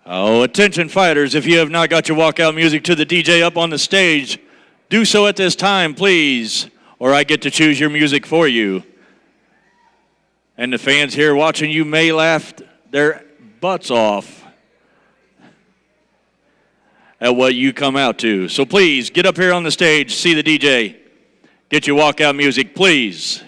Oh, attention fighters, if you have not got your walkout music to the DJ up on the stage, do so at this time, please, or I get to choose your music for you. And the fans here watching, you may laugh their butts off at what you come out to. So please, get up here on the stage, see the DJ. Get your walkout music, please.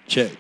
Check.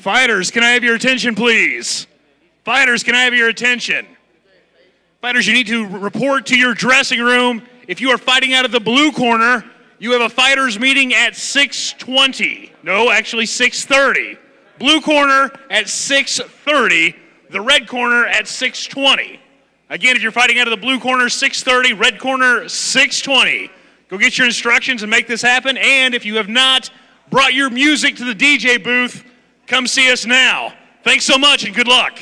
Fighters, can I have your attention, please? Fighters, can I have your attention? Fighters, you need to report to your dressing room. If you are fighting out of the blue corner, you have a fighters meeting at 6:20. No, actually 6:30. Blue corner at 6:30. The red corner at 6:20. Again, if you're fighting out of the blue corner, 6:30. Red corner, 6:20. Go get your instructions and make this happen. And if you have not brought your music to the DJ booth, come see us now. Thanks so much and good luck.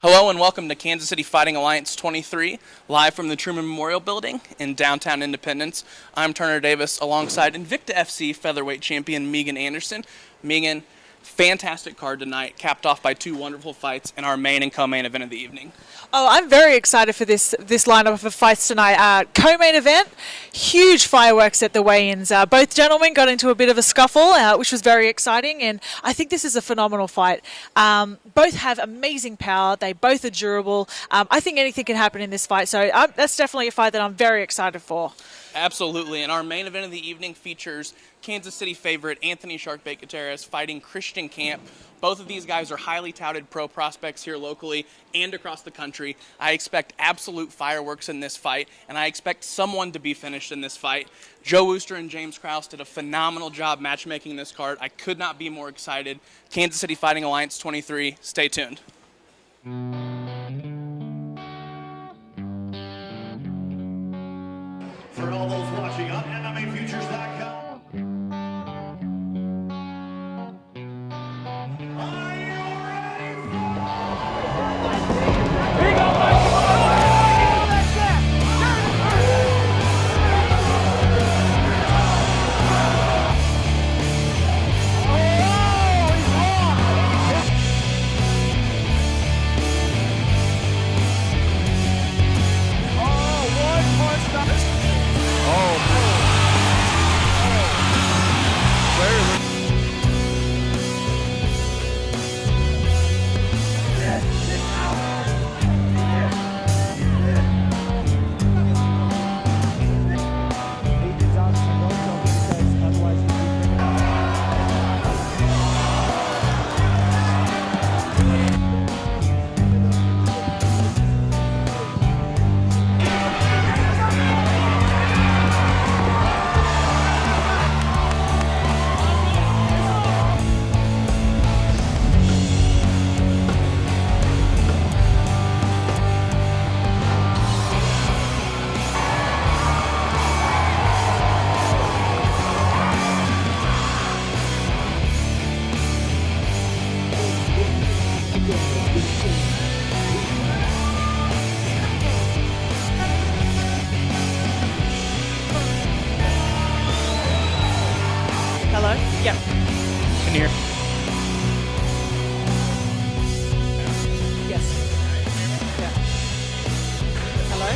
Hello and welcome to Kansas City Fighting Alliance 23, live from the Truman Memorial Building in downtown Independence. I'm Turner Davis alongside Invicta FC featherweight champion Megan Anderson. Megan, fantastic card tonight, capped off by two wonderful fights in our main and co-main event of the evening. Oh, I'm very excited for this lineup of fights tonight. Co-main event, huge fireworks at the weigh-ins. Both gentlemen got into a bit of a scuffle, which was very exciting, and I think this is a phenomenal fight. Both have amazing power. They both are durable. I think anything can happen in this fight, so that's definitely a fight that I'm very excited for. Absolutely, and our main event of the evening features Kansas City favorite Anthony "Sharkbait" Gutierrez fighting Christian Camp. Both of these guys are highly touted pro prospects here locally and across the country. I expect absolute fireworks in this fight, and I expect someone to be finished in this fight. Joe Wooster and James Krauss did a phenomenal job matchmaking this card. I could not be more excited. Kansas City Fighting Alliance 23, stay tuned. For all those watching on MMAFutures.com. Are you Hello? Yep. Can you hear? Yes. Yeah. Hello?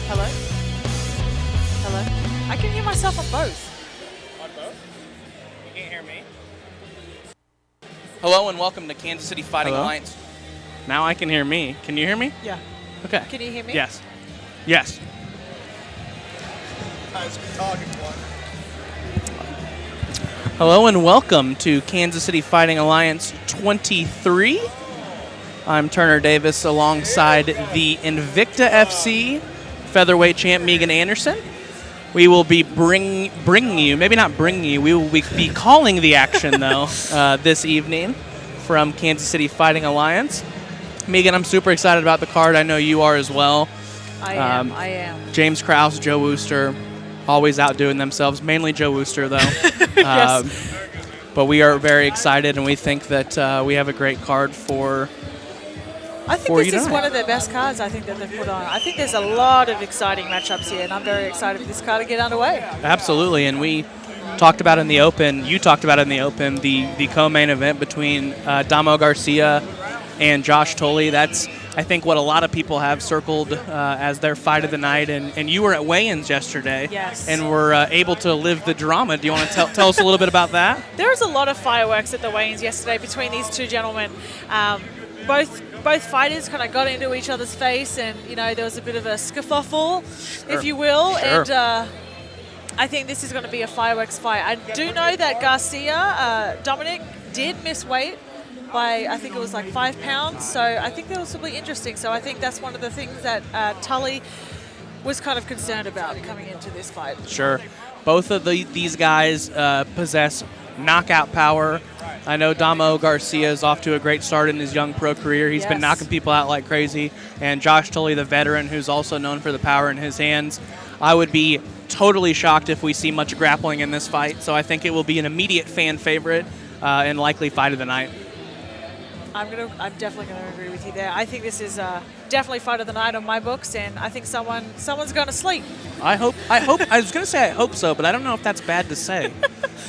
Hello? Hello? I can hear myself on both. On both? You can't hear me? Hello and welcome to Kansas City Fighting Hello? Alliance. Now I can hear me. Can you hear me? Yeah. Okay. Can you hear me? Yes. Yes. Hello and welcome to Kansas City Fighting Alliance 23. I'm Turner Davis alongside the Invicta FC featherweight champ Megan Anderson. We will be bringing you, maybe not bringing you, we will be calling the action though this evening from Kansas City Fighting Alliance. Megan, I'm super excited about the card. I know you are as well. I am. James Krauss, Joe Wooster, always outdoing themselves. Mainly Joe Wooster, though. Yes. But we are very excited, and we think that we have a great card for. I think this is one of the best cards I think that they've put on. I think there's a lot of exciting matchups here, and I'm very excited for this card to get underway. Absolutely, and we talked about in the open. You talked about in the open the co-main event between Damo Garcia and Josh Tooley. That's, I think, what a lot of people have circled as their fight of the night. And you were at weigh-ins yesterday. Yes. And were able to live the drama. Do you want to tell us a little bit about that? There was a lot of fireworks at the weigh-ins yesterday between these two gentlemen. Both fighters kind of got into each other's face, and there was a bit of a skerfuffle, if you will. Sure. And I think this is going to be a fireworks fight. I do know that Garcia, Dominic, did miss weight by, I think it was like 5 pounds, so I think that was really interesting. So I think that's one of the things that Tully was kind of concerned about coming into this fight. Sure. Both of these guys possess knockout power. I know Damo Garcia is off to a great start in his young pro career. He's been knocking people out like crazy. And Josh Tooley, the veteran, who's also known for the power in his hands. I would be totally shocked if we see much grappling in this fight. So I think it will be an immediate fan favorite and likely fight of the night. I'm definitely gonna agree with you there. I think this is definitely fight of the night on my books, and I think someone's gonna sleep. I hope. I was gonna say I hope so, but I don't know if that's bad to say.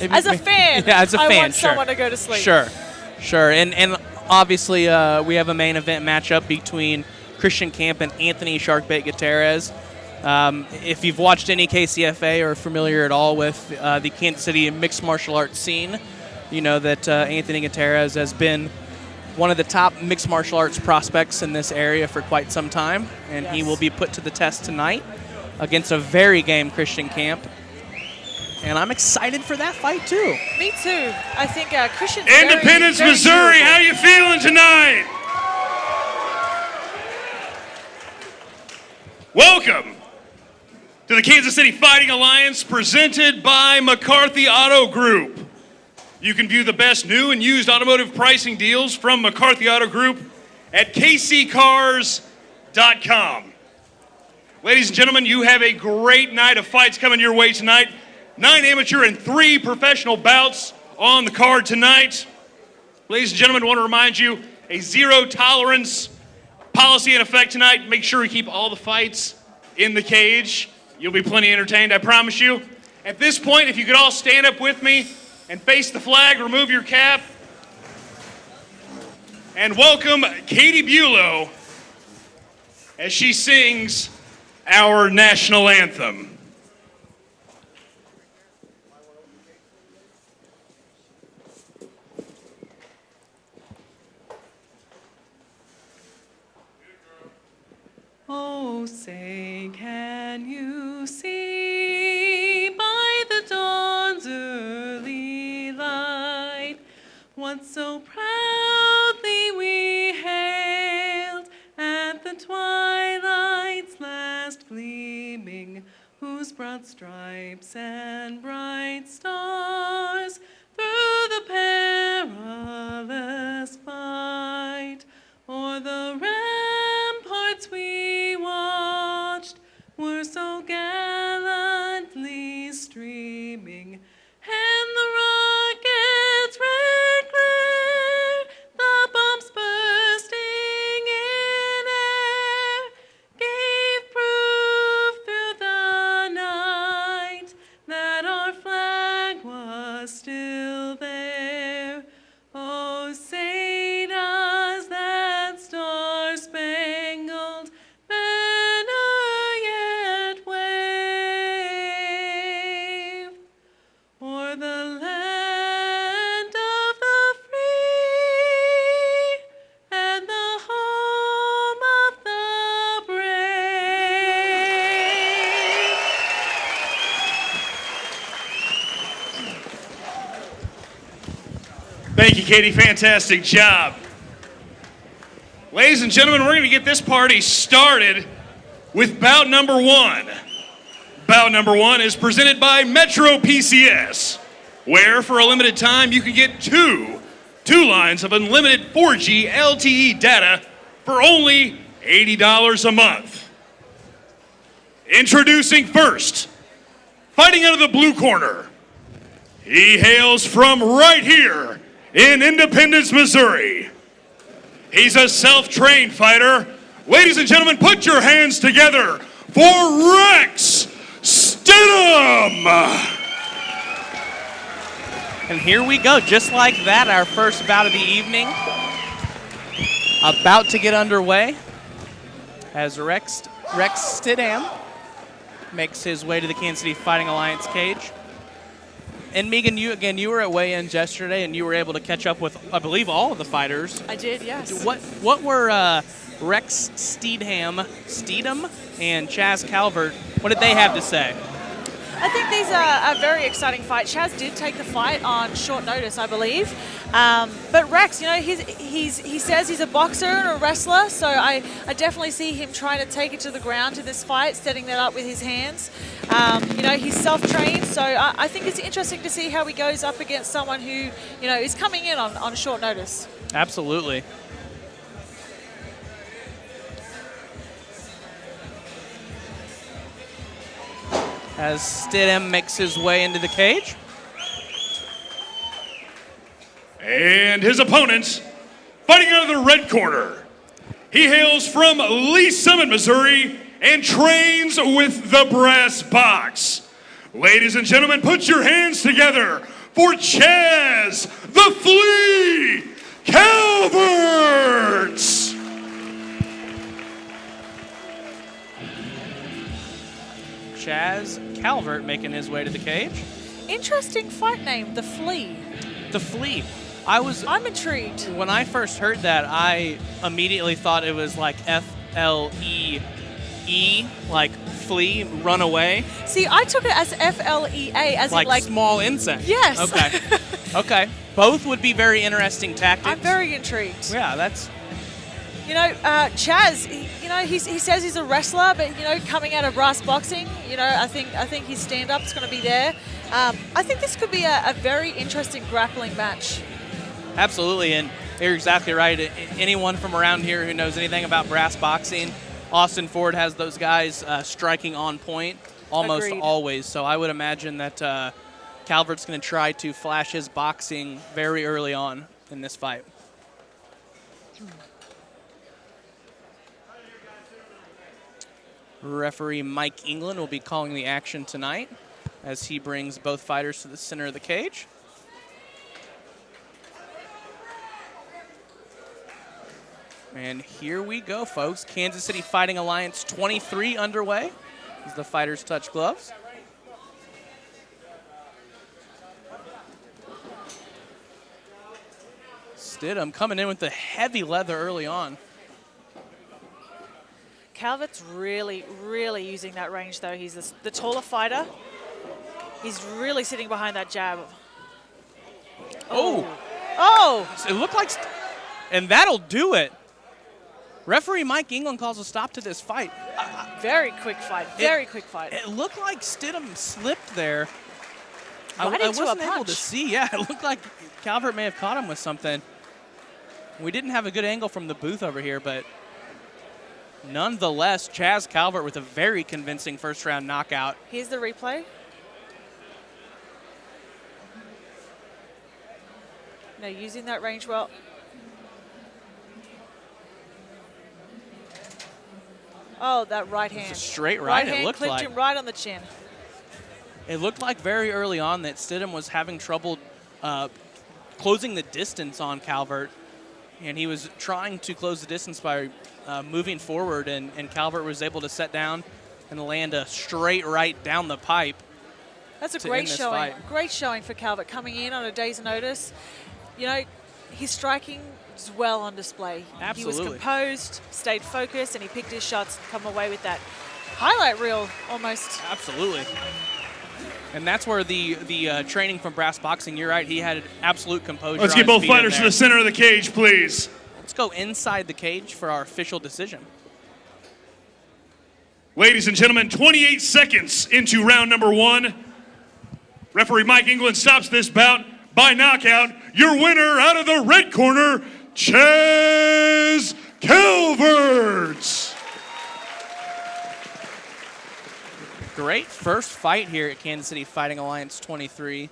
As a fan, yeah, as a fan, I want sure. someone to go to sleep. Sure. And obviously we have a main event matchup between Christian Camp and Anthony Sharkbait Gutierrez. If you've watched any KCFA or are familiar at all with the Kansas City mixed martial arts scene, you know that Anthony Gutierrez has been one of the top mixed martial arts prospects in this area for quite some time, and he will be put to the test tonight against a very game Christian Camp. And I'm excited for that fight, too. Me too. I think Christian. Independence, very Missouri, beautiful. how you feeling tonight? Welcome to the Kansas City Fighting Alliance presented by McCarthy Auto Group. You can view the best new and used automotive pricing deals from McCarthy Auto Group at kccars.com. Ladies and gentlemen, you have a great night of fights coming your way tonight. 9 amateur and 3 professional bouts on the card tonight. Ladies and gentlemen, I want to remind you, a zero tolerance policy in effect tonight. Make sure we keep all the fights in the cage. You'll be plenty entertained, I promise you. At this point, if you could all stand up with me and face the flag, remove your cap, and welcome Katie Bulow as she sings our national anthem. Oh, say, can you see by the dawn's early light what so proudly we hailed at the twilight's last gleaming, whose broad stripes and bright stars through the perilous fight o'er the ramparts we watched were so gallantly streaming, and the rockets' red glare, the bombs bursting in air, gave proof through the night that our flag was still there. Oh, say does that star-spangled banner yet wave o'er the land of the free and the home of the brave? Thank you, Katie. Fantastic job. Ladies and gentlemen, we're going to get this party started with bout number 1. Bout number 1 is presented by Metro PCS, where for a limited time you can get two lines of unlimited 4G LTE data for only $80 a month. Introducing first, fighting out of the blue corner. He hails from right here in Independence, Missouri. He's a self-trained fighter. Ladies and gentlemen, put your hands together for Rex Stum! And here we go, just like that, our first bout of the evening. About to get underway as Rex Stidham makes his way to the Kansas City Fighting Alliance cage. And Megan, you were at weigh-ins yesterday, and you were able to catch up with, I believe, all of the fighters. I did, yes. What were Rex Stidham and Chaz Calvert, what did they have to say? I think these are a very exciting fight. Chaz did take the fight on short notice, I believe. But Rex, you know, he says he's a boxer and a wrestler, so I definitely see him trying to take it to the ground to this fight, setting that up with his hands. You know, he's self-trained, so I think it's interesting to see how he goes up against someone who, you know, is coming in on short notice. Absolutely. As Stidham makes his way into the cage. And his opponent, Fighting out of the red corner, he hails from Lee Summit, Missouri, and trains with the Brass Box. Ladies and gentlemen, put your hands together for Chaz the Flea Calvert. Chaz Calvert making his way to the cage. Interesting fight name, the Flea. The Flea. I'm intrigued. When I first heard that, I immediately thought it was like FLEE, like flee, run away. See, I took it as FLEA, as like in like small insect. Yes. Okay. Okay. Both would be very interesting tactics. I'm very intrigued. Yeah, that's. You know, Chaz. He says he's a wrestler, but coming out of brass boxing, I think his stand-up is going to be there. I think this could be a very interesting grappling match. Absolutely, and you're exactly right. Anyone from around here who knows anything about brass boxing, Austin Ford has those guys striking on point almost Agreed. always. So I would imagine that Calvert's going to try to flash his boxing very early on in this fight. Referee Mike England will be calling the action tonight as he brings both fighters to the center of the cage. And here we go, folks. Kansas City Fighting Alliance 23 underway as the fighters touch gloves. Stum coming in with the heavy leather early on. Calvert's really, really using that range, though. He's the taller fighter. He's really sitting behind that jab. Oh! It looked like, and that'll do it. Referee Mike England calls a stop to this fight. Very quick fight. Very quick fight. It looked like Stum slipped there. Right I into a wasn't able punch. to see. Yeah, it looked like Calvert may have caught him with something. We didn't have a good angle from the booth over here, but nonetheless, Chaz Calvert with a very convincing first-round knockout. Here's the replay. No, using that range well. Oh, that right hand. It's a straight right, hand it looked clipped like. him right on the chin. It looked like very early on that Stum was having trouble closing the distance on Calvert, and he was trying to close the distance by moving forward, and Calvert was able to set down and land a straight right down the pipe. That's a to great end this showing. fight. Great showing for Calvert coming in on a day's notice. His striking is well on display. He was Absolutely. composed, stayed focused, and he picked his shots and come away with that highlight reel almost. Absolutely. And that's where the training from brass boxing, you're right, he had absolute composure. Let's on get his both feet in fighters to there. the center of the cage, please. Let's go inside the cage for our official decision. Ladies and gentlemen, 28 seconds into round number one. Referee Mike England stops this bout by knockout. Your winner out of the red corner, Chaz Calvert. Great first fight here at Kansas City Fighting Alliance 23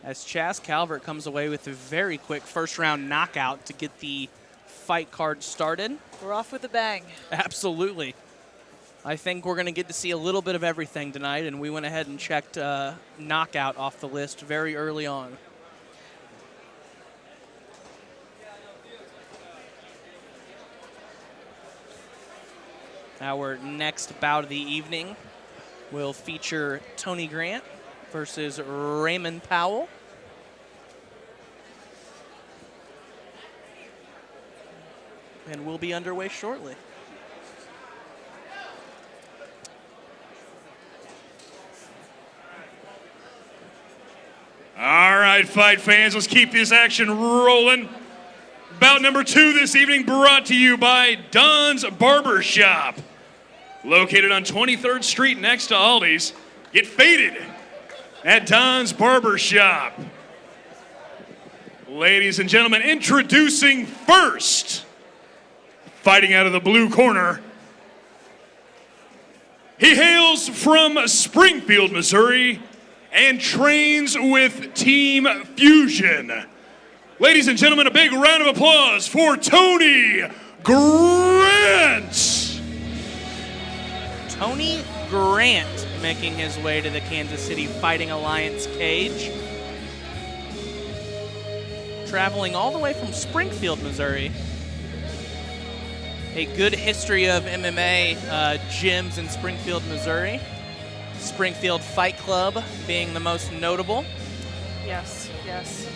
as Chaz Calvert comes away with a very quick first-round knockout to get the fight card started. We're off with a bang. Absolutely. I think we're going to get to see a little bit of everything tonight, and we went ahead and checked knockout off the list very early on. Our next bout of the evening will feature Tony Grant versus Raymond Powell. And we'll be underway shortly. All right, fight fans, let's keep this action rolling. Bout number two this evening brought to you by Don's Barber Shop. Located on 23rd Street next to Olais. Get faded at Don's Barber Shop. Ladies and gentlemen, introducing first, fighting out of the blue corner. He hails from Springfield, Missouri, and trains with Team Fusion. Ladies and gentlemen, a big round of applause for Tony Grant. Tony Grant making his way to the Kansas City Fighting Alliance cage. Traveling all the way from Springfield, Missouri. A good history of MMA gyms in Springfield, Missouri. Springfield Fight Club being the most notable. Yes, yes.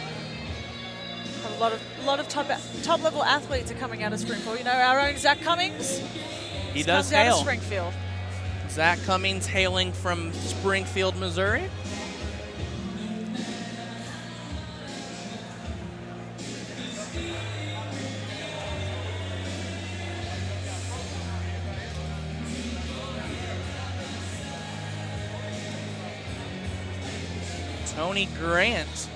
Have a lot of top level athletes are coming out of Springfield. You know, our own Zach Cummings. He does comes out of hail. Springfield. Zach Cummings hailing from Springfield, Missouri. Tony Grant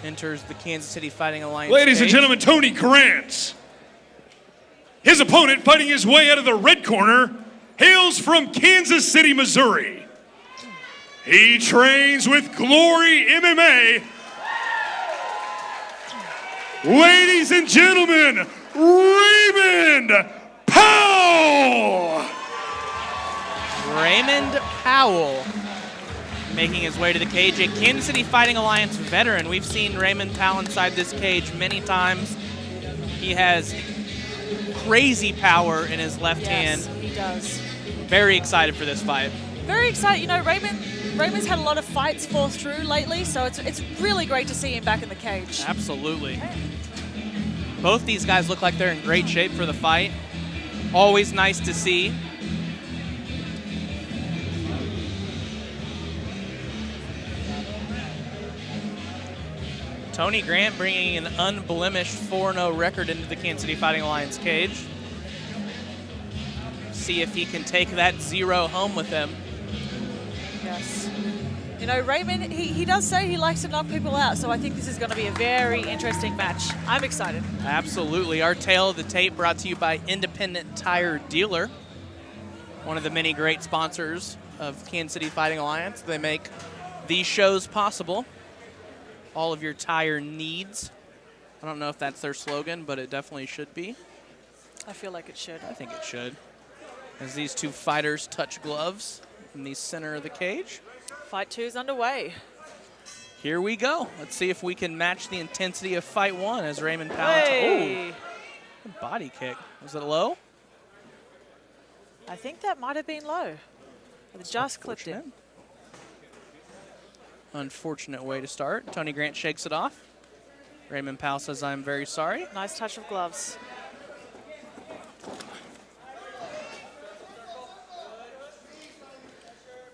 enters the Kansas City Fighting Alliance. Ladies and cage. gentlemen, Tony Grant. His opponent, fighting his way out of the red corner, hails from Kansas City, Missouri. He trains with Glory MMA. Ladies and gentlemen, Raymond Powell. Raymond Powell making his way to the cage, a Kansas City Fighting Alliance veteran. We've seen Raymond Powell inside this cage many times. He has crazy power in his left hand. Yes, he does. Very excited for this fight. Very excited. You know, Raymond's had a lot of fights fall through lately, so it's really great to see him back in the cage. Absolutely. Both these guys look like they're in great shape for the fight. Always nice to see. Tony Grant bringing an unblemished 4-0 record into the Kansas City Fighting Alliance cage. See if he can take that 0 home with him. Yes. You know, Raymond, he does say he likes to knock people out, so I think this is going to be a very interesting match. I'm excited. Absolutely. Our tale of the tape brought to you by Independent Tire Dealer, one of the many great sponsors of Kansas City Fighting Alliance. They make these shows possible. All of your tire needs. I don't know if that's their slogan, but it definitely should be. I feel like it should. I think it should. As these two fighters touch gloves in the center of the cage. Fight 2 is underway. Here we go. Let's see if we can match the intensity of Fight 1 as Raymond Powell. Hey. Oh, body kick. Was it low? I think that might have been low. It just clipped him. Unfortunate way to start. Tony Grant shakes it off. Raymond Powell says, I'm very sorry. Nice touch of gloves.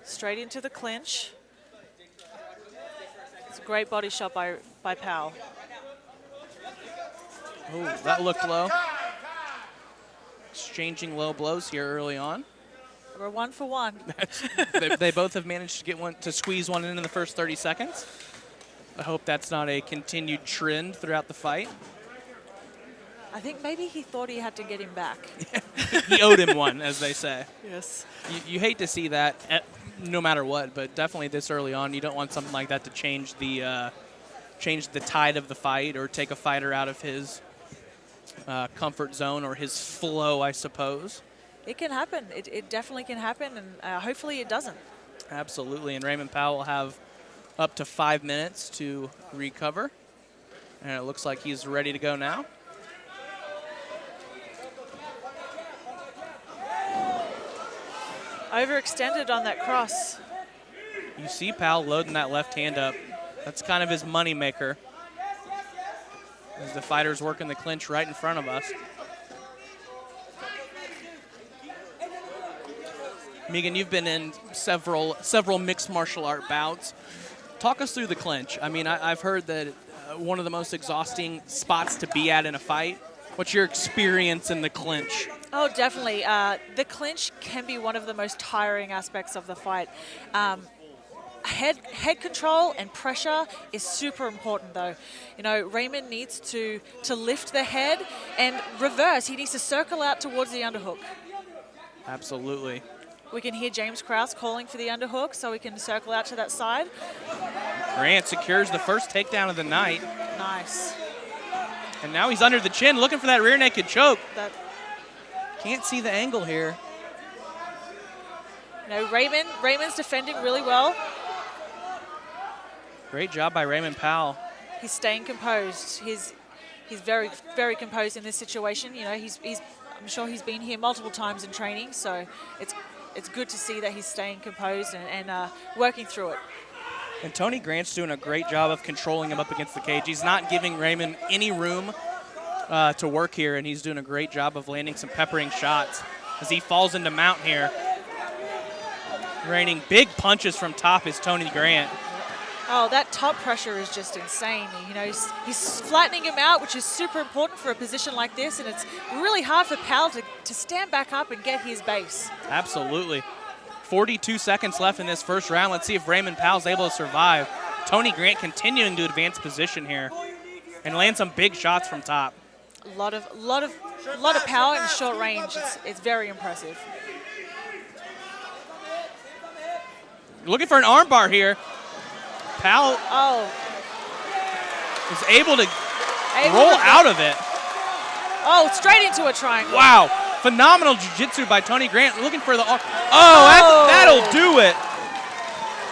Straight into the clinch. It's a great body shot by Powell. Oh, that looked low. Exchanging low blows here early on. We're 1 for 1. They both have managed to get one to squeeze one in the first 30 seconds. I hope that's not a continued trend throughout the fight. I think maybe he thought he had to get him back. He owed him one, as they say. Yes. You hate to see that no matter what, but definitely this early on, you don't want something like that to change the tide of the fight or take a fighter out of his comfort zone or his flow, I suppose. It can happen. It definitely can happen, and hopefully it doesn't. Absolutely, and Raymond Powell will have up to 5 minutes to recover. And it looks like he's ready to go now. Overextended on that cross. You see Powell loading that left hand up. That's kind of his money maker. As the fighter's working the clinch right in front of us. Megan, you've been in several mixed martial art bouts. Talk us through the clinch. I mean, I've heard that one of the most exhausting spots to be at in a fight. What's your experience in the clinch? Oh, definitely. The clinch can be one of the most tiring aspects of the fight. Head control and pressure is super important, though. You know, Raymond needs to lift the head and reverse. He needs to circle out towards the underhook. Absolutely. We can hear James Krauss calling for the underhook, so we can circle out to that side. Grant secures the first takedown of the night. Nice. Nice. And now he's under the chin looking for that rear naked choke. That, Can't see the angle here. Raymond's defending really well. Great job by Raymond Powell. He's staying composed. He's very, very composed in this situation. You know, I'm sure he's been here multiple times in training, so it's good to see that he's staying composed and working through it. And Tony Grant's doing a great job of controlling him up against the cage. He's not giving Raymond any room to work here, and he's doing a great job of landing some peppering shots as he falls into mount here. Raining big punches from top is Tony Grant. Oh, that top pressure is just insane. You know, he's flattening him out, which is super important for a position like this, and it's really hard for Powell to stand back up and get his base. Absolutely. 42 seconds left in this first round. Let's see if Raymond Powell's able to survive. Tony Grant continuing to advance position here and land some big shots from top. A lot of power in short range. It's very impressive. Looking for an armbar here. Powell is able to roll out of it. Oh, straight into a triangle. Wow. Phenomenal jiu-jitsu by Tony Grant. Looking for the that'll do it.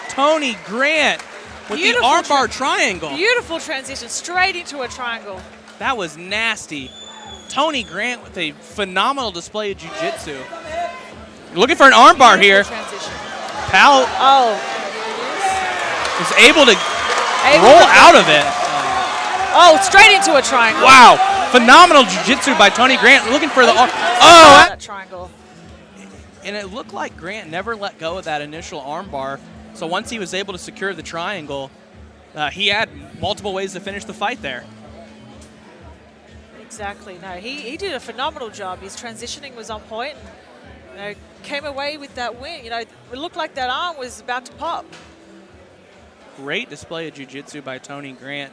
Tony Grant with the armbar triangle. Beautiful transition, straight into a triangle. That was nasty. Tony Grant with a phenomenal display of jiu-jitsu. Looking for an armbar here. Transition. Powell is able to roll out of it. Oh, straight into a triangle. Wow. Phenomenal jiu-jitsu by Tony Grant. Looking for the that triangle. And it looked like Grant never let go of that initial armbar. So once he was able to secure the triangle, he had multiple ways to finish the fight there. Exactly. No, he did a phenomenal job. His transitioning was on point. And, came away with that win. You know, it looked like that arm was about to pop. Great display of jiu-jitsu by Tony Grant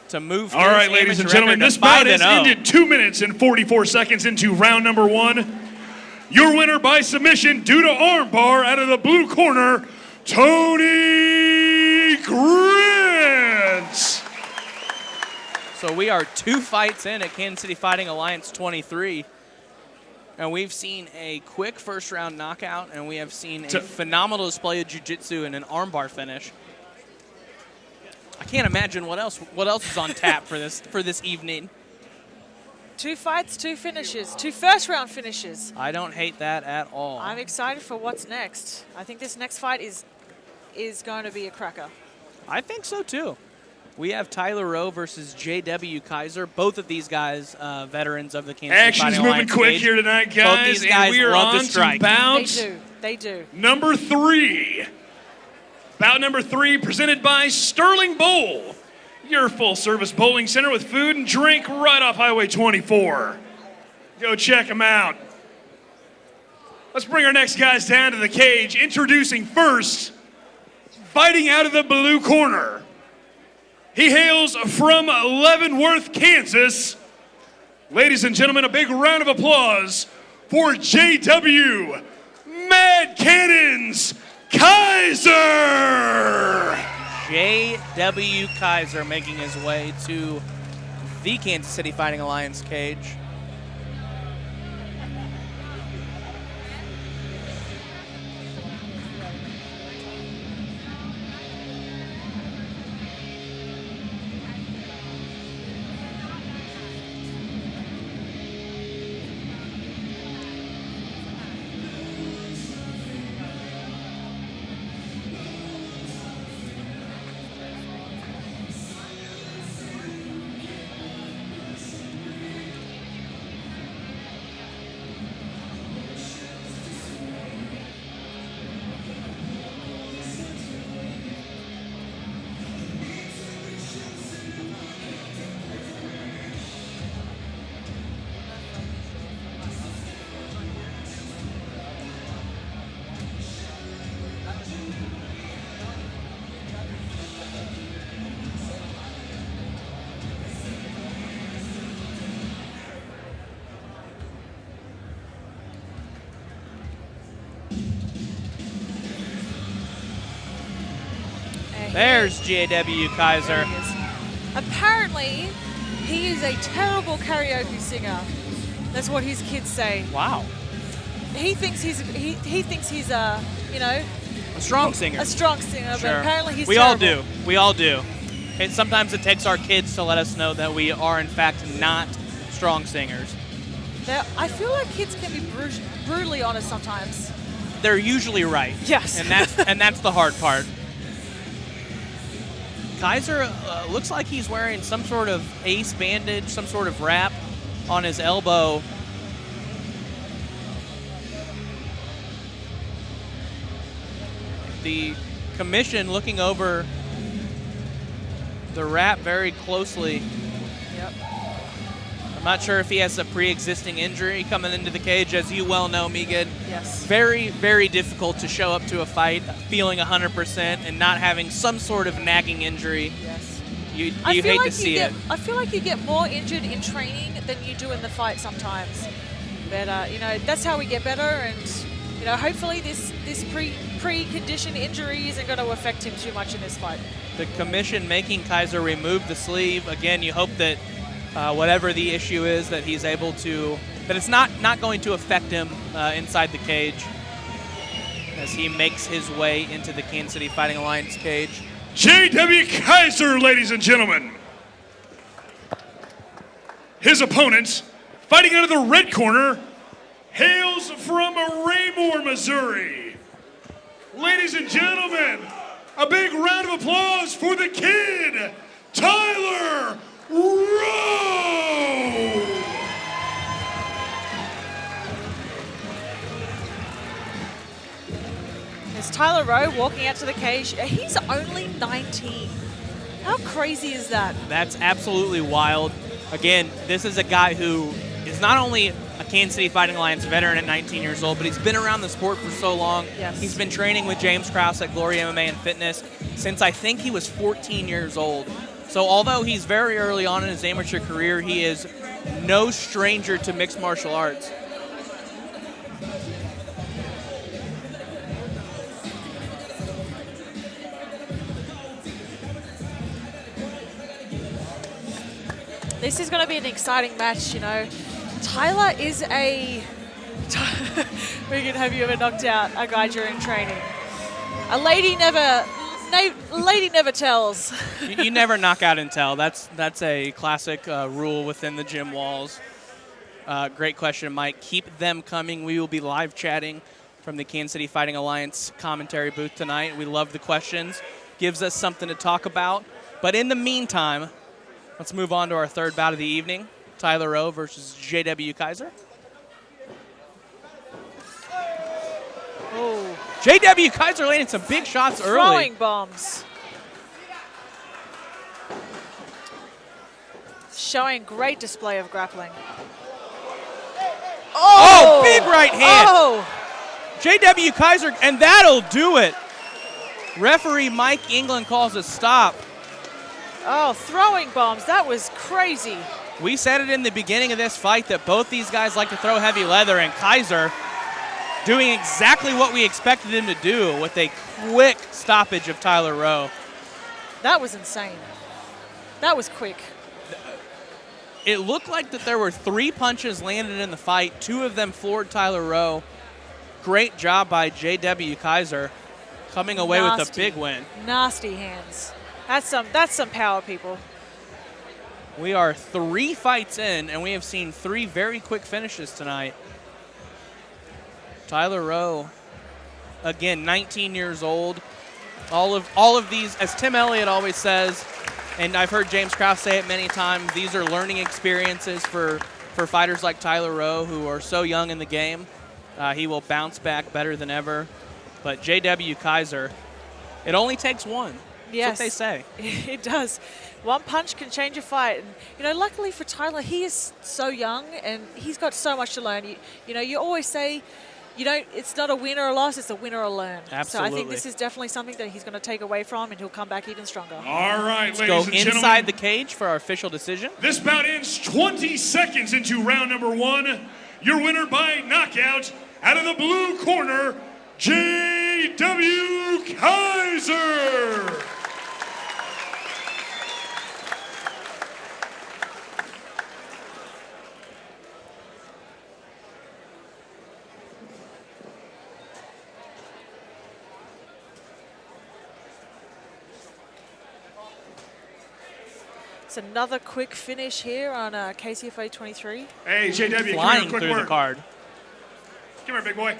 to move. All right, ladies and gentlemen, this bout has ended 2 minutes and 44 seconds into round number 1. Your winner by submission due to armbar out of the blue corner, Tony Grant. So we are 2 fights in at Kansas City Fighting Alliance 23. And we've seen a quick first-round knockout, and we have seen a phenomenal display of jiu-jitsu and an armbar finish. I can't imagine what else is on tap for this evening. 2 fights, 2 finishes, 2 first-round finishes. I don't hate that at all. I'm excited for what's next. I think this next fight is going to be a cracker. I think so too. We have Tyler Rowe versus J.W. Kaiser. Both of these guys, veterans of the Kansas City Action's Fighting moving Alliance quick cage. here tonight, guys. Both these guys and we are love on to strike. to bout They do. number 3. Bout number 3 presented by Sterling Bowl, your full-service bowling center with food and drink right off Highway 24. Go check them out. Let's bring our next guys down to the cage. Introducing first, fighting out of the blue corner. He hails from Leavenworth, Kansas. Ladies and gentlemen, a big round of applause for J.W. Mad Cannons Kaiser. J.W. Kaiser making his way to the Kansas City Fighting Alliance cage. There's J.W. Kaiser. Apparently, he is a terrible karaoke singer. That's what his kids say. Wow. He thinks he's a A strong singer. a strong singer, Sure. but apparently he's We terrible. all do. We all do. And sometimes it takes our kids to let us know that we are, in fact, not strong singers. I feel like kids can be brutally honest sometimes. They're usually right. Yes. And that's the hard part. Kaiser looks like he's wearing some sort of ace bandage, some sort of wrap on his elbow. The commission looking over the wrap very closely. Yep. I'm not sure if he has a pre-existing injury coming into the cage, as you well know, Megan. Yes. Very, very difficult to show up to a fight feeling 100% and not having some sort of nagging injury. Yes. You I feel hate like to see it. I feel like you get more injured in training than you do in the fight sometimes. But that's how we get better, and hopefully this pre-conditioned injury isn't going to affect him too much in this fight. The commission making Kaiser remove the sleeve. Again, you hope that whatever the issue is, that he's able to, that it's not going to affect him inside the cage as he makes his way into the Kansas City Fighting Alliance cage. J.W. Kaiser, ladies and gentlemen. His opponent, fighting out of the red corner, hails from Raymore, Missouri. Ladies and gentlemen, a big round of applause for the kid, Tyler Rowe. There's Tyler Rowe walking out to the cage. He's only 19. How crazy is that? That's absolutely wild. Again, this is a guy who is not only a Kansas City Fighting Alliance veteran at 19 years old, but he's been around the sport for so long. Yes. He's been training with James Krauss at Glory MMA and Fitness since I think he was 14 years old. So although he's very early on in his amateur career, he is no stranger to mixed martial arts. This is going to be an exciting match, Tyler is a... Megan, have you ever knocked out a guy during training? A lady never tells. You never knock out and tell. That's a classic rule within the gym walls. Great question, Mike. Keep them coming. We will be live chatting from the Kansas City Fighting Alliance commentary booth tonight. We love the questions. Gives us something to talk about. But in the meantime, let's move on to our third bout of the evening. Tyler Rowe versus J.W. Kaiser. Oh, J.W. Kaiser landing some big shots early. throwing bombs. Showing great display of grappling. Oh, big right hand. Oh, J.W. Kaiser, and that'll do it. Referee Mike England calls a stop. oh, throwing bombs. That was crazy. We said it in the beginning of this fight that both these guys like to throw heavy leather, and Kaiser doing exactly what we expected him to do with a quick stoppage of Tyler Rowe. That was insane. That was quick. It looked like that there were 3 punches landed in the fight. 2 of them floored Tyler Rowe. Great job by J.W. Kaiser coming away with a big win. Nasty hands. That's some power, people. We are 3 fights in, and we have seen 3 very quick finishes tonight. Tyler Rowe, again, 19 years old. All of these, as Tim Elliott always says, and I've heard James Krauss say it many times, these are learning experiences for fighters like Tyler Rowe who are so young in the game. He will bounce back better than ever. But J.W. Kaiser, it only takes one. Yes. That's what they say. It does. One punch can change a fight. And, luckily for Tyler, he is so young and he's got so much to learn. You always say, it's not a win or a loss, it's a win or a learn. Absolutely. So I think this is definitely something that he's going to take away from, and he'll come back even stronger. All right, Let's ladies go and gentlemen. inside the cage for our official decision. This bout ends 20 seconds into round number 1. Your winner by knockout, out of the blue corner, J.W. Kaiser. It's another quick finish here on KCFA 23. Hey, JW, Flying come here, quick through word. the card. Come here, big boy.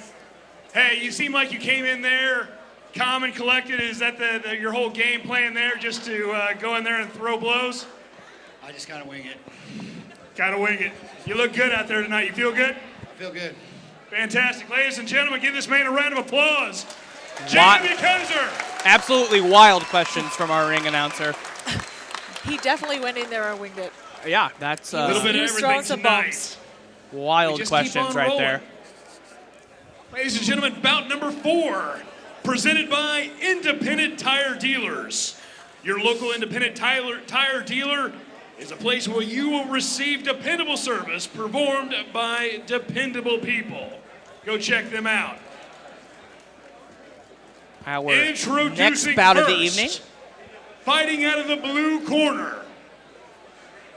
Hey, you seem like you came in there calm and collected. Is that your whole game plan there, just to go in there and throw blows? I just kind of wing it. Gotta wing it. You look good out there tonight. You feel good? I feel good. Fantastic. Ladies and gentlemen, give this man a round of applause. Wa- JW Kaiser. Absolutely wild questions from our ring announcer. He definitely went in there and winged it. Yeah, that's A little bit He of was throwing everything some tonight. bombs. wild Just keep questions on right rolling. there. Ladies and gentlemen, bout number 4, presented by Independent Tire Dealers. Your local independent tire dealer is a place where you will receive dependable service performed by dependable people. Go check them out. Our Introducing next bout of the first, evening. fighting out of the blue corner.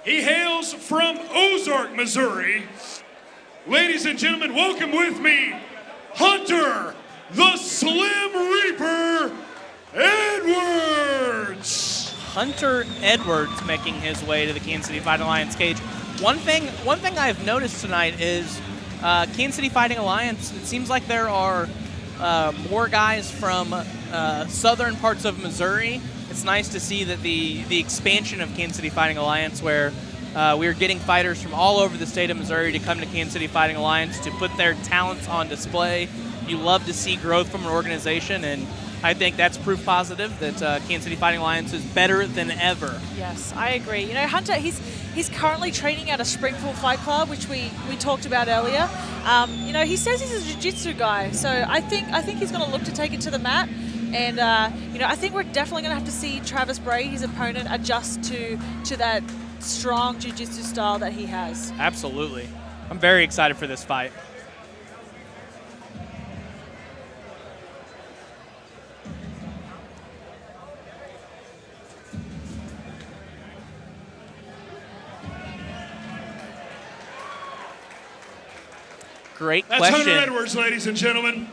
He hails from Ozark, Missouri. Ladies and gentlemen, welcome with me, Hunter, the Slim Reaper, Edwards. Hunter Edwards making his way to the Kansas City Fighting Alliance cage. One thing I've noticed tonight is Kansas City Fighting Alliance, it seems like there are more guys from southern parts of Missouri. It's nice to see that the expansion of Kansas City Fighting Alliance, where we are getting fighters from all over the state of Missouri to come to Kansas City Fighting Alliance to put their talents on display. You love to see growth from an organization, and I think that's proof positive that Kansas City Fighting Alliance is better than ever. Yes, I agree. You know, Hunter, he's currently training at a Springfield Fight Club, which we talked about earlier. You know, he says he's a jiu-jitsu guy, so I think he's going to look to take it to the mat. And you know, I think we're definitely going to have to see Travis Bray, his opponent, adjust to that strong jiu-jitsu style that he has. Absolutely. I'm very excited for this fight. Great That's question. Hunter Edwards, ladies and gentlemen.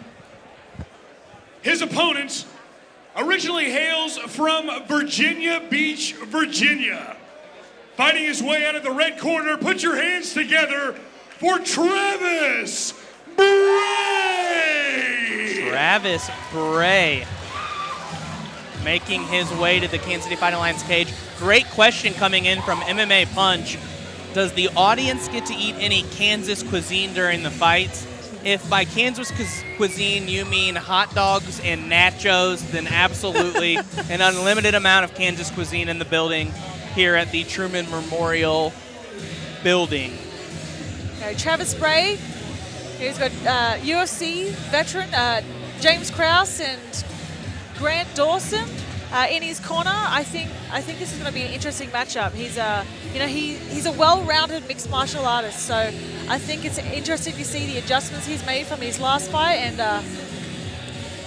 His opponent originally hails from Virginia Beach, Virginia. Fighting his way out of the red corner, put your hands together for Travis Bray! Travis Bray making his way to the Kansas City Fighting Alliance cage. Great question coming in from MMA Punch. Does the audience get to eat any Kansas cuisine during the fights? If by Kansas cuisine you mean hot dogs and nachos, then absolutely an unlimited amount of Kansas cuisine in the building here at the Truman Memorial Building. Okay, Travis Bray, he's got UFC veteran James Krauss and Grant Dawson in his corner. I think this is going to be an interesting matchup. He's you know, he's a well-rounded mixed martial artist, so I think it's interesting to see the adjustments he's made from his last fight, and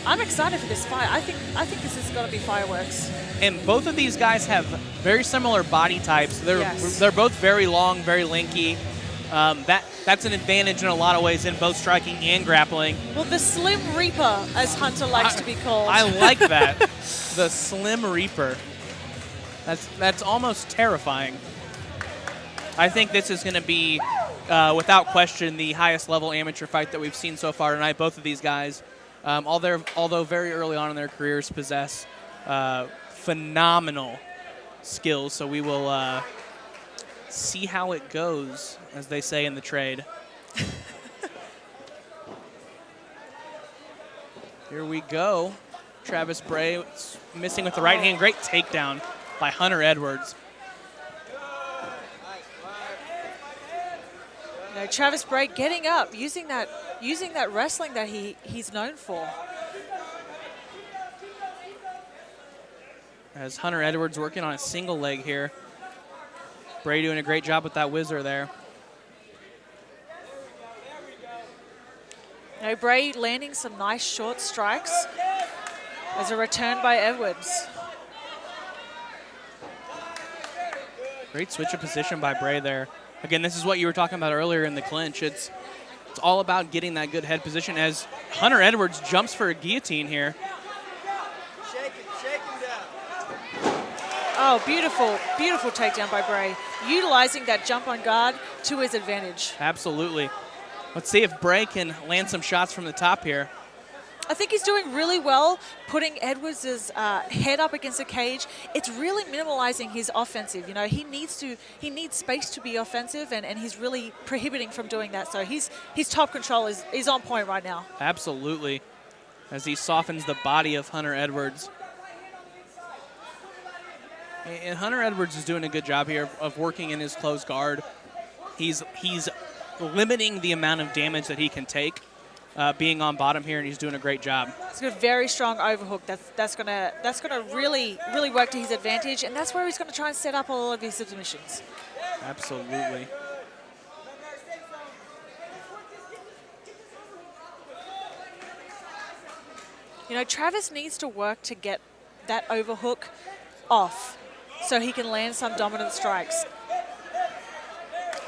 I'm excited for this fight. I think this is going to be fireworks. And both of these guys have very similar body types. Yes. They're both very long, very lanky. That's an advantage in a lot of ways in both striking and grappling. Well, the Slim Reaper, as Hunter likes to be called. I like that. The Slim Reaper. That's almost terrifying. I think this is going to be, without question, the highest level amateur fight that we've seen so far tonight. Both of these guys, although very early on in their careers, possess phenomenal skills. So we will see how it goes, as they say in the trade. Here we go. Travis Bray missing with the right hand. Great takedown by Hunter Edwards. You know, Travis Bray getting up, using that wrestling that he's known for. As Hunter Edwards working on a single leg here. Bray doing a great job with that whizzer there. You know, Bray landing some nice short strikes as a return by Edwards. Great switch of position by Bray there. Again, this is what you were talking about earlier in the clinch. It's all about getting that good head position as Hunter Edwards jumps for a guillotine here. Oh, beautiful, beautiful takedown by Bray. Utilizing that jump on guard to his advantage. Absolutely. Let's see if Bray can land some shots from the top here. I think he's doing really well putting Edwards' head up against the cage. It's really minimalizing his offensive. You know, he needs space to be offensive, and he's really prohibiting from doing that. So his top control is on point right now. Absolutely. As he softens the body of Hunter Edwards. And Hunter Edwards is doing a good job here of working in his closed guard. He's limiting the amount of damage that he can take. Being on bottom here, and he's doing a great job. He's got a very strong overhook. That's gonna really work to his advantage, and that's where he's gonna try and set up all of his submissions. Absolutely. You know, Travis needs to work to get that overhook off, so he can land some dominant strikes.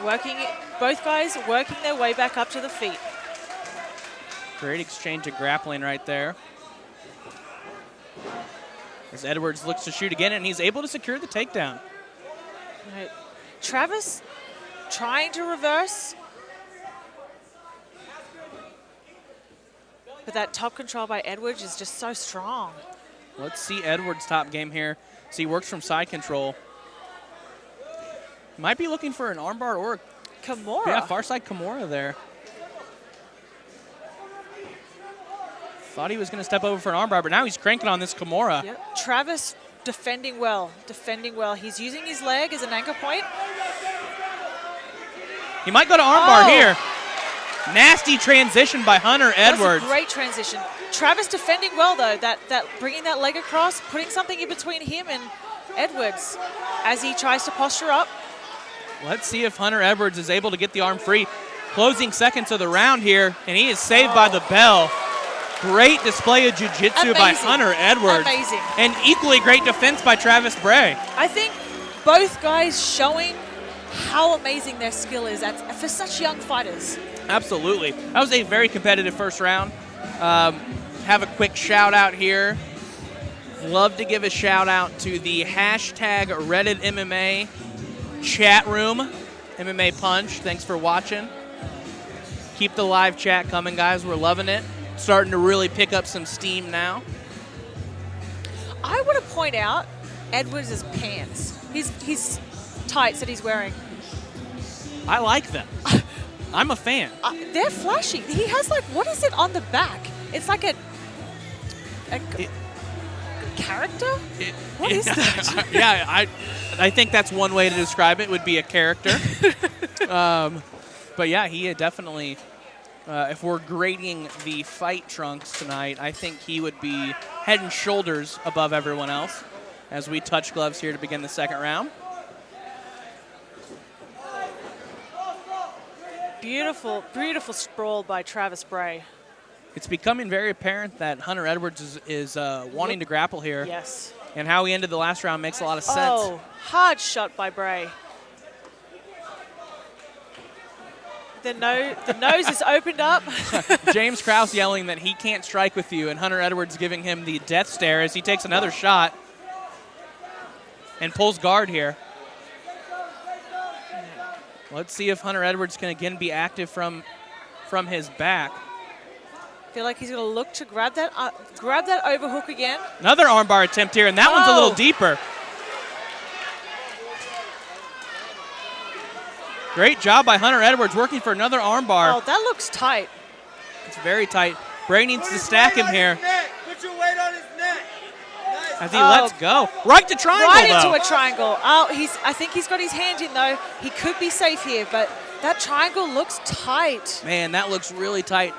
Both guys working their way back up to the feet. Great exchange of grappling right there. As Edwards looks to shoot again, and he's able to secure the takedown. Right. Travis trying to reverse. But that top control by Edwards is just so strong. Let's see Edwards' top game here. So he works from side control. Might be looking for an armbar or Kimura. yeah, far side Kimura there. Thought he was going to step over for an armbar, but now he's cranking on this Kimura. Yep. Travis defending well. He's using his leg as an anchor point. He might go to armbar here. Nasty transition by Hunter Edwards. That's a great transition. Travis defending well, though. That bringing that leg across, putting something in between him and Edwards as he tries to posture up. Let's see if Hunter Edwards is able to get the arm free. Closing seconds of the round here, and he is saved by the bell. Great display of jiu-jitsu by Hunter Edwards. Amazing. And equally great defense by Travis Bray. I think both guys showing how amazing their skill is for such young fighters. Absolutely. That was a very competitive first round. Have a quick shout out here. Love to give a shout out to the hashtag Reddit MMA chat room, MMA Punch. Thanks for watching. Keep the live chat coming, guys. We're loving it. Starting to really pick up some steam now. I want to point out Edwards' pants. His tights that he's wearing. I like them. I'm a fan. They're flashy. He has what is it on the back? It's like a character? What is that? Yeah, I think that's one way to describe it, would be a character. But yeah, he definitely, if we're grading the fight trunks tonight, I think he would be head and shoulders above everyone else as we touch gloves here to begin the second round. Beautiful, beautiful sprawl by Travis Bray. It's becoming very apparent that Hunter Edwards is wanting to grapple here. Yes. And how he ended the last round makes a lot of sense. Oh, hard shot by Bray. The nose is opened up. James Krauss yelling that he can't strike with you, and Hunter Edwards giving him the death stare as he takes another shot and pulls guard here. Let's see if Hunter Edwards can again be active from his back. I feel like he's going to look to grab that overhook again. Another armbar attempt here, and that one's a little deeper. Great job by Hunter Edwards working for another armbar. Oh, that looks tight. It's very tight. Bray needs to stack him here. Put your weight on his neck. As he lets go. Right to triangle, Right though. into a triangle. Oh, I think he's got his hand in, though. He could be safe here, but that triangle looks tight. Man, that looks really tight.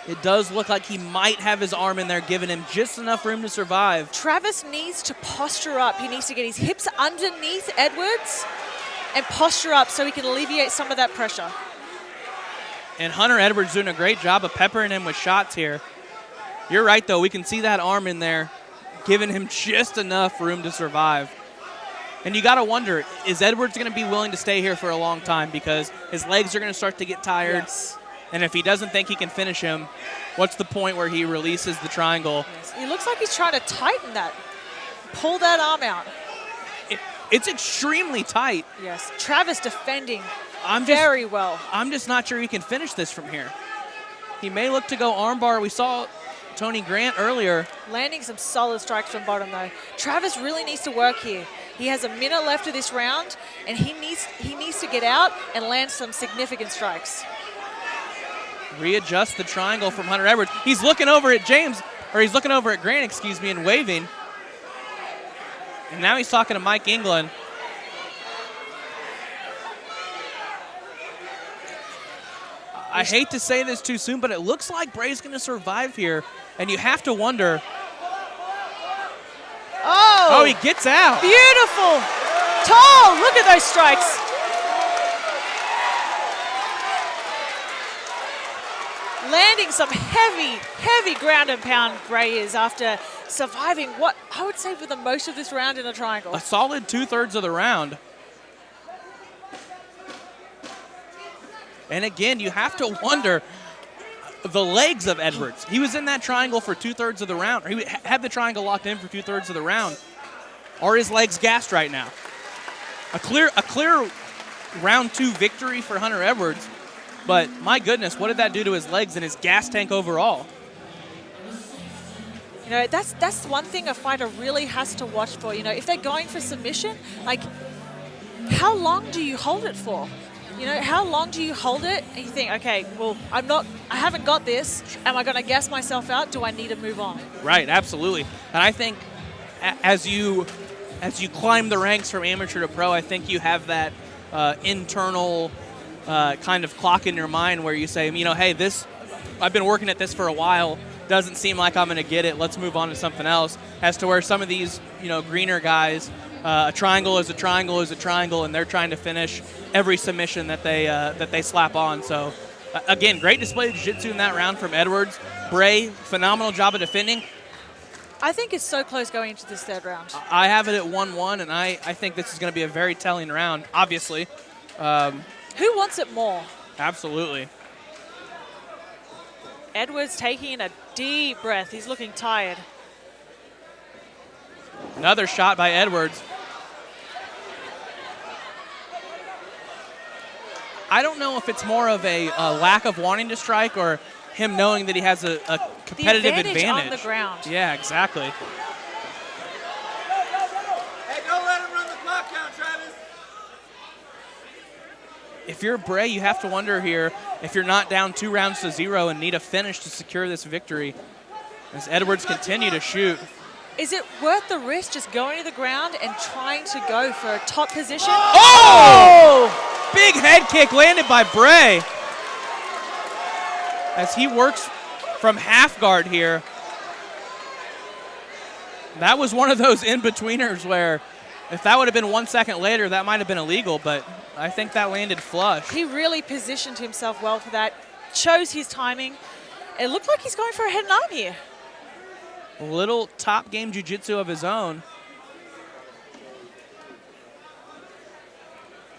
It does look like he might have his arm in there, giving him just enough room to survive. Travis needs to posture up. He needs to get his hips underneath Edwards and posture up so he can alleviate some of that pressure. And Hunter Edwards doing a great job of peppering him with shots here. You're right, though. We can see that arm in there, giving him just enough room to survive. And you got to wonder, is Edwards going to be willing to stay here for a long time? Because his legs are going to start to get tired. Yes. And if he doesn't think he can finish him, what's the point where he releases the triangle? Yes. He looks like he's trying to tighten that, pull that arm out. It's extremely tight. Yes, Travis defending I'm very well. I'm just not sure he can finish this from here. He may look to go armbar. We saw Tony Grant earlier. Landing some solid strikes from bottom, though. Travis really needs to work here. He has a minute left of this round, and he needs to get out and land some significant strikes. Readjust the triangle from Hunter Edwards. He's looking over at he's looking over at Grant, excuse me, and waving. And now he's talking to Mike England. I hate to say this too soon, but it looks like Bray's going to survive here. And you have to wonder. Oh, he gets out. Beautiful. Tall. Look at those strikes. Landing some heavy ground and pound Bray is after surviving what I would say for the most of this round in a triangle. A solid 2/3 of the round. And again, you have to wonder the legs of Edwards. He was in that triangle for 2/3 of the round. Or he had the triangle locked in for 2/3 of the round. Are his legs gassed right now? A clear round 2 victory for Hunter Edwards. But my goodness, what did that do to his legs and his gas tank overall? You know, that's one thing a fighter really has to watch for. You know, if they're going for submission, like, how long do you hold it for? You know, how long do you hold it and you think, okay, well, I haven't got this. Am I going to gas myself out? Do I need to move on? Right, absolutely. And I think as you climb the ranks from amateur to pro, I think you have that internal kind of clock in your mind where you say, you know, hey, I've been working at this for a while. Doesn't seem like I'm going to get it. Let's move on to something else. As to where some of these, you know, greener guys, a triangle is a triangle is a triangle, and they're trying to finish every submission that they slap on. So, again, great display of jiu-jitsu in that round from Edwards. Bray, phenomenal job of defending. I think it's so close going into this third round. I have it at 1-1, and I think this is going to be a very telling round, obviously. Who wants it more? Absolutely. Edwards taking a deep breath. He's looking tired. Another shot by Edwards. I don't know if it's more of a lack of wanting to strike or him knowing that he has a competitive the advantage advantage on the ground. Yeah, exactly. Hey, don't let him run the clock out, Travis. If you're Bray, you have to wonder here if you're not down 2-0 and need a finish to secure this victory as Edwards continue to shoot. Is it worth the risk just going to the ground and trying to go for a top position? Oh! Big head kick landed by Bray as he works from half guard here. That was one of those in-betweeners where if that would have been 1 second later, that might have been illegal, but I think that landed flush. He really positioned himself well for that, chose his timing. It looked like he's going for a head and arm here. A little top game jiu-jitsu of his own.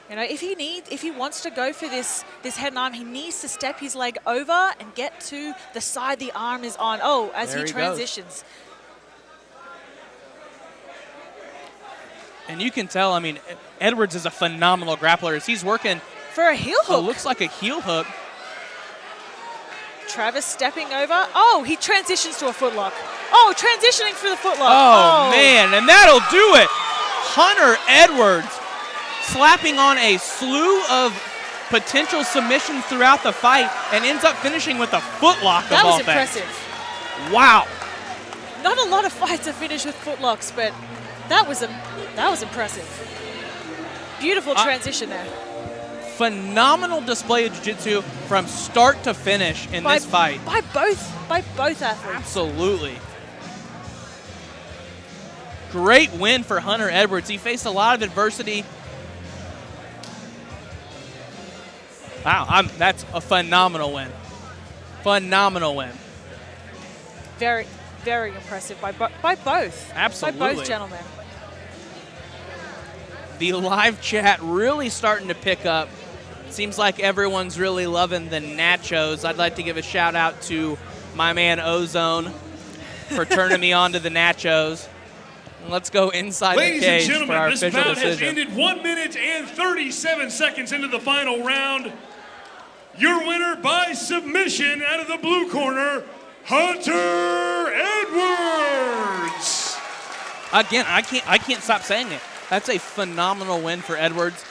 You know, if he wants to go for this head and arm, he needs to step his leg over and get to the side the arm is on. Oh, as There he he transitions. And you can tell, I mean, Edwards is a phenomenal grappler as he's working. For a heel hook. It looks like a heel hook. Travis stepping over. Oh, he transitions to a footlock. Oh, transitioning for the footlock. Oh, man, and that'll do it. Hunter Edwards slapping on a slew of potential submissions throughout the fight and ends up finishing with a footlock of all That was things. impressive. Wow. Not a lot of fights are finished with footlocks, but that was impressive. Beautiful transition there. Phenomenal display of jiu-jitsu from start to finish in this fight. By both athletes. Absolutely. Great win for Hunter Edwards. He faced a lot of adversity. Wow, that's a phenomenal win. Phenomenal win. Very, very impressive by both. Absolutely. By both gentlemen. The live chat really starting to pick up. Seems like everyone's really loving the nachos. I'd like to give a shout out to my man Ozone for turning me on to the nachos. Let's go inside Ladies the cage and for our gentlemen, this official bout has decision. ended 1 minute and 37 seconds into the final round. Your winner by submission out of the blue corner, Hunter Edwards. Again, I can't stop saying it. That's a phenomenal win for Edwards.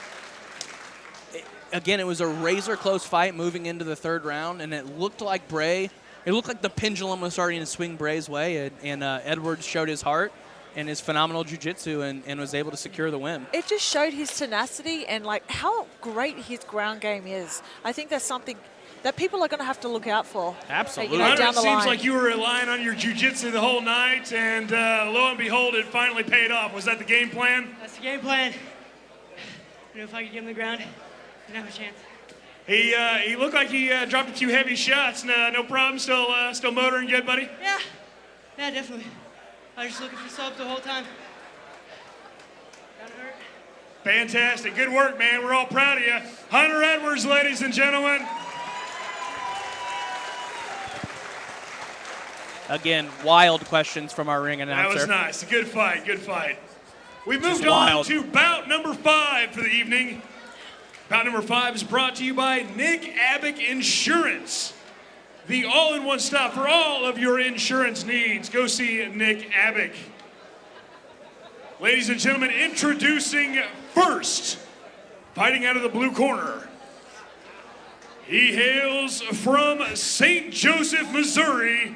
Again, it was a razor-close fight moving into the third round, and it looked like the pendulum was starting to swing Bray's way, and Edwards showed his heart and his phenomenal jiu-jitsu and was able to secure the win. It just showed his tenacity and like how great his ground game is. I think that's something that people are going to have to look out for. Absolutely. You know, Hunter, down it the seems line. like you were relying on your jiu-jitsu the whole night, and lo and behold, it finally paid off. Was that the game plan? That's the game plan. You know, if I could get him on the ground, I'd have a chance. He looked like he dropped a few heavy shots. No problem. Still motoring good, buddy. Yeah, definitely. I was just looking for subs the whole time. Got hurt. Fantastic. Good work, man. We're all proud of you. Hunter Edwards, ladies and gentlemen. Again, wild questions from our ring announcer. That was nice. A good fight. Good fight. We moved Just on wild. to bout number 5 for the evening. Bout number 5 is brought to you by Nick Abick Insurance. The all-in-one stop for all of your insurance needs. Go see Nick Abick. Ladies and gentlemen, introducing first, fighting out of the blue corner. He hails from St. Joseph, Missouri.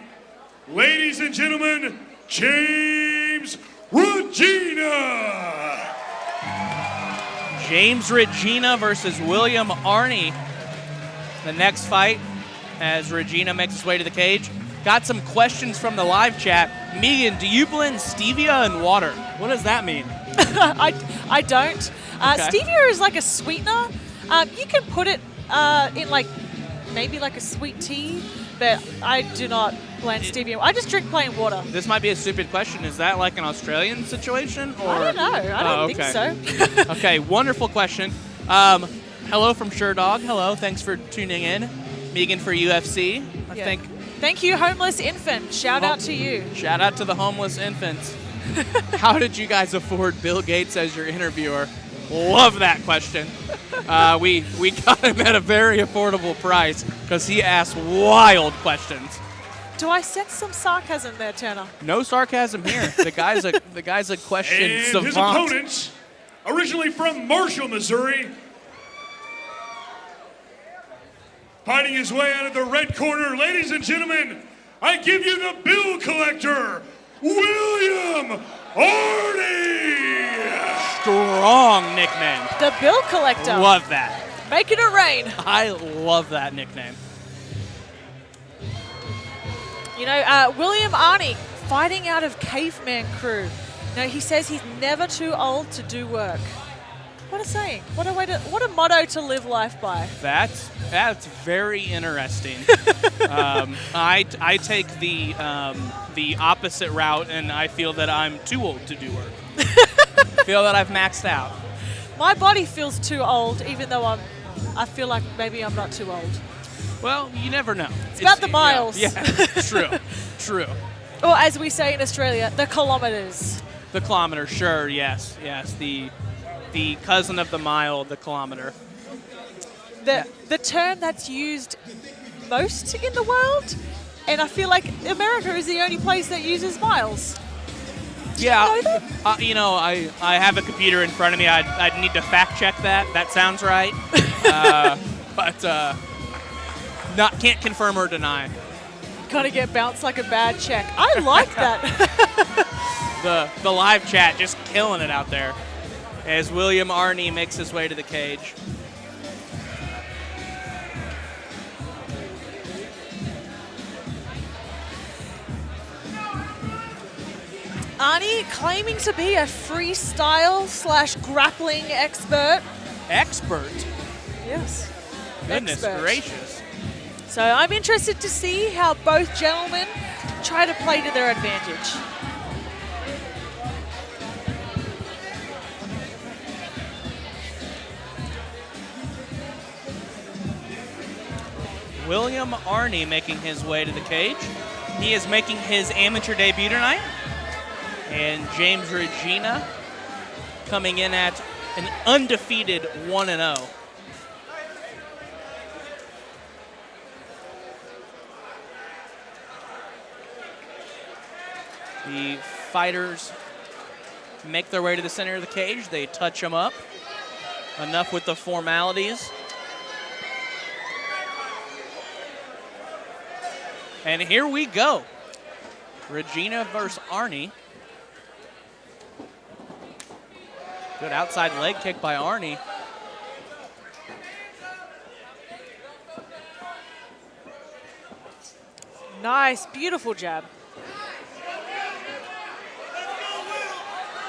Ladies and gentlemen, James Regina. James Regina versus William Arnie. The next fight as Regina makes his way to the cage. Got some questions from the live chat. Megan, do you blend stevia and water? What does that mean? I don't. Okay. Stevia is like a sweetener. You can put it in like maybe like a sweet tea, but I do not blend stevia. I just drink plain water. This might be a stupid question. Is that like an Australian situation? Or? I don't know. I don't think so. Okay, wonderful question. Hello from Sherdog. Hello, thanks for tuning in. Megan for UFC. I think. Thank you, homeless infant. Shout out to you. Shout out to the homeless infants. How did you guys afford Bill Gates as your interviewer? Love that question. We got him at a very affordable price because he asked wild questions. Do I sense some sarcasm there, Turner? No sarcasm here. The guy's a question And savant. his opponent, originally from Marshall, Missouri, fighting his way out of the red corner. Ladies and gentlemen, I give you the bill collector, William Arnie. Strong nickname. The bill collector. Love that. Making it rain. I love that nickname. You know, William Arnie, fighting out of Caveman Crew. Now, he says he's never too old to do work. What a saying. What a motto to live life by. That's very interesting. I take the opposite route, and I feel that I'm too old to do work. I feel that I've maxed out. My body feels too old, even though I feel like maybe I'm not too old. Well, you never know. It's about the miles. Yeah, true. Or as we say in Australia, the kilometers. The kilometer, sure, yes. The cousin of the mile, the kilometer. The term that's used most in the world, and I feel like America is the only place that uses miles. Yeah, you know that? I have a computer in front of me. I'd need to fact check that. That sounds right, but can't confirm or deny. Gotta get bounced like a bad check. I like that. The live chat just killing it out there as William Arnie makes his way to the cage. Arnie claiming to be a freestyle / grappling expert. Expert? Yes. Goodness Expert. gracious. So I'm interested to see how both gentlemen try to play to their advantage. William Arnie making his way to the cage. He is making his amateur debut tonight. And James Regina coming in at an undefeated 1-0. The fighters make their way to the center of the cage. They touch them up. Enough with the formalities. And here we go. Regina versus Arie. Good outside leg kick by Arie. Nice, beautiful jab.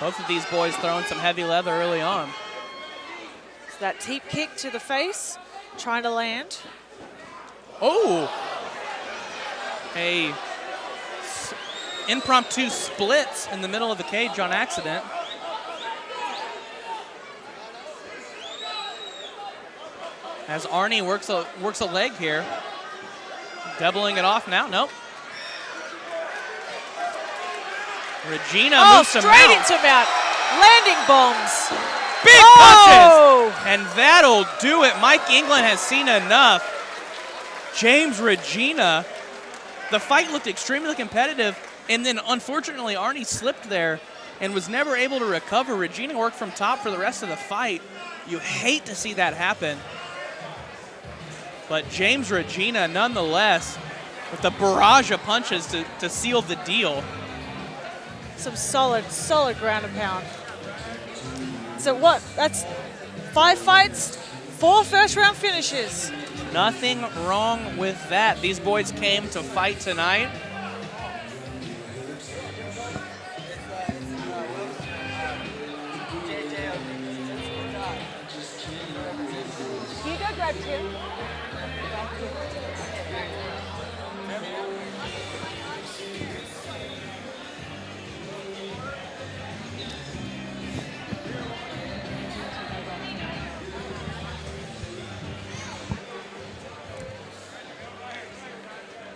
Both of these boys throwing some heavy leather early on. So that teep kick to the face, trying to land. Oh! Impromptu splits in the middle of the cage on accident. As Arie works a leg here. Doubling it off now. Nope. Regina moves to straight mount. into mount. Landing bombs. Big punches. And that'll do it. Mike England has seen enough. James Regina. The fight looked extremely competitive. And then, unfortunately, Arie slipped there and was never able to recover. Regina worked from top for the rest of the fight. You hate to see that happen. But James Regina, nonetheless, with the barrage of punches to seal the deal. Some solid ground and pound. So what? That's 5 fights, 4 first-round finishes. Nothing wrong with that. These boys came to fight tonight. Can you go grab Tim?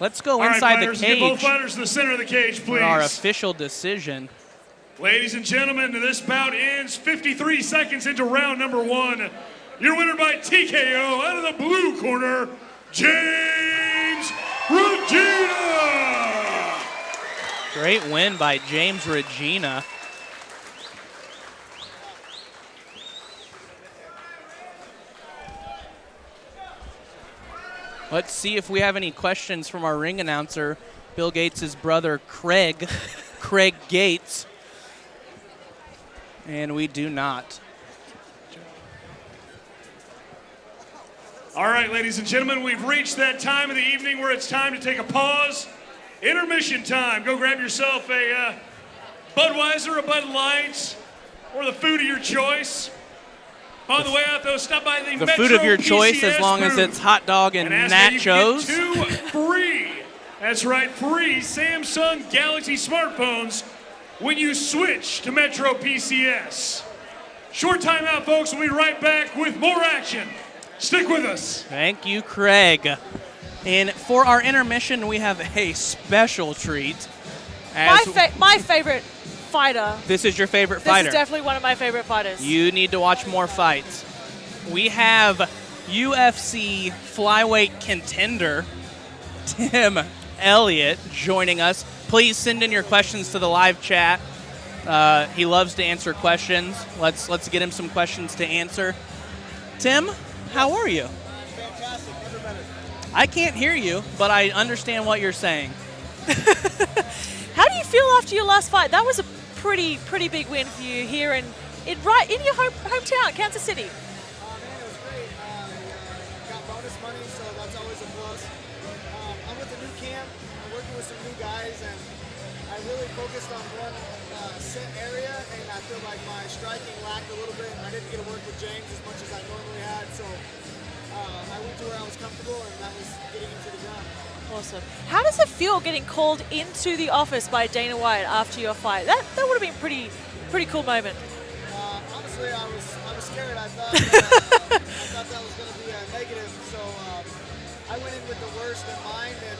Let's go All right, inside the fighters, get both cage fighters to the center of the cage, for please. our official decision. Ladies and gentlemen, this bout ends 53 seconds into round number 1. Your winner by TKO out of the blue corner, James Regina. Great win by James Regina. Let's see if we have any questions from our ring announcer, Bill Gates' brother, Craig Gates. And we do not. All right, ladies and gentlemen, we've reached that time of the evening where it's time to take a pause. Intermission time. Go grab yourself a Budweiser, a Bud Light, or the food of your choice. On the way out, though, stop by the Metro food of your choice, as long as booth. it's hot dog and nachos. You get 2 free. That's right, free Samsung Galaxy smartphones when you switch to Metro PCS. Short time out, folks. We'll be right back with more action. Stick with us. Thank you, Craig. And for our intermission, we have a special treat. My favorite fighter. This is your favorite fighter. This is definitely one of my favorite fighters. You need to watch more fights. We have UFC flyweight contender Tim Elliott joining us. Please send in your questions to the live chat. He loves to answer questions. Let's get him some questions to answer. Tim, how are you? Fantastic, never better. I can't hear you, but I understand what you're saying. How do you feel after your last fight? That was a pretty big win for you here in your hometown, Kansas City. Man, it was great. Got bonus money, so that's always a plus. I'm with a new camp. I'm working with some new guys, and I really focused on one set area, and I feel like my striking lacked a little bit. I didn't get to work with James as much as I normally had, so I went to where I was comfortable, and that was getting into the ground. Awesome. How does it feel getting called into the office by Dana White after your fight? That would have been pretty cool moment. Honestly, I was scared. I thought that was going to be a negative. So I went in with the worst in mind, and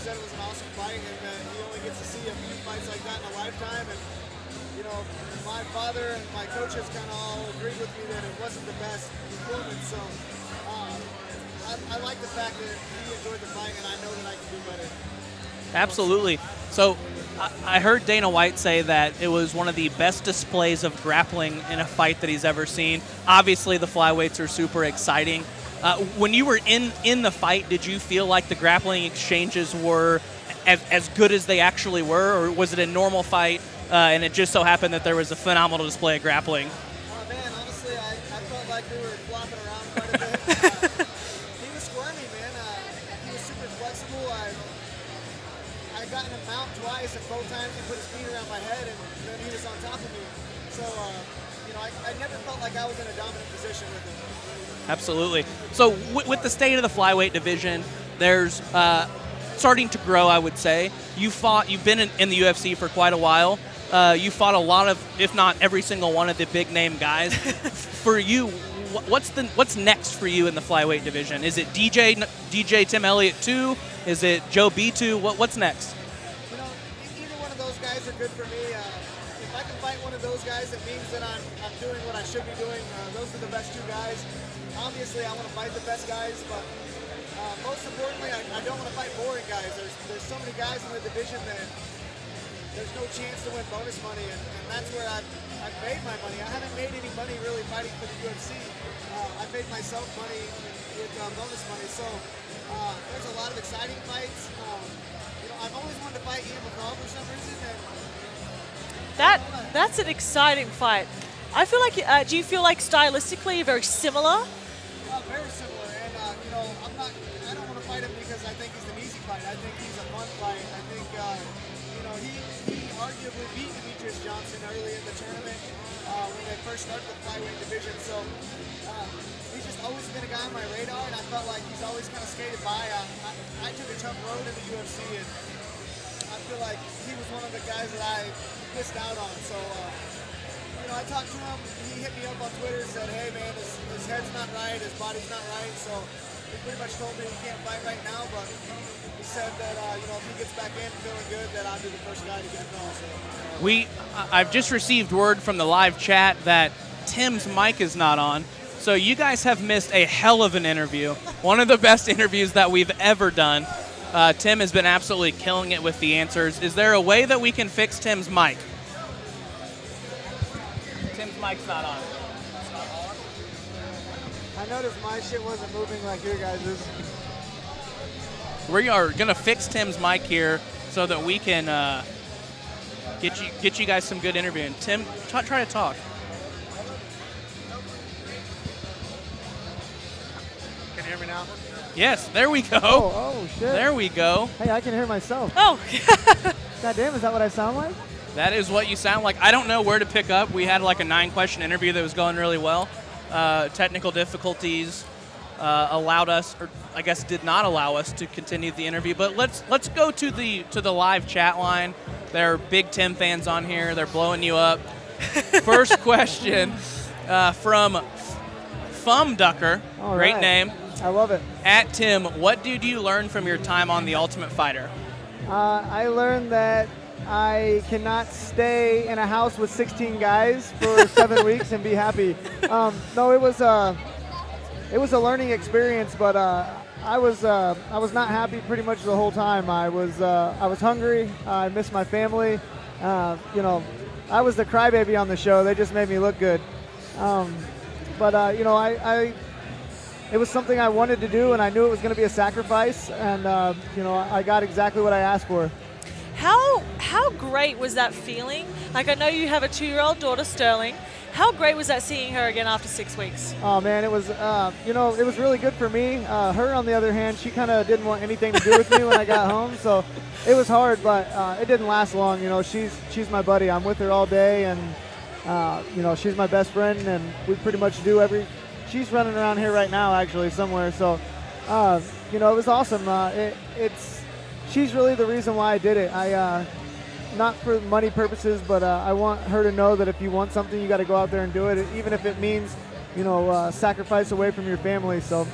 said it was an awesome fight, and he only gets to see a few fights like that in a lifetime. And you know, my father and my coaches kind of all agreed with me that it wasn't the best performance. So I like the fact that he enjoyed the fight, and I know that I can do better. Absolutely. So I heard Dana White say that it was one of the best displays of grappling in a fight that he's ever seen. Obviously, the flyweights are super exciting. When you were in the fight, did you feel like the grappling exchanges were as good as they actually were, or was it a normal fight and it just so happened that there was a phenomenal display of grappling? Oh, man, honestly, I felt like we were flopping around quite a bit. He was squirmy, man. He was super flexible. I got in a mount twice, and both times he put his feet around my head, and then he was on top of me. So, you know, I never felt like I was in a dominant position with him. Absolutely. So with the state of the flyweight division, there's starting to grow, I would say. You've been in the UFC for quite a while. You fought a lot of, if not every single one of the big name guys. For you, what's next for you in the flyweight division? Is it DJ Tim Elliott 2? Is it Joe B2? What's next? You know, either one of those guys are good for me. If I can fight one of those guys, it means that I'm doing what I should be doing. Those are the best two guys. Obviously, I want to fight the best guys, but most importantly, I don't want to fight boring guys. There's so many guys in the division that there's no chance to win bonus money, and that's where I've made my money. I haven't made any money really fighting for the UFC. I've made myself money with bonus money, so there's a lot of exciting fights. You know, I've always wanted to fight Ian McCall for some reason, and that's an exciting fight. I feel like, do you feel like stylistically you're very similar? Very similar, and you know, I don't want to fight him because I think he's an easy fight. I think he's a fun fight. I think you know, he arguably beat Demetrius Johnson early in the tournament when they first started the flyweight division. So he's just always been a guy on my radar, and I felt like he's always kind of skated by. I took a tough road in the UFC, and I feel like he was one of the guys that I missed out on. So you know, I talked to him. He hit me up on Twitter and said, hey, man, his head's not right, his body's not right. So he pretty much told me he can't fight right now, but he said that, you know, if he gets back in feeling good, that I'll be the first guy to get him on. So, I've just received word from the live chat that Tim's mic is not on. So you guys have missed a hell of an interview. One of the best interviews that we've ever done. Tim has been absolutely killing it with the answers. Is there a way that we can fix Tim's mic? Tim's mic's not on. I noticed my shit wasn't moving like your guys'. We are going to fix Tim's mic here so that we can get you guys some good interviewing. Tim, try to talk. Can you hear me now? Yes, there we go. Oh, shit. There we go. Hey, I can hear myself. Oh. God damn, is that what I sound like? That is what you sound like. I don't know where to pick up. We had like a 9-question interview that was going really well. Technical difficulties allowed us, or I guess did not allow us to continue the interview. But let's go to the live chat line. There are big Tim fans on here. They're blowing you up. First question from Fumducker. Great right. name. I love it. At Tim, what did you learn from your time on The Ultimate Fighter? I learned that I cannot stay in a house with 16 guys for 7 weeks and be happy. No, it was a learning experience, but I was not happy pretty much the whole time. I was hungry. I missed my family. You know, I was the crybaby on the show. They just made me look good. But you know, it was something I wanted to do, and I knew it was going to be a sacrifice, and you know, I got exactly what I asked for. How great was that feeling? Like, I know you have a 2-year-old daughter, Sterling. How great was that seeing her again after 6 weeks? Oh man, it was you know, it was really good for me. Her, on the other hand, she kind of didn't want anything to do with me when I got home, so it was hard, but it didn't last long. You know, she's my buddy. I'm with her all day, and you know, she's my best friend, and we pretty much do she's running around here right now, actually, somewhere. So, you know, it was awesome. She's really the reason why I did it. Not for money purposes, but I want her to know that if you want something, you got to go out there and do it, even if it means, you know, sacrifice away from your family. So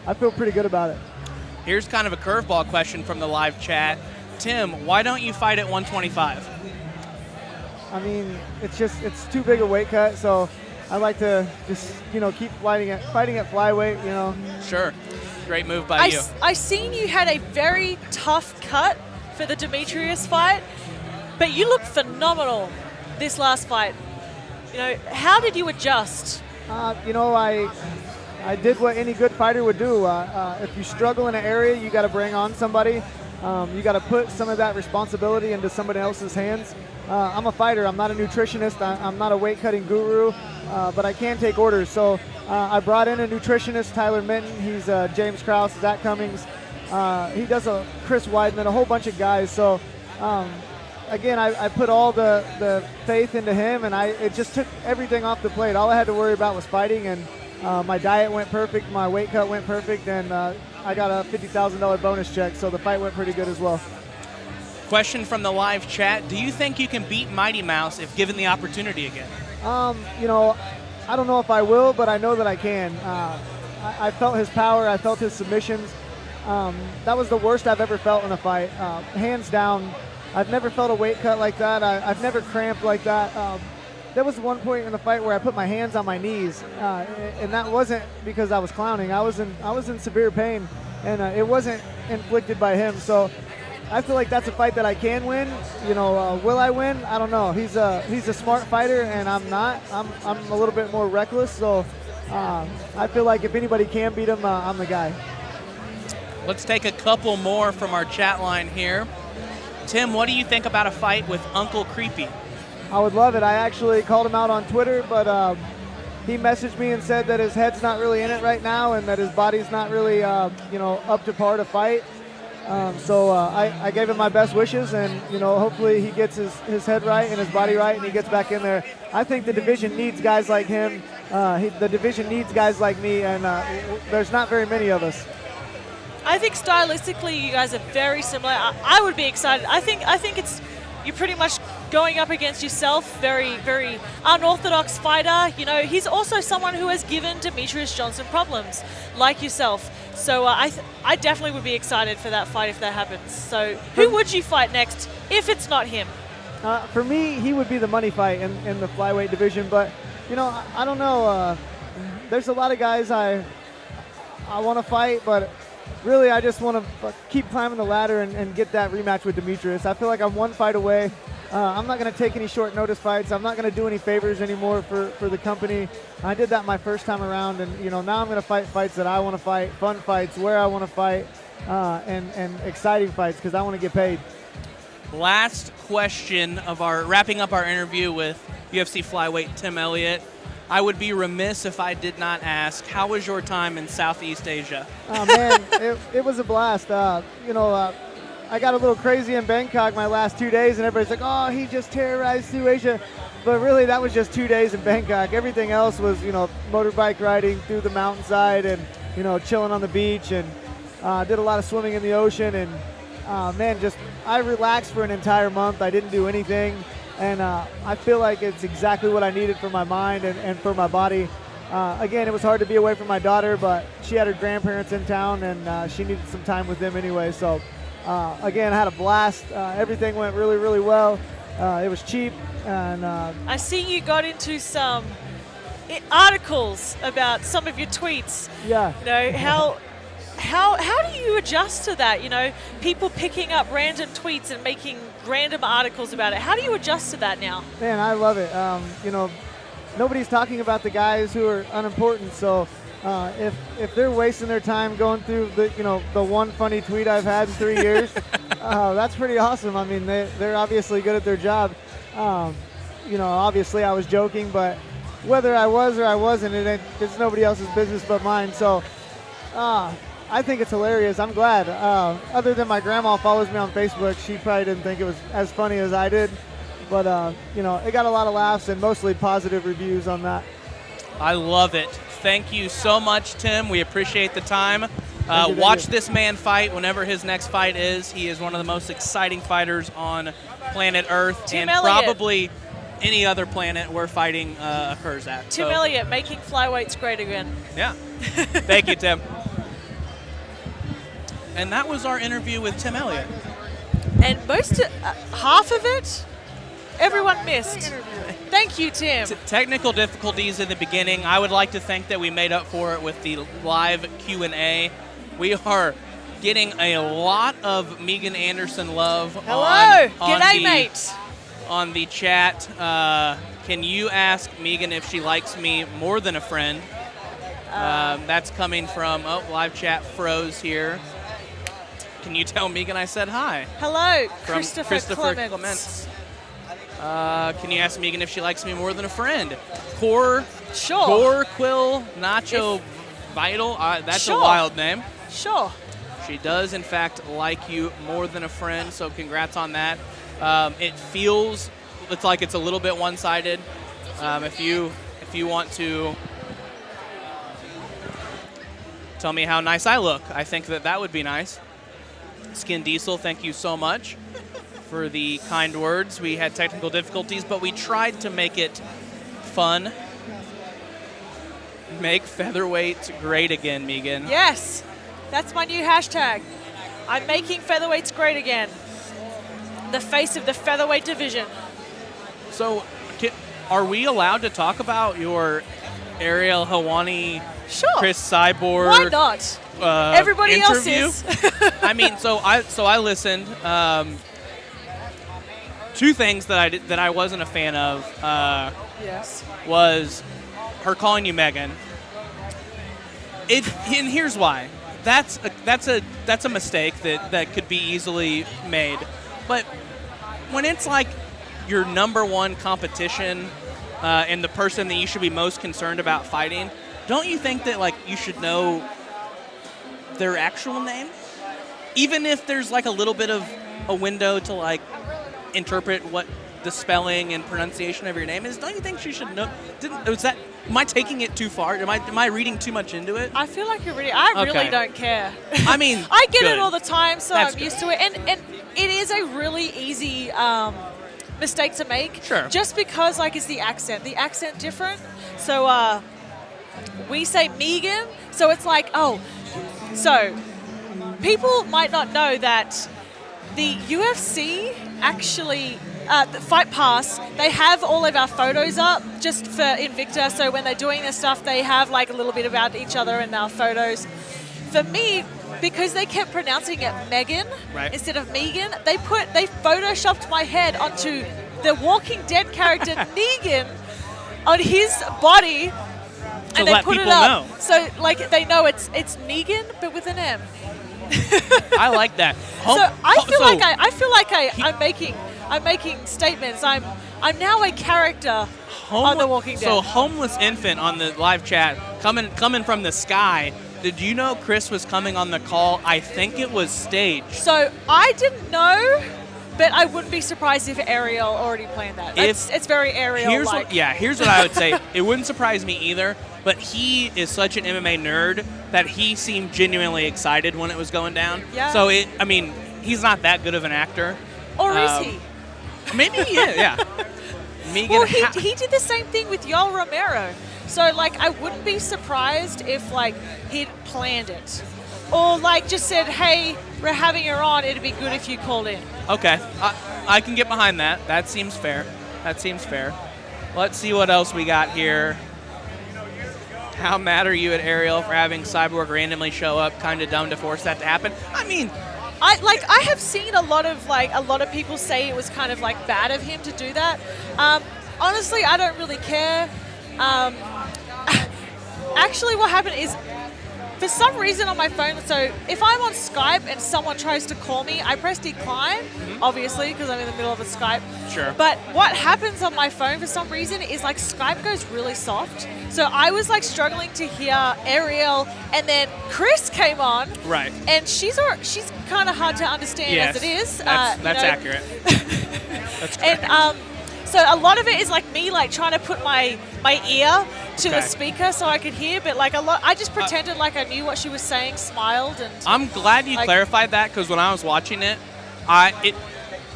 I feel pretty good about it. Here's kind of a curveball question from the live chat. Tim, why don't you fight at 125? I mean, it's too big a weight cut, so I like to just, keep fighting at flyweight, Sure. Great move by you. I seen you had a very tough cut for the Demetrius fight, but you look phenomenal this last fight. How did you adjust? I did what any good fighter would do. If you struggle in an area, you got to bring on somebody. You got to put some of that responsibility into somebody else's hands. I'm a fighter. I'm not a nutritionist. I'm not a weight-cutting guru, but I can take orders. So I brought in a nutritionist, Tyler Minton. He's James Krauss, Zach Cummings. He does Chris Weidman, a whole bunch of guys. So again, I put all the faith into him, and it just took everything off the plate. All I had to worry about was fighting, and my diet went perfect, my weight cut went perfect, and I got a $50,000 bonus check, so the fight went pretty good as well. Question from the live chat. Do you think you can beat Mighty Mouse if given the opportunity again? I don't know if I will, but I know that I can. I felt his power. I felt his submissions. That was the worst I've ever felt in a fight. Hands down, I've never felt a weight cut like that. I've never cramped like that. There was one point in the fight where I put my hands on my knees, and that wasn't because I was clowning. I was in severe pain, and it wasn't inflicted by him. So I feel like that's a fight that I can win. Will I win? I don't know. He's a smart fighter, and I'm not. I'm a little bit more reckless. So I feel like if anybody can beat him, I'm the guy. Let's take a couple more from our chat line here. Tim, what do you think about a fight with Uncle Creepy? I would love it. I actually called him out on Twitter, but he messaged me and said that his head's not really in it right now, and that his body's not really, up to par to fight. So I gave him my best wishes, and hopefully he gets his head right and his body right, and he gets back in there. I think the division needs guys like him. The division needs guys like me, and there's not very many of us. I think stylistically you guys are very similar. I would be excited. I think you're pretty much going up against yourself, very, very unorthodox fighter. He's also someone who has given Demetrius Johnson problems, like yourself. So I definitely would be excited for that fight if that happens. So who would you fight next if it's not him? For me, he would be the money fight in the flyweight division. But, I don't know. There's a lot of guys I want to fight, but really I just want to keep climbing the ladder and get that rematch with Demetrius. I feel like I'm one fight away. I'm not going to take any short notice fights. I'm not going to do any favors anymore for the company. I did that my first time around, and now I'm going to fight fights that I want to fight, fun fights where I want to fight, and exciting fights because I want to get paid. Last question of wrapping up our interview with UFC flyweight Tim Elliott. I would be remiss if I did not ask, how was your time in Southeast Asia? Oh man, it was a blast. I got a little crazy in Bangkok my last 2 days, and everybody's like, oh, he just terrorized through Asia. But really, that was just 2 days in Bangkok. Everything else was, motorbike riding through the mountainside and, chilling on the beach, and did a lot of swimming in the ocean. And, I relaxed for an entire month. I didn't do anything. And I feel like it's exactly what I needed for my mind and for my body. Again, it was hard to be away from my daughter, but she had her grandparents in town, and she needed some time with them anyway. So, again, I had a blast. Everything went really, really well. It was cheap. And I see you got into some articles about some of your tweets. Yeah. How do you adjust to that? People picking up random tweets and making random articles about it. How do you adjust to that now? Man, I love it. Nobody's talking about the guys who are unimportant. So if they're wasting their time going through the one funny tweet I've had in 3 years, that's pretty awesome. I mean, they're obviously good at their job. Obviously I was joking, but whether I was or I wasn't, it's nobody else's business but mine. So. I think it's hilarious. I'm glad. Other than my grandma follows me on Facebook, she probably didn't think it was as funny as I did. But, it got a lot of laughs and mostly positive reviews on that. I love it. Thank you so much, Tim. We appreciate the time. Watch this man fight whenever his next fight is. He is one of the most exciting fighters on planet Earth. Tim and Elliott. Probably any other planet where fighting occurs at. Tim Elliott, making flyweights great again. Yeah. Thank you, Tim. And that was our interview with Tim Elliott. And half of it, everyone missed. Thank you, Tim. Technical difficulties in the beginning. I would like to think that we made up for it with the live Q&A. We are getting a lot of Megan Anderson love. Hello. G'day, mate. On the chat. Can you ask Megan if she likes me more than a friend? That's coming from, live chat froze here. Can you tell Megan I said hi? Hello, From Christopher Clements. Can you ask Megan if she likes me more than a friend? Core Quill Nacho Vital. That's a wild name. Sure. She does, in fact, like you more than a friend, so congrats on that. It's like it's a little bit one-sided. If you want to tell me how nice I look, I think that would be nice. Skin Diesel, thank you so much for the kind words. We had technical difficulties, but we tried to make it fun. Make featherweight great again, Megan. Yes, that's my new hashtag. I'm making featherweights great again. The face of the featherweight division. So, are we allowed to talk about your Ariel Helwani, Chris Cyborg? Why not? Everybody interview? else is. I mean, so I listened. Two things that I wasn't a fan of. Yes. Was her calling you Megan. And here's why. That's a mistake that could be easily made. But when it's like your number one competition and the person that you should be most concerned about fighting, don't you think that like you should know their actual name? Even if there's like a little bit of a window to like interpret what the spelling and pronunciation of your name is, don't you think she should know? Am I taking it too far? Am I reading too much into it? I feel like you're reading. I really don't care. I mean, I get good. it all the time, so That's I'm used to it. And it is a really easy mistake to make. Sure. Just because like it's the accent. The accent different. So we say Megan, so it's like, so people might not know that the UFC actually, the Fight Pass, they have all of our photos up just for Invicta. So when they're doing this stuff, they have like a little bit about each other in our photos. For me, because they kept pronouncing it Megan instead of Megan, they photoshopped my head onto the Walking Dead character Negan on his body. To and they let put it people up. know. So like they know it's Negan but with an M. I like that. I feel like I'm making statements. I'm now a character on The Walking Dead. So Homeless Infant on the live chat coming from the sky. Did you know Chris was coming on the call? I think it was staged. So I didn't know, but I wouldn't be surprised if Ariel already planned that. It's very Ariel-like. Here's what I would say. It wouldn't surprise me either, but he is such an MMA nerd that he seemed genuinely excited when it was going down. Yeah. So, he's not that good of an actor. Or is he? Maybe he is, yeah. Megan, well, he did the same thing with Yoel Romero. So, like, I wouldn't be surprised if, like, he'd planned it. Or, like, just said, hey, we're having her on. It'd be good if you called in. Okay. I can get behind that. That seems fair. Let's see what else we got here. How mad are you at Ariel for having Cyborg randomly show up? Kind of dumb to force that to happen. I mean, I have seen a lot of people say it was kind of like bad of him to do that. Honestly, I don't really care. Actually, what happened is, for some reason on my phone, so if I'm on Skype and someone tries to call me, I press decline, obviously, because I'm in the middle of a Skype. Sure. But what happens on my phone for some reason is like Skype goes really soft. So I was like struggling to hear Ariel, and then Chris came on. Right. And she's kind of hard to understand as it is. That's accurate. That's correct. And so a lot of it is like me like trying to put my ear to the speaker so I could hear, but like I just pretended like I knew what she was saying, smiled, and I'm glad you clarified that, because when I was watching it,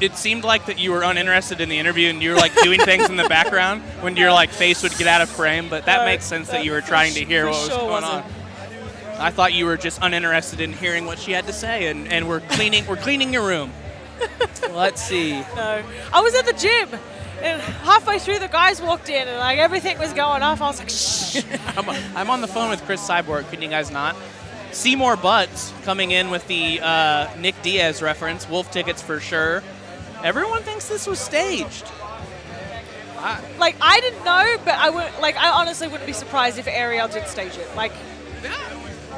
it seemed like that you were uninterested in the interview and you were like doing things in the background when your like face would get out of frame, but that makes sense that you were trying to hear what was going on. I thought you were just uninterested in hearing what she had to say, and we're cleaning your room. Let's see. No, I was at the gym, and halfway through the guys walked in, and like everything was going off. I was like, shh. I'm on the phone with Chris Cyborg. Couldn't you guys not? Seymour Butts coming in with the Nick Diaz reference. Wolf tickets for sure. Everyone thinks this was staged. I didn't know, but I honestly wouldn't be surprised if Ariel did stage it. Like,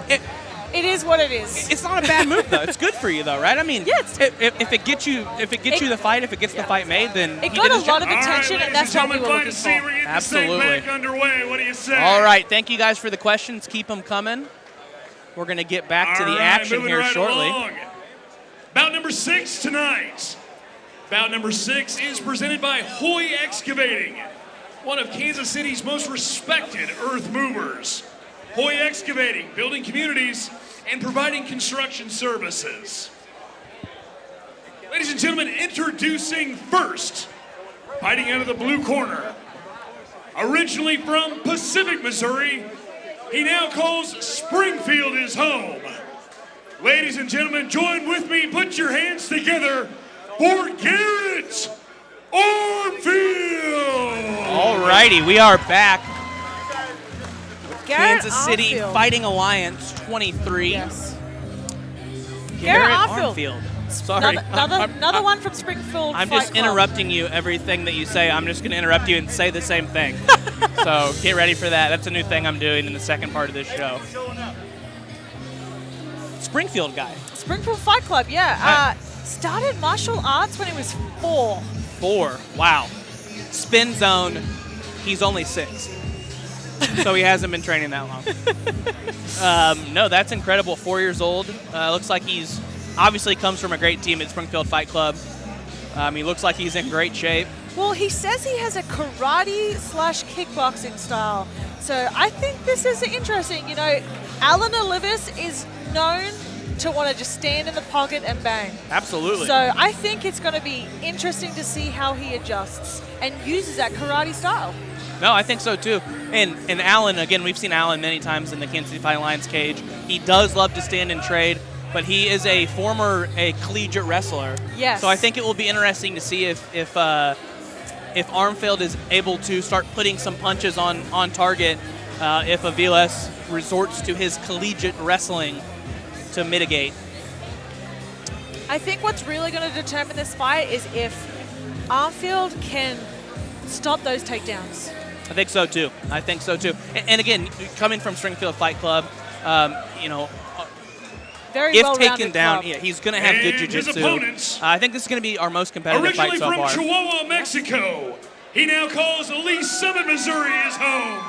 it is what it is. It's not a bad move though. It's good for you though, right? I mean, yeah, if it gets you the fight, if it gets the fight made, then it he got did a his lot job. of attention, and that's what we were looking for. Absolutely. Back underway. What do you say? All right, thank you guys for the questions. Keep them coming. We're gonna get back to the action here shortly. Along. Bout number 6 tonight. Bout number 6 is presented by Hoy Excavating, one of Kansas City's most respected earth movers. Hoy Excavating, building communities and providing construction services. Ladies and gentlemen, introducing first, fighting out of the blue corner. Originally from Pacific, Missouri, he now calls Springfield his home. Ladies and gentlemen, join with me, put your hands together for Garrett Armfield. All righty, we are back. Garrett Kansas City Armfield. Fighting Alliance 23. Yes. Garrett Armfield. Armfield. Sorry. Another one from Springfield. I'm Fight just Club. interrupting you. Everything that you say, I'm just going to interrupt you and say the same thing. So get ready for that. That's a new thing I'm doing in the second part of this show. Springfield guy. Springfield Fight Club, yeah. Started martial arts when he was 4. 4. Wow. Spin zone. He's only 6. So he hasn't been training that long. No, that's incredible. 4 years old. Looks like he's obviously comes from a great team at Springfield Fight Club. He looks like he's in great shape. Well, he says he has a karate/kickboxing style. So I think this is interesting. You know, Alan Olais is known to want to just stand in the pocket and bang. Absolutely. So I think it's going to be interesting to see how he adjusts and uses that karate style. No, I think so too. And Alan, again, we've seen Alan many times in the Kansas City Fighting Alliance cage. He does love to stand and trade, but he is a collegiate wrestler. Yes. So I think it will be interesting to see if Armfield is able to start putting some punches on target if Aviles resorts to his collegiate wrestling to mitigate. I think what's really going to determine this fight is if Armfield can stop those takedowns. I think so too. And again, coming from Springfield Fight Club, Very if well-rounded taken down, club. yeah, he's going to have good And his jiu-jitsu. opponents, I think this is going to be our most competitive fight originally so from far. Chihuahua, Mexico, he now calls Olais Summit, Missouri his home.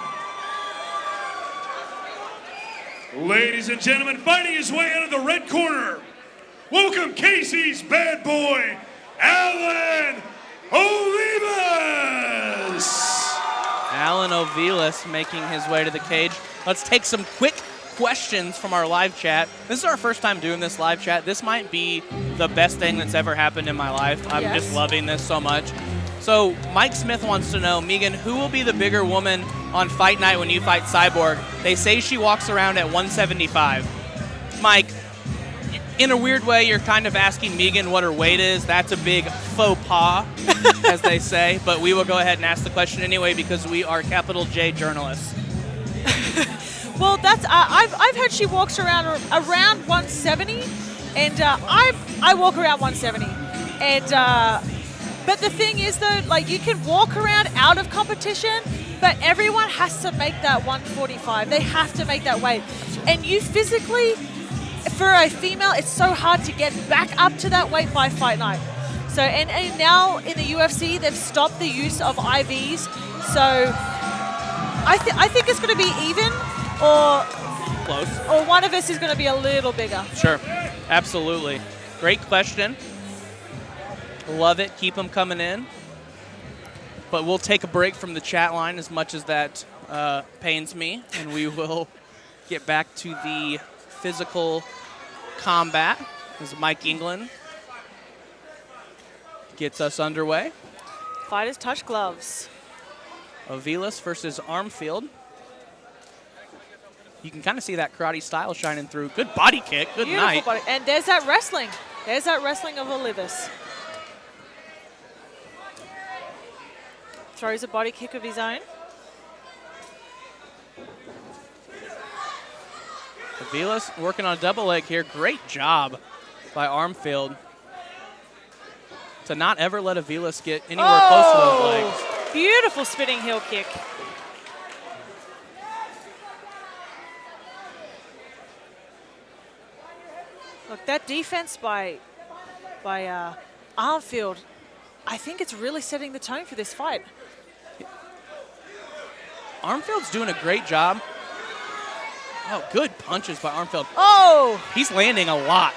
Ladies and gentlemen, fighting his way out of the red corner, welcome Casey's bad boy, Alan Olais. Alan Olais making his way to the cage. Let's take some quick questions from our live chat. This is our first time doing this live chat. This might be the best thing that's ever happened in my life. I'm just loving this so much. So Mike Smith wants to know, Megan, who will be the bigger woman on fight night when you fight Cyborg? They say she walks around at 175. Mike, in a weird way, you're kind of asking Megan what her weight is. That's a big faux pas, as they say. But we will go ahead and ask the question anyway because we are capital J journalists. Well, that's I've heard she walks around 170, and I walk around 170, and but the thing is though, like you can walk around out of competition, but everyone has to make that 145. They have to make that weight, and you physically, for a female, it's so hard to get back up to that weight by fight night. So and now in the UFC they've stopped the use of IVs, so I think it's going to be even. Or close. Or one of us is going to be a little bigger. Sure. Absolutely. Great question. Love it. Keep them coming in. But we'll take a break from the chat line as much as that pains me. And we will get back to the physical combat as Mike England gets us underway. Fighters touch gloves. Olais versus Armfield. you can kind of see that karate style shining through. Good body kick. Good Beautiful night. body. And there's that wrestling. There's that wrestling of Olais. Throws a body kick of his own. Aviles working on a double leg here. Great job by Armfield to not ever let Aviles get anywhere close to those legs. Beautiful spinning heel kick. Look, that defense by Armfield, I think it's really setting the tone for this fight. Armfield's doing a great job. Oh, good punches by Armfield. Oh! He's landing a lot.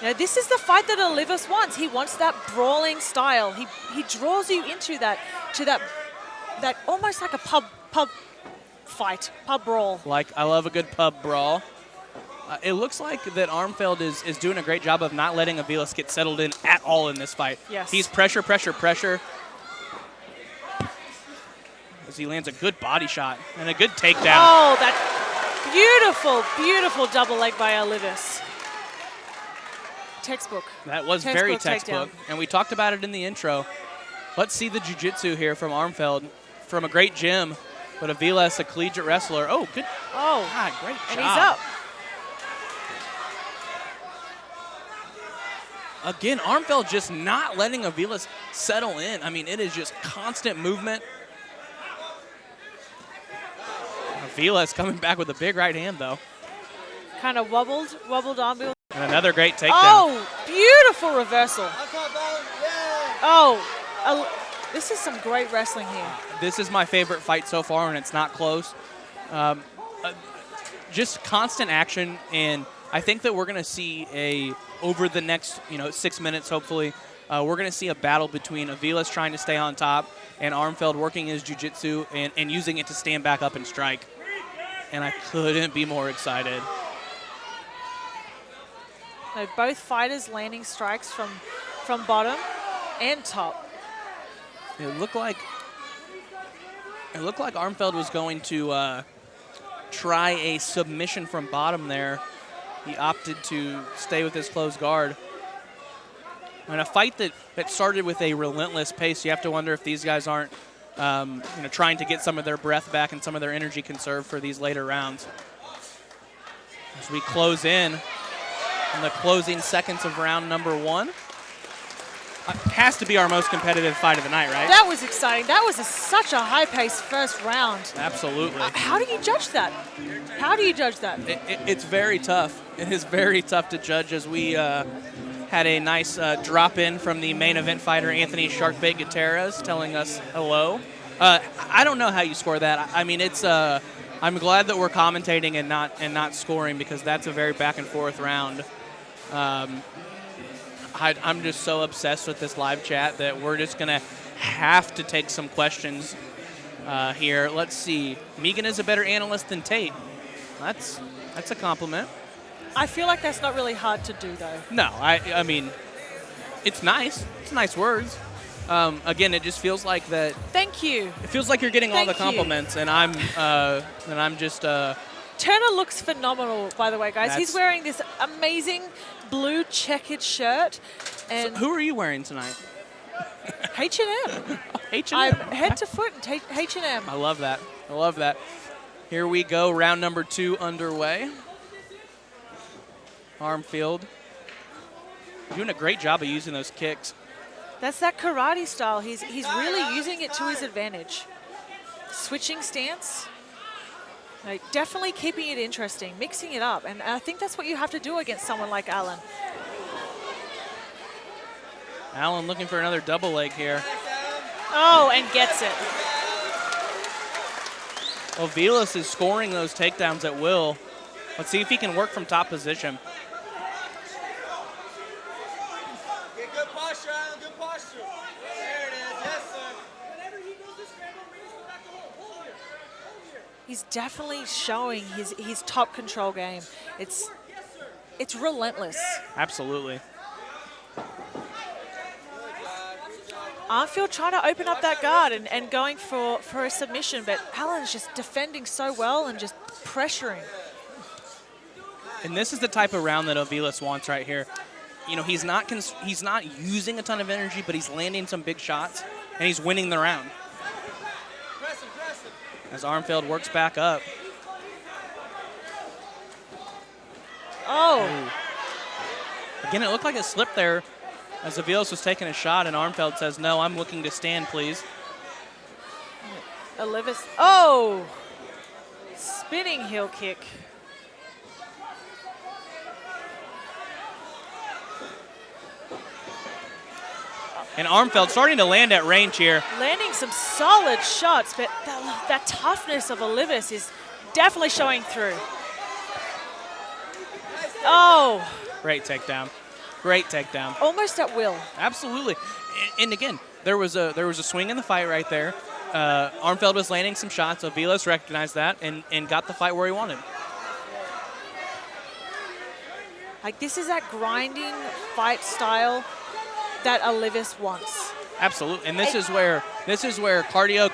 Now, this is the fight that Olais wants. He wants that brawling style. He draws you into that almost like a pub fight, pub brawl. Like, I love a good pub brawl. It looks like that Armfield is doing a great job of not letting Aviles get settled in at all in this fight. Yes. He's pressure. As he lands a good body shot and a good takedown. Oh, that beautiful double leg by Olais. Textbook. That was very Textbook textbook. And we talked about it in the intro. Let's see the jiu-jitsu here from Armfield, from a great gym, but Aviles, a collegiate wrestler. Oh, good. Oh, God, great job. and he's up. Again, Armfield just not letting Aviles settle in. I mean, it is just constant movement. Aviles coming back with a big right hand, though. Kind of wobbled Armfield. And another great takedown. Oh, beautiful reversal. Oh, this is some great wrestling here. This is my favorite fight so far, and it's not close. Just constant action, and I think that we're going to see over the next 6 minutes, hopefully, we're going to see a battle between Aviles trying to stay on top and Armfield working his jiu-jitsu and using it to stand back up and strike. And I couldn't be more excited. So both fighters landing strikes from bottom and top. It looked like Armfield was going to try a submission from bottom there. He opted to stay with his closed guard. In a fight that started with a relentless pace, you have to wonder if these guys aren't trying to get some of their breath back and some of their energy conserved for these later rounds. As we close in the closing seconds of round number 1. Has to be our most competitive fight of the night, right? That was exciting. That was such a high-paced first round. Absolutely. How do you judge that? How do you judge that? It's very tough. It is very tough to judge, as we had a nice drop-in from the main event fighter, Anthony Sharkbait Gutierrez, telling us hello. I don't know how you score that. I mean, it's I'm glad that we're commentating and not scoring, because that's a very back-and-forth round. I'm just so obsessed with this live chat that we're just going to have to take some questions here. Let's see. Megan is a better analyst than Tate. That's a compliment. I feel like that's not really hard to do, though. No, I mean, it's nice. It's nice words. Again, it just feels like that. Thank you. It feels like you're getting all the compliments, and I'm just. Turner looks phenomenal, by the way, guys. He's wearing this amazing blue checkered shirt. And so who are you wearing tonight? H&M. H&M. I'm head to foot in H&M. I love that. I love that. Here we go. Round number 2 underway. Armfield doing a great job of using those kicks. That's that karate style. He's really using it to his advantage. Switching stance. Like, definitely keeping it interesting, mixing it up. And I think that's what you have to do against someone like Allen. Allen looking for another double leg here. Oh, and gets it. Well, Aviles is scoring those takedowns at will. Let's see if he can work from top position. Get good posture, Allen, good posture. There it is, yes, sir. Whenever he goes to scramble, Reese, go back to hold here. He's definitely showing his top control game. It's relentless. Absolutely. Armfield trying to open up that guard and going for a submission, but Allen's just defending so well and just pressuring. And this is the type of round that Olais wants right here. You know, he's not using a ton of energy, but he's landing some big shots, and he's winning the round. As Armfield works back up. Oh. Ooh. Again, it looked like it slipped there as Olais was taking a shot, and Armfield says, no, I'm looking to stand, please. Olais. Oh! Spinning heel kick. And Armfield starting to land at range here. Landing some solid shots, but that toughness of Olais is definitely showing through. Oh! Great takedown. Great takedown. Almost at will. Absolutely. And again, there was a swing in the fight right there. Armfield was landing some shots. Olais recognized that and got the fight where he wanted. Like, this is that grinding fight style that Olais wants. Absolutely. And this is where cardio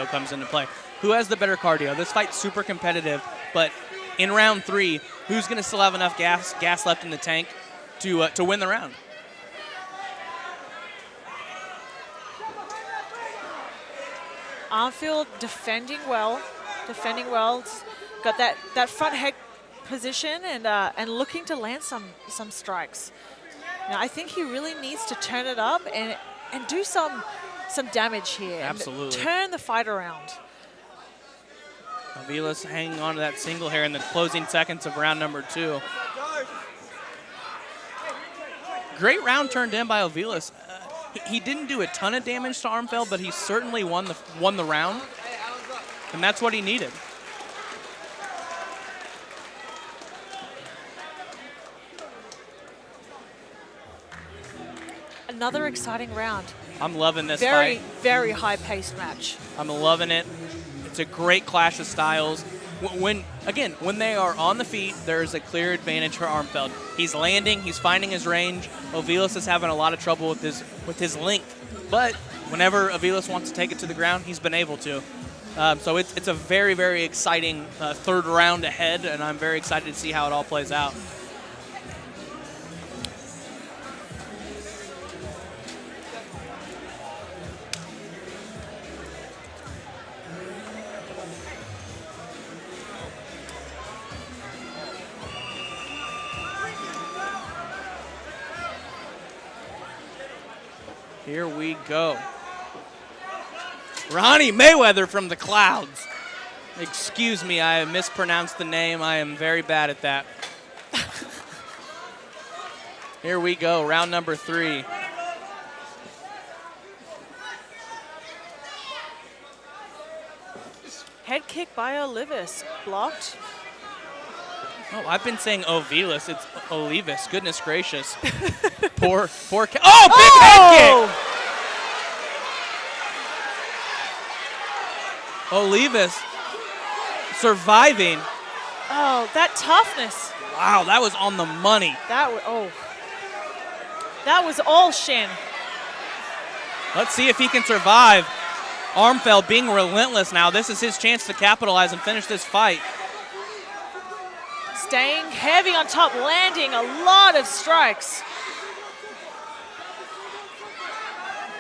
comes into play. Who has the better cardio? This fight's super competitive, but in round 3, who's going to still have enough gas left in the tank to win the round? Armfield defending well. Got that front head position and looking to land some strikes. Now, I think he really needs to turn it up and do some damage here. Absolutely. And turn the fight around. Olais hanging on to that single here in the closing seconds of round number 2. Great round turned in by Olais. He didn't do a ton of damage to Armfield, but he certainly won the round, and that's what he needed. Another exciting round. I'm loving this fight. fight. Very high-paced match. I'm loving it. It's a great clash of styles. When they are on the feet, there's a clear advantage for Armfield. He's landing, he's finding his range. Olais is having a lot of trouble with his length. But whenever Olais wants to take it to the ground, he's been able to. So it's a very, very exciting third round ahead, and I'm very excited to see how it all plays out. Here we go. Ronnie Mayweather from the clouds. Excuse me, I mispronounced the name. I am very bad at that. Here we go, round number 3. Head kick by Olais. Blocked. Oh, I've been saying Olais. It's Olais. Goodness gracious. poor. Big head kick! Olais surviving. Oh, that toughness. Wow, that was on the money. That was all shin. Let's see if he can survive. Armfield being relentless now. This is his chance to capitalize and finish this fight. Staying heavy on top, landing a lot of strikes.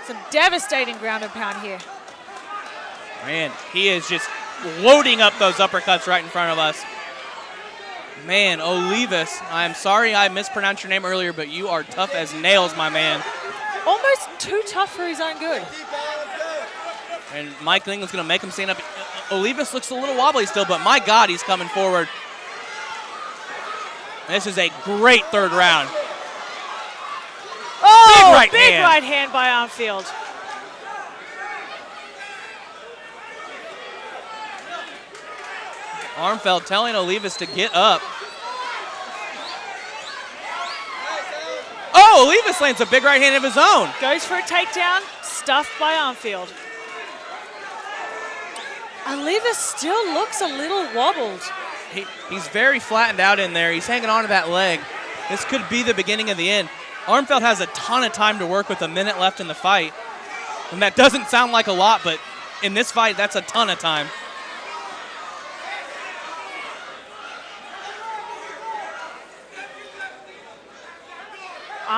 Some devastating ground and pound here. Man, he is just loading up those uppercuts right in front of us. Man, Olais, I'm sorry I mispronounced your name earlier, but you are tough as nails, my man. Almost too tough for his own good. And Mike Lingland's going to make him stand up. Olais looks a little wobbly still, but my God, he's coming forward. This is a great third round. Oh, big right hand by Armfield. Armfield telling Olais to get up. Oh, Olais lands a big right hand of his own. Goes for a takedown, stuffed by Armfield. Olais still looks a little wobbled. He's very flattened out in there. He's hanging on to that leg. This could be the beginning of the end. Armfield has a ton of time to work with a minute left in the fight. And that doesn't sound like a lot, but in this fight, that's a ton of time.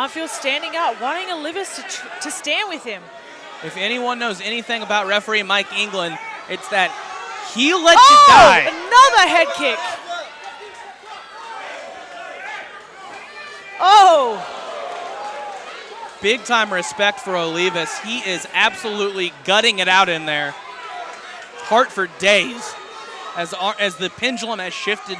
Armfield standing up, wanting Olais to stand with him. If anyone knows anything about referee Mike England, it's that he let you die. Another head kick. Oh. Big time respect for Olais. He is absolutely gutting it out in there. Heart for days as the pendulum has shifted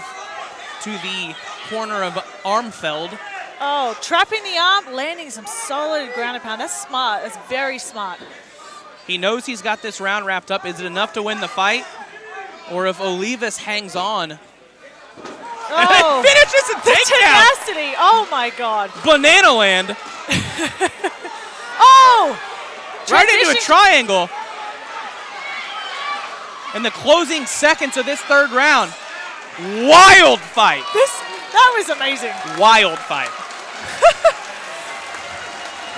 to the corner of Armfield. Oh, trapping the arm, landing some solid ground and pound. That's smart. That's very smart. He knows he's got this round wrapped up. Is it enough to win the fight? Or if Olais hangs on. Oh, finishes a takedown. Tenacity. Oh, my God. Banana land. Oh! Right into a triangle. In the closing seconds of this third round. Wild fight. That was amazing. Wild fight.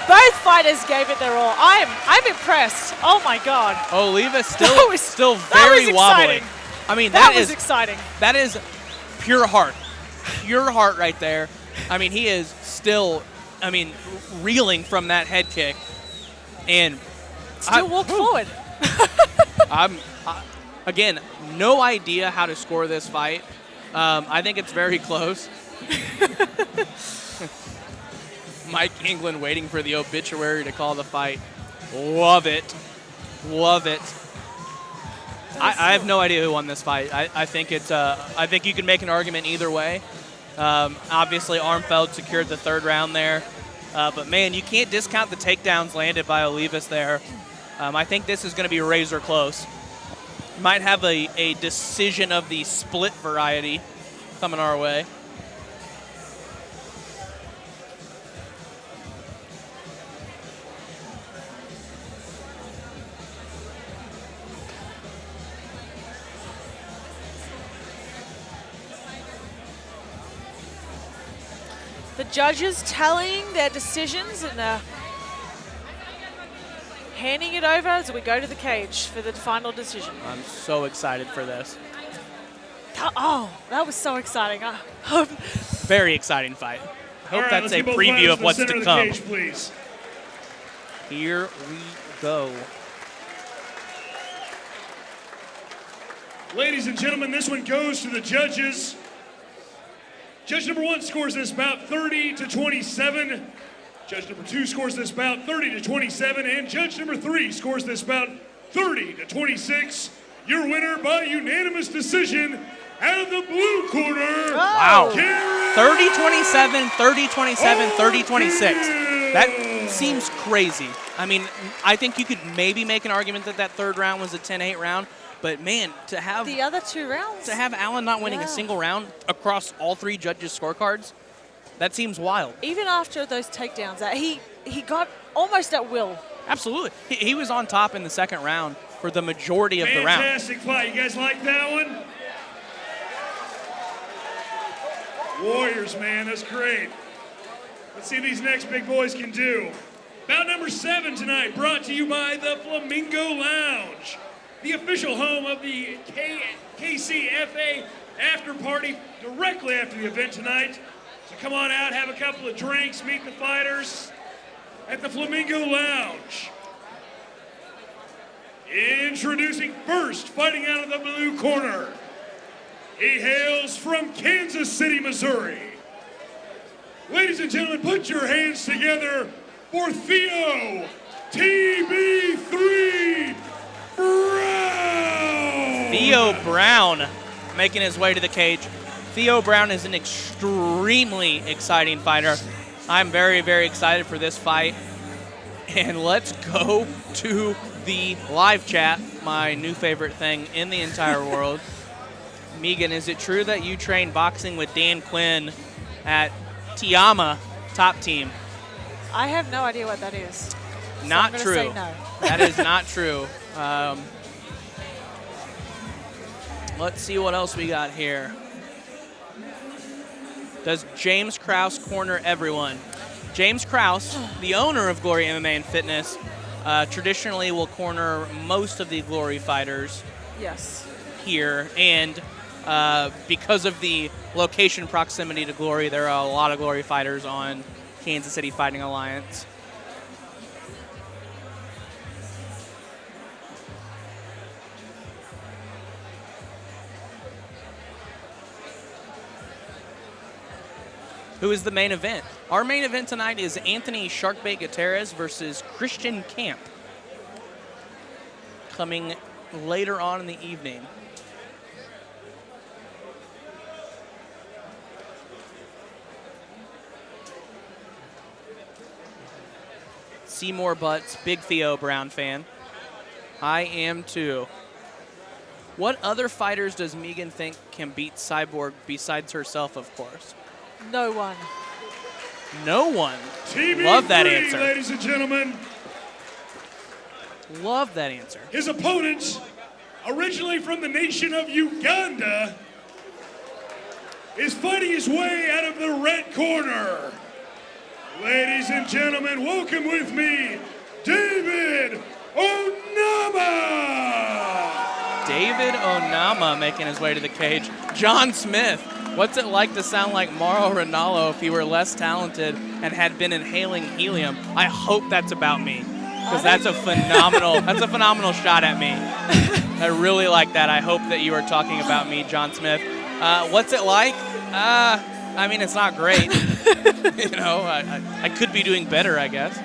Both fighters gave it their all. I'm impressed. Oh my God. Olais still that very was wobbly. exciting. I mean, that was exciting. That is pure heart. Pure heart right there. I mean, he is still, reeling from that head kick. And still walked forward. Again, no idea how to score this fight. I think it's very close. Mike England waiting for the obituary to call the fight. Love it. Love it. I have no idea who won this fight. I think you can make an argument either way. Obviously, Armfield secured the third round there. But, man, you can't discount the takedowns landed by Olais there. I think this is going to be razor close. Might have a decision of the split variety coming our way. The judges tallying their decisions and handing it over as we go to the cage for the final decision. I'm so excited for this. Oh, that was so exciting. Very exciting fight. I hope that's a preview of what's to come. Cage, please. Here we go. Ladies and gentlemen, this one goes to the judges. Judge number 1 scores this bout 30-27. Judge number 2 scores this bout 30-27. And judge number 3 scores this bout 30-26. Your winner by unanimous decision out of the blue corner. Wow. 30-27, 30-27, 30-26. That seems crazy. I mean, I think you could maybe make an argument that third round was a 10-8 round. But, man, to have the other 2 rounds. To have Allen not winning a single round across all 3 judges' scorecards, that seems wild. Even after those takedowns, he got almost at will. Absolutely. He was on top in the second round for the majority of the round. Fantastic fight. You guys like that one? Warriors, man. That's great. Let's see what these next big boys can do. Bout number 7 tonight, brought to you by the Flamingo Lounge, the official home of the KCFA after party directly after the event tonight. So come on out, have a couple of drinks, meet the fighters at the Flamingo Lounge. Introducing first, fighting out of the blue corner. He hails from Kansas City, Missouri. Ladies and gentlemen, put your hands together for Theo TB3 Brown. Theo Brown making his way to the cage. Theo Brown is an extremely exciting fighter. I'm very, very excited for this fight. And let's go to the live chat, my new favorite thing in the entire world. Megan, is it true that you trained boxing with Dan Quinn at Tiama Top Team? I have no idea what that is. So Not I'm true. say no. That is not true. Let's see what else we got here. Does James Krauss corner everyone? James Krauss, the owner of Glory MMA and Fitness, traditionally will corner most of the Glory fighters. Yes. Here, and because of the location proximity to Glory, there are a lot of Glory fighters on Kansas City Fighting Alliance. Who is the main event? Our main event tonight is Anthony Sharkbait Gutierrez versus Christian Camp. Coming later on in the evening. Seymour Butts, big Theo Brown fan. I am too. What other fighters does Megan think can beat Cyborg besides herself, of course? No one. No one. TV Love that three, answer. ladies and gentlemen. Love that answer. His opponent, originally from the nation of Uganda, is fighting his way out of the red corner. Ladies and gentlemen, welcome with me, David Ouma! David Ouma making his way to the cage. John Smith, what's it like to sound like Mauro Ranallo if he were less talented and had been inhaling helium? I hope that's about me, because that's a phenomenal shot at me. I really like that. I hope that you are talking about me, John Smith. What's it like? I mean, it's not great. You know, I could be doing better, I guess.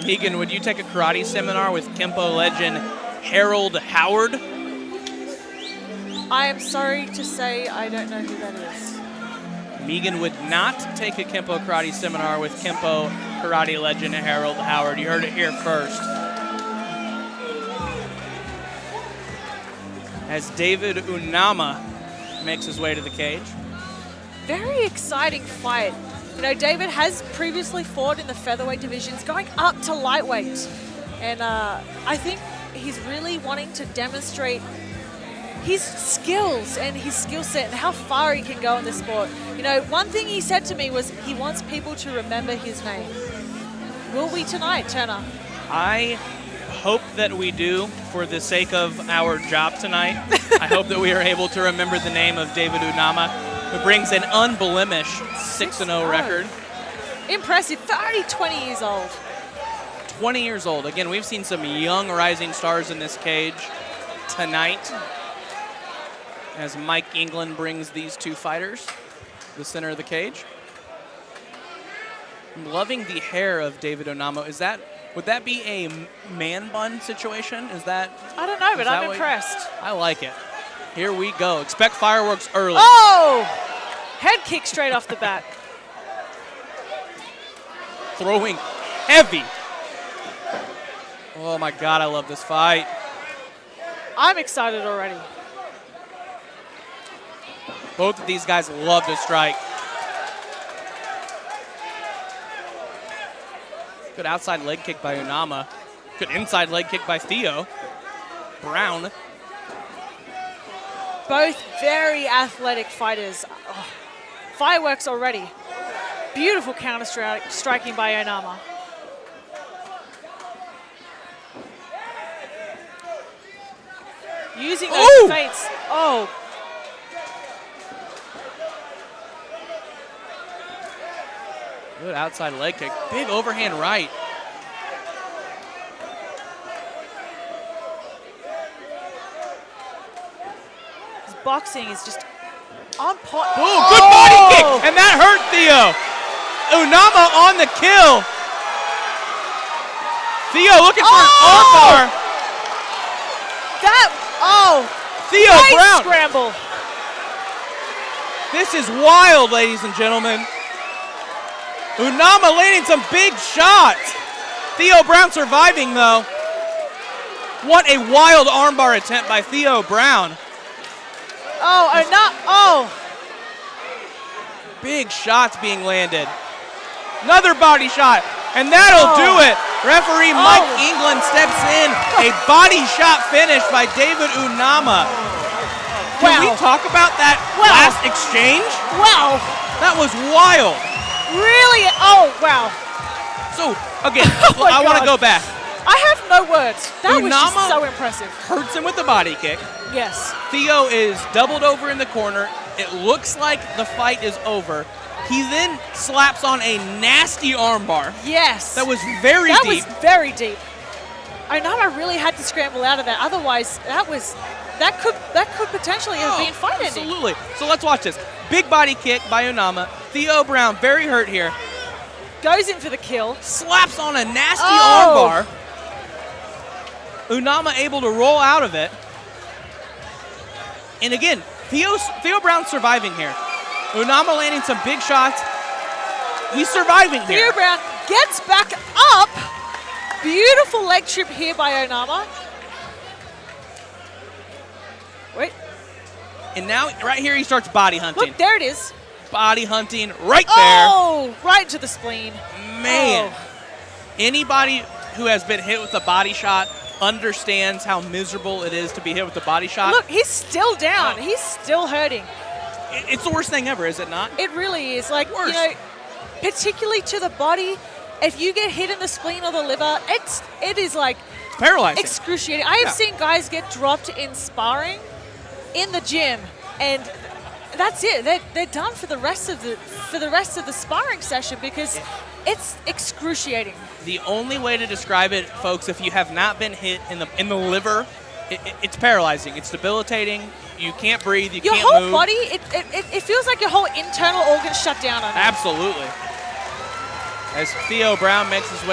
Megan, would you take a karate seminar with Kempo legend Harold Howard? I am sorry to say I don't know who that is. Megan would not take a Kempo karate seminar with Kempo karate legend Harold Howard. You heard it here first. As David Ouma makes his way to the cage. Very exciting fight. You know, David has previously fought in the featherweight divisions, going up to lightweight. And I think he's really wanting to demonstrate his skills and his skill set and how far he can go in this sport. You know, one thing he said to me was he wants people to remember his name. Will we tonight, Turner? I hope that we do for the sake of our job tonight. I hope that we are able to remember the name of David Ouma, who brings an unblemished 6-0 record. Impressive, already 20 years old. 20 years old. Again, we've seen some young rising stars in this cage tonight as Mike England brings these two fighters to the center of the cage. I'm loving the hair of David Ouma. Would that be a man bun situation? Is that? I don't know, but I'm impressed. I like it. Here we go. Expect fireworks early. Oh! Head kick straight off the bat. Throwing heavy. Oh my God, I love this fight. I'm excited already. Both of these guys love to strike. Good outside leg kick by Ouma. Good inside leg kick by Theo Brown. Both very athletic fighters. Oh, fireworks already. Beautiful counter striking by Ouma. Using those feints. Oh. Good outside leg kick. Big overhand right. His boxing is just on point. Boom, good body kick, and that hurt Theo. Ouma on the kill. Theo looking for an armbar. Theo Brown. Scramble. This is wild, ladies and gentlemen. Ouma landing some big shots. Theo Brown surviving, though. What a wild armbar attempt by Theo Brown. Big shots being landed. Another body shot, and that'll do it. Referee Mike England steps in. A body shot finish by David Ouma. Can we talk about that last exchange? Wow. That was wild. Really? Oh, wow. So, again, I want to go back. I have no words. That was Ouma just so impressive. hurts him with the body kick. Yes. Theo is doubled over in the corner. It looks like the fight is over. He then slaps on a nasty armbar. Yes. That was very That deep. was very deep. Onama really had to scramble out of that. Otherwise, that could potentially have been fight ending. Absolutely. So let's watch this. Big body kick by Ouma. Theo Brown very hurt here. Goes in for the kill. Slaps on a nasty armbar. Ouma able to roll out of it. And again, Theo Brown surviving here. Ouma landing some big shots. He's surviving here. Theo Brown gets back up. Beautiful leg trip here by Ouma. Wait. And now, right here, he starts body hunting. Look, there it is. Body hunting right there. Oh, right into the spleen. Man. Oh. Anybody who has been hit with a body shot understands how miserable it is to be hit with a body shot. Look, he's still down. Oh. It still hurting. It's the worst thing ever, is it not? It really is. Like, Worse. you know, particularly to the body, if you get hit in the spleen or the liver, it is like It's paralyzing. excruciating. I have seen guys get dropped in sparring in the gym, and that's it. They're done for the rest of the sparring session because it's excruciating. The only way to describe it, folks, if you have not been hit in the liver, it's paralyzing. It's debilitating. You can't breathe. You Your can't whole move. body, it feels like your whole internal organs shut down on you. Absolutely. As Theo Brown makes the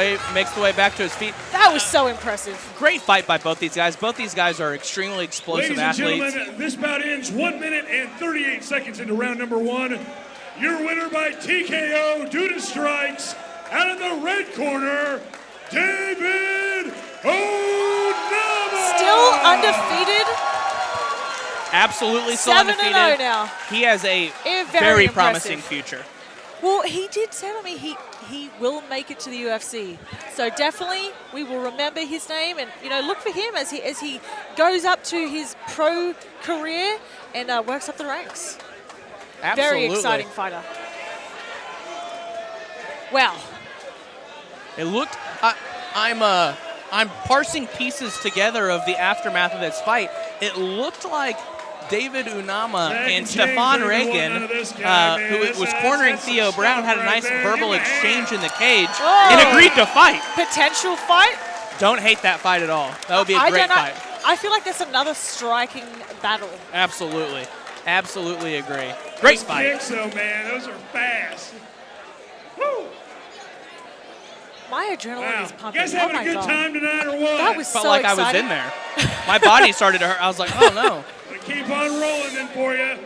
way back to his feet. That was so impressive. Great fight by both these guys. Both these guys are extremely explosive Ladies and athletes. gentlemen, this bout ends 1 minute and 38 seconds into round number 1. Your winner by TKO due to strikes, out of the red corner, David Ouma! Still undefeated. Absolutely still 7-0 undefeated. now. He has a Very very promising impressive. future. Well, he did say to me he will make it to the UFC. So definitely we will remember his name and look for him as he goes up to his pro career and works up the ranks. Absolutely. Very exciting fighter. Wow. It looked. I'm parsing pieces together of the aftermath of this fight. It looked like David Ouma and Stefan Reagan, who was cornering Theo Brown, had a nice verbal exchange in the cage and agreed to fight. Potential fight? Don't hate that fight at all. That would be a great fight. I feel like that's another striking battle. Absolutely. Absolutely agree. Great fight. Kicks, though, man. Those are fast. Woo! My adrenaline Wow. is You pumping. guys having oh my a good God. time tonight or what? That was Felt so like exciting. I was in there. My body started to hurt. I was like, oh no. We'll keep on rolling then for you.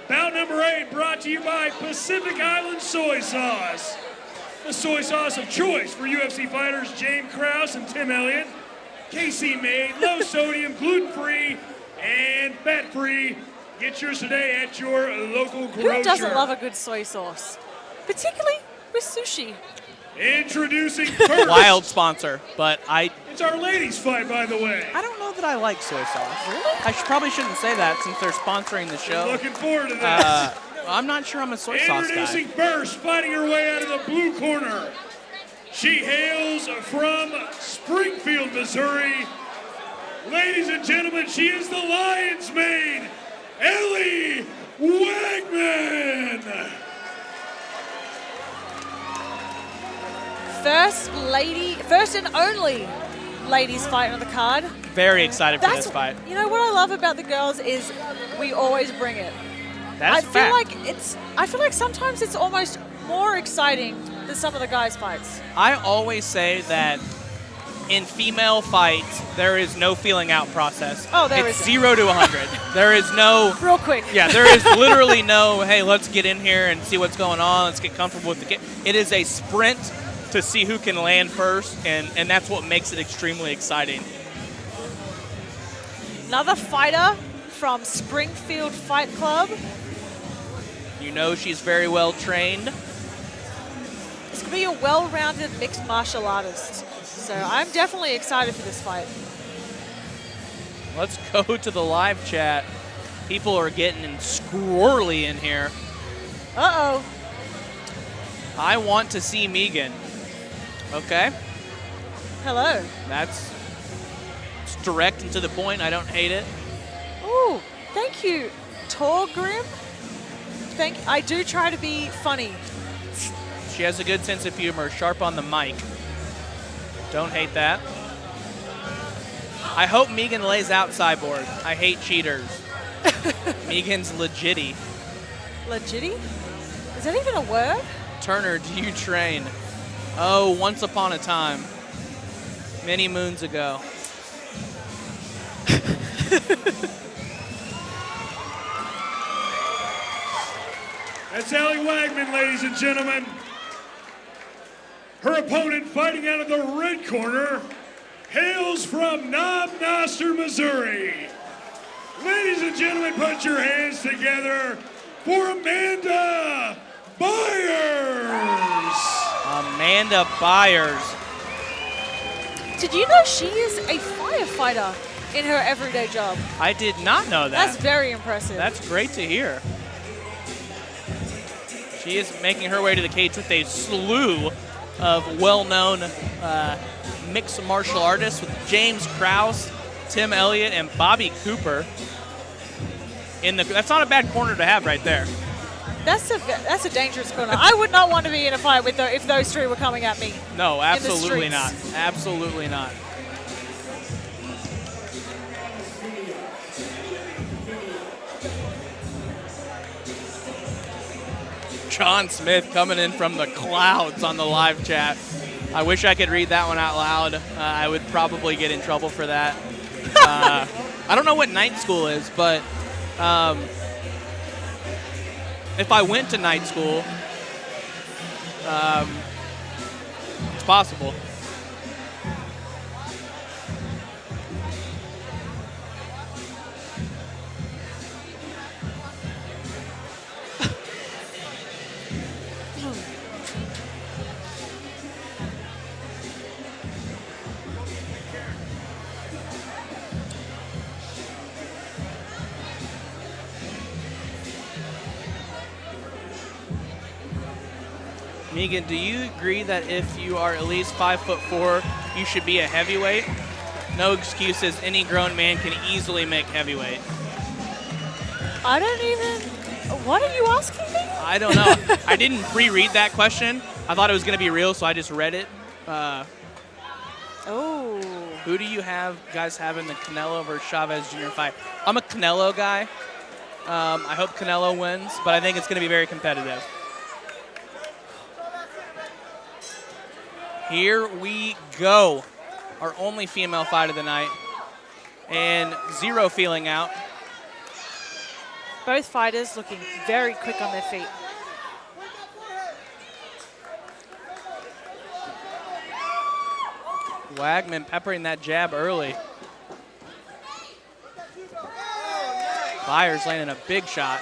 Bout number 8 brought to you by Pacific Island Soy Sauce. The soy sauce of choice for UFC fighters James Krauss and Tim Elliott. KC made, low sodium, gluten-free, and fat-free. Get yours today at your local grocer. Who doesn't love a good soy sauce? Particularly with sushi. Introducing first. Wild sponsor, but It's our ladies' fight, by the way. I don't know that I like soy sauce. I probably shouldn't say that since they're sponsoring the show. Looking forward to this. I'm not sure I'm a soy sauce guy. Introducing first, fighting her way out of the blue corner. She hails from Springfield, Missouri. Ladies and gentlemen, she is the Lion's Mane, Arie Wagman. First and only ladies fight on the card. Very excited for this fight. You know what I love about the girls is we always bring it. That's a fact. I feel like sometimes it's almost more exciting than some of the guys' fights. I always say that in female fights, there is no feeling out process. Oh, there it's isn't. 0 to 100. There is no. Real quick. Yeah, there is literally no, hey, let's get in here and see what's going on. Let's get comfortable with the game. It is a sprint to see who can land first, and that's what makes it extremely exciting. Another fighter from Springfield Fight Club. You know she's very well trained. It's going to be a well-rounded mixed martial artist. So I'm definitely excited for this fight. Let's go to the live chat. People are getting squirrely in here. Uh-oh. I want to see Megan. Okay. Hello. It's direct and to the point. I don't hate it. Ooh, thank you, Torgrim. I do try to be funny She has a good sense of humor, sharp on the mic. Don't hate that. I hope Megan lays out Cyborg. I hate cheaters. Megan's legitty. Legitty? Is that even a word? Turner, do you train? Oh, once upon a time. Many moons ago. That's Arie Wagman, ladies and gentlemen. Her opponent fighting out of the red corner hails from Knob Noster, Missouri. Ladies and gentlemen, put your hands together for Amanda Byers. Amanda Byers. Did you know she is a firefighter in her everyday job? I did not know that. That's very impressive. That's great to hear. She is making her way to the cage with a slew of well-known mixed martial artists with James Krauss, Tim Elliott, and Bobby Cooper. That's not a bad corner to have right there. That's a dangerous corner. I would not want to be in a fight with if those three were coming at me. No, absolutely not. Absolutely not. John Smith coming in from the clouds on the live chat. I wish I could read that one out loud. I would probably get in trouble for that. I don't know what night school is, but if I went to night school, it's possible. Megan, do you agree that if you are at least 5'4", you should be a heavyweight? No excuses. Any grown man can easily make heavyweight. I don't even. What are you asking me? I don't know. I didn't pre-read that question. I thought it was going to be real, so I just read it. Oh. Who do you guys have in the Canelo versus Chavez Jr. fight? I'm a Canelo guy. I hope Canelo wins, but I think it's going to be very competitive. Here we go. Our only female fight of the night. And zero feeling out. Both fighters looking very quick on their feet. Wagman peppering that jab early. Byers landing a big shot.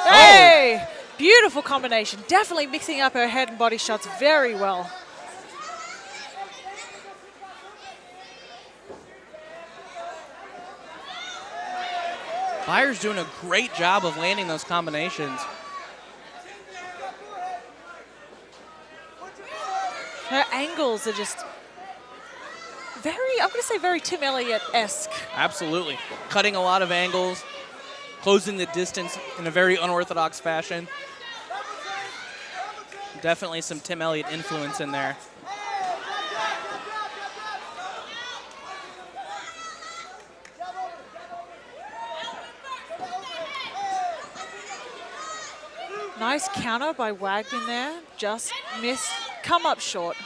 Hey! Beautiful combination. Definitely mixing up her head and body shots very well. Byers doing a great job of landing those combinations. Her angles are just very, I'm going to say very Tim Elliott-esque. Absolutely. Cutting a lot of angles, closing the distance in a very unorthodox fashion. Definitely some Tim Elliott influence in there. Nice counter by Wagman there. Just missed. Come up short.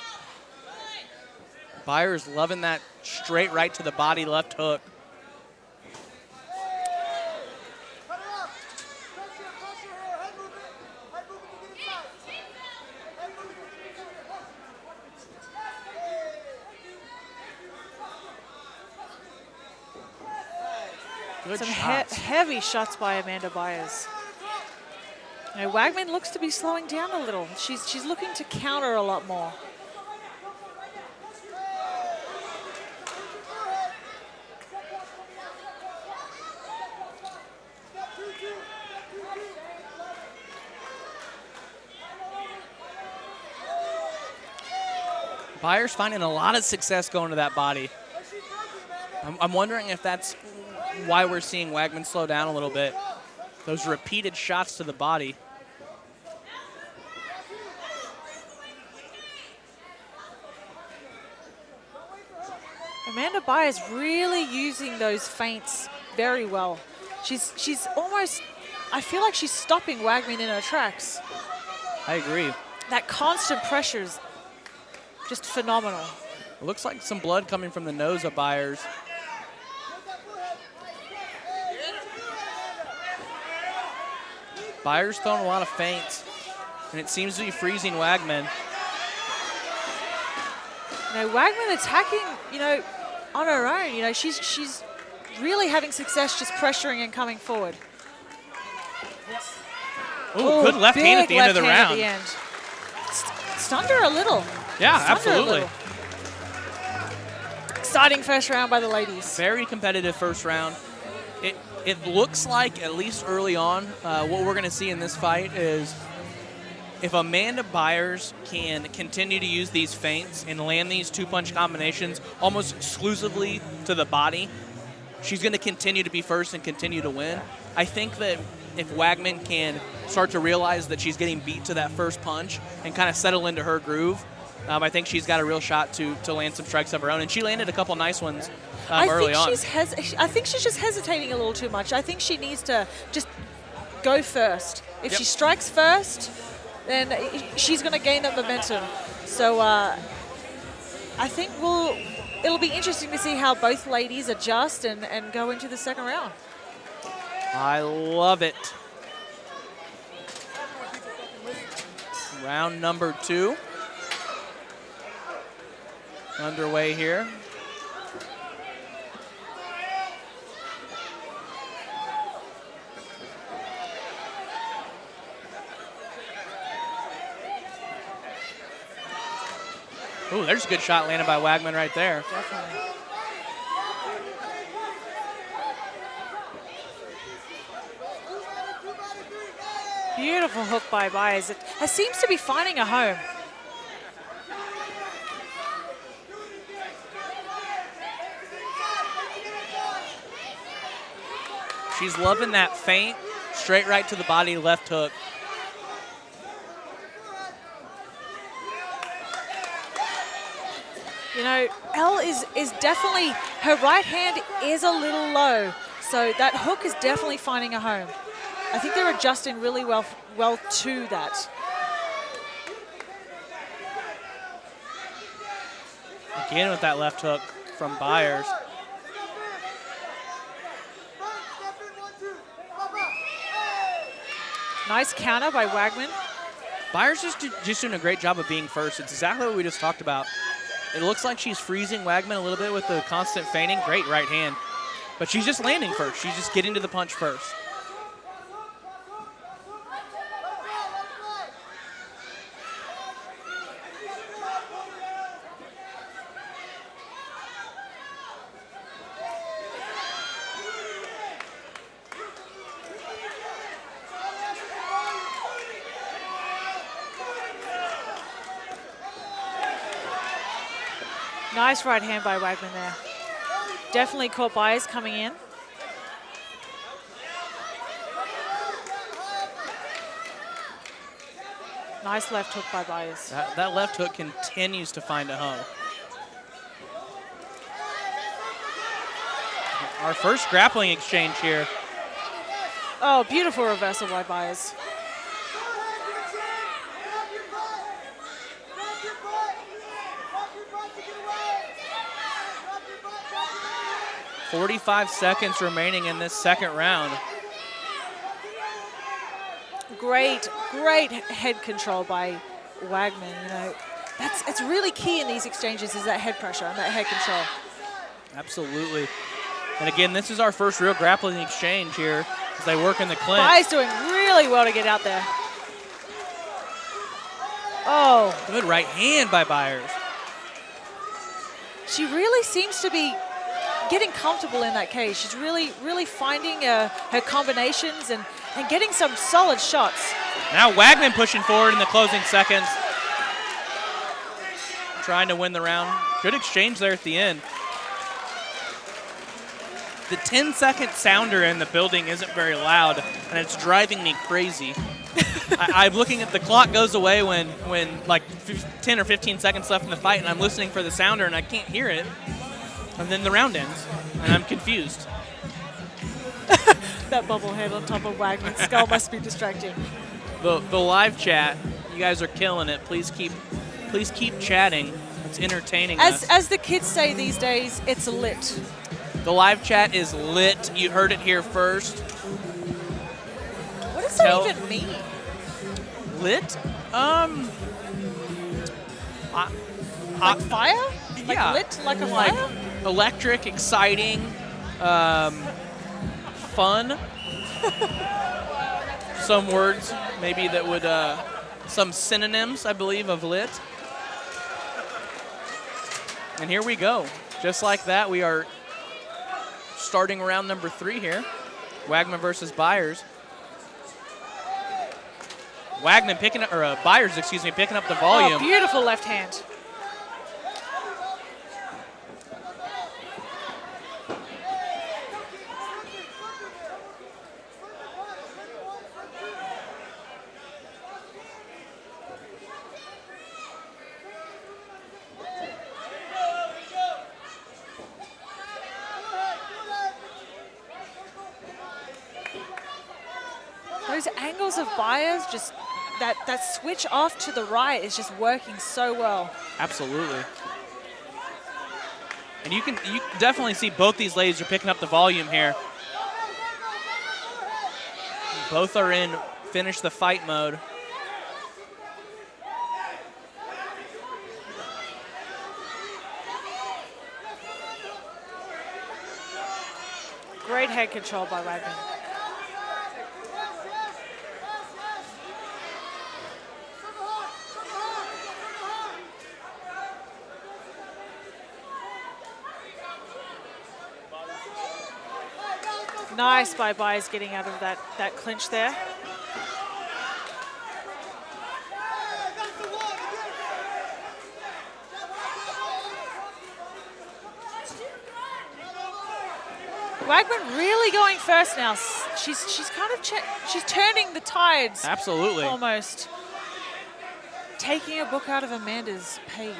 Byers loving that straight right to the body left hook. Good Some shots. heavy shots by Amanda Byers. You know, Wagman looks to be slowing down a little. She's looking to counter a lot more. Byers finding a lot of success going to that body. I'm wondering if that's why we're seeing Wagman slow down a little bit. Those repeated shots to the body. Amanda Byers really using those feints very well. She's almost, I feel like she's stopping Wagman in her tracks. I agree. That constant pressure is just phenomenal. It looks like some blood coming from the nose of Byers. Byers throwing a lot of feints, and it seems to be freezing Wagman. Wagman attacking, on her own. She's really having success just pressuring and coming forward. Ooh, good left hand at the end of the round. At the end. Stunned her a little. Yeah, Stunned her a absolutely. little. Exciting first round by the ladies. Very competitive first round. It looks like, at least early on, what we're going to see in this fight is if Amanda Byers can continue to use these feints and land these two-punch combinations almost exclusively to the body, she's going to continue to be first and continue to win. I think that if Wagman can start to realize that she's getting beat to that first punch and kind of settle into her groove, I think she's got a real shot to land some strikes of her own. And she landed a couple nice ones early on. I think she's just hesitating a little too much. I think she needs to just go first. If she strikes first, then she's going to gain that momentum. So I think it'll be interesting to see how both ladies adjust and go into the second round. I love it. Round number 2 underway here. Ooh, there's a good shot landed by Wagman right there. Definitely. Beautiful hook by Byers. It seems to be finding a home. She's loving that feint, straight right to the body, left hook. Elle is definitely, her right hand is a little low, so that hook is definitely finding a home. I think they're adjusting really well to that. Again with that left hook from Byers. Nice counter by Wagman. Byers is just doing a great job of being first. It's exactly what we just talked about. It looks like she's freezing Wagman a little bit with the constant feinting. Great right hand. But she's just landing first. She's just getting to the punch first. Nice right hand by Wagman there. Definitely caught Byers coming in. Nice left hook by Byers. That left hook continues to find a home. Our first grappling exchange here. Oh, beautiful reversal by Byers. .45 seconds remaining in this second round. Great head control by Wagman. It's really key in these exchanges is that head pressure and that head control. Absolutely. And again, this is our first real grappling exchange here as they work in the clinch. Byers doing really well to get out there. Oh. Good right hand by Byers. She really seems to be getting comfortable in that cage. She's really finding her combinations and getting some solid shots. Now Wagman pushing forward in the closing seconds. Trying to win the round. Good exchange there at the end. The 10-second sounder in the building isn't very loud, and it's driving me crazy. I'm looking at the clock goes away when like 10 or 15 seconds left in the fight, and I'm listening for the sounder, and I can't hear it. And then the round ends, and I'm confused. That bobblehead on top of Wagman's skull must be distracting. The live chat, you guys are killing it. Please keep chatting. It's entertaining us. As the kids say these days, it's lit. The live chat is lit. You heard it here first. What does that even mean? Lit? Like fire? Like yeah. lit? Like a fire? Electric, exciting, fun. Some words maybe that would, some synonyms, I believe, of lit. And here we go. Just like that, we are starting round number 3 here. Wagman versus Byers. Wagman picking up, or Byers, excuse me, picking up the volume. Oh, beautiful left hand. Those angles of Byers, just that switch off to the right is just working so well. Absolutely. And you definitely see both these ladies are picking up the volume here. Both are in finish the fight mode. Great head control by Wagman. Nice by Byers getting out of that clinch there. Wagman really going first now. She's kind of she's turning the tides. Absolutely. Almost. Taking a book out of Amanda's page.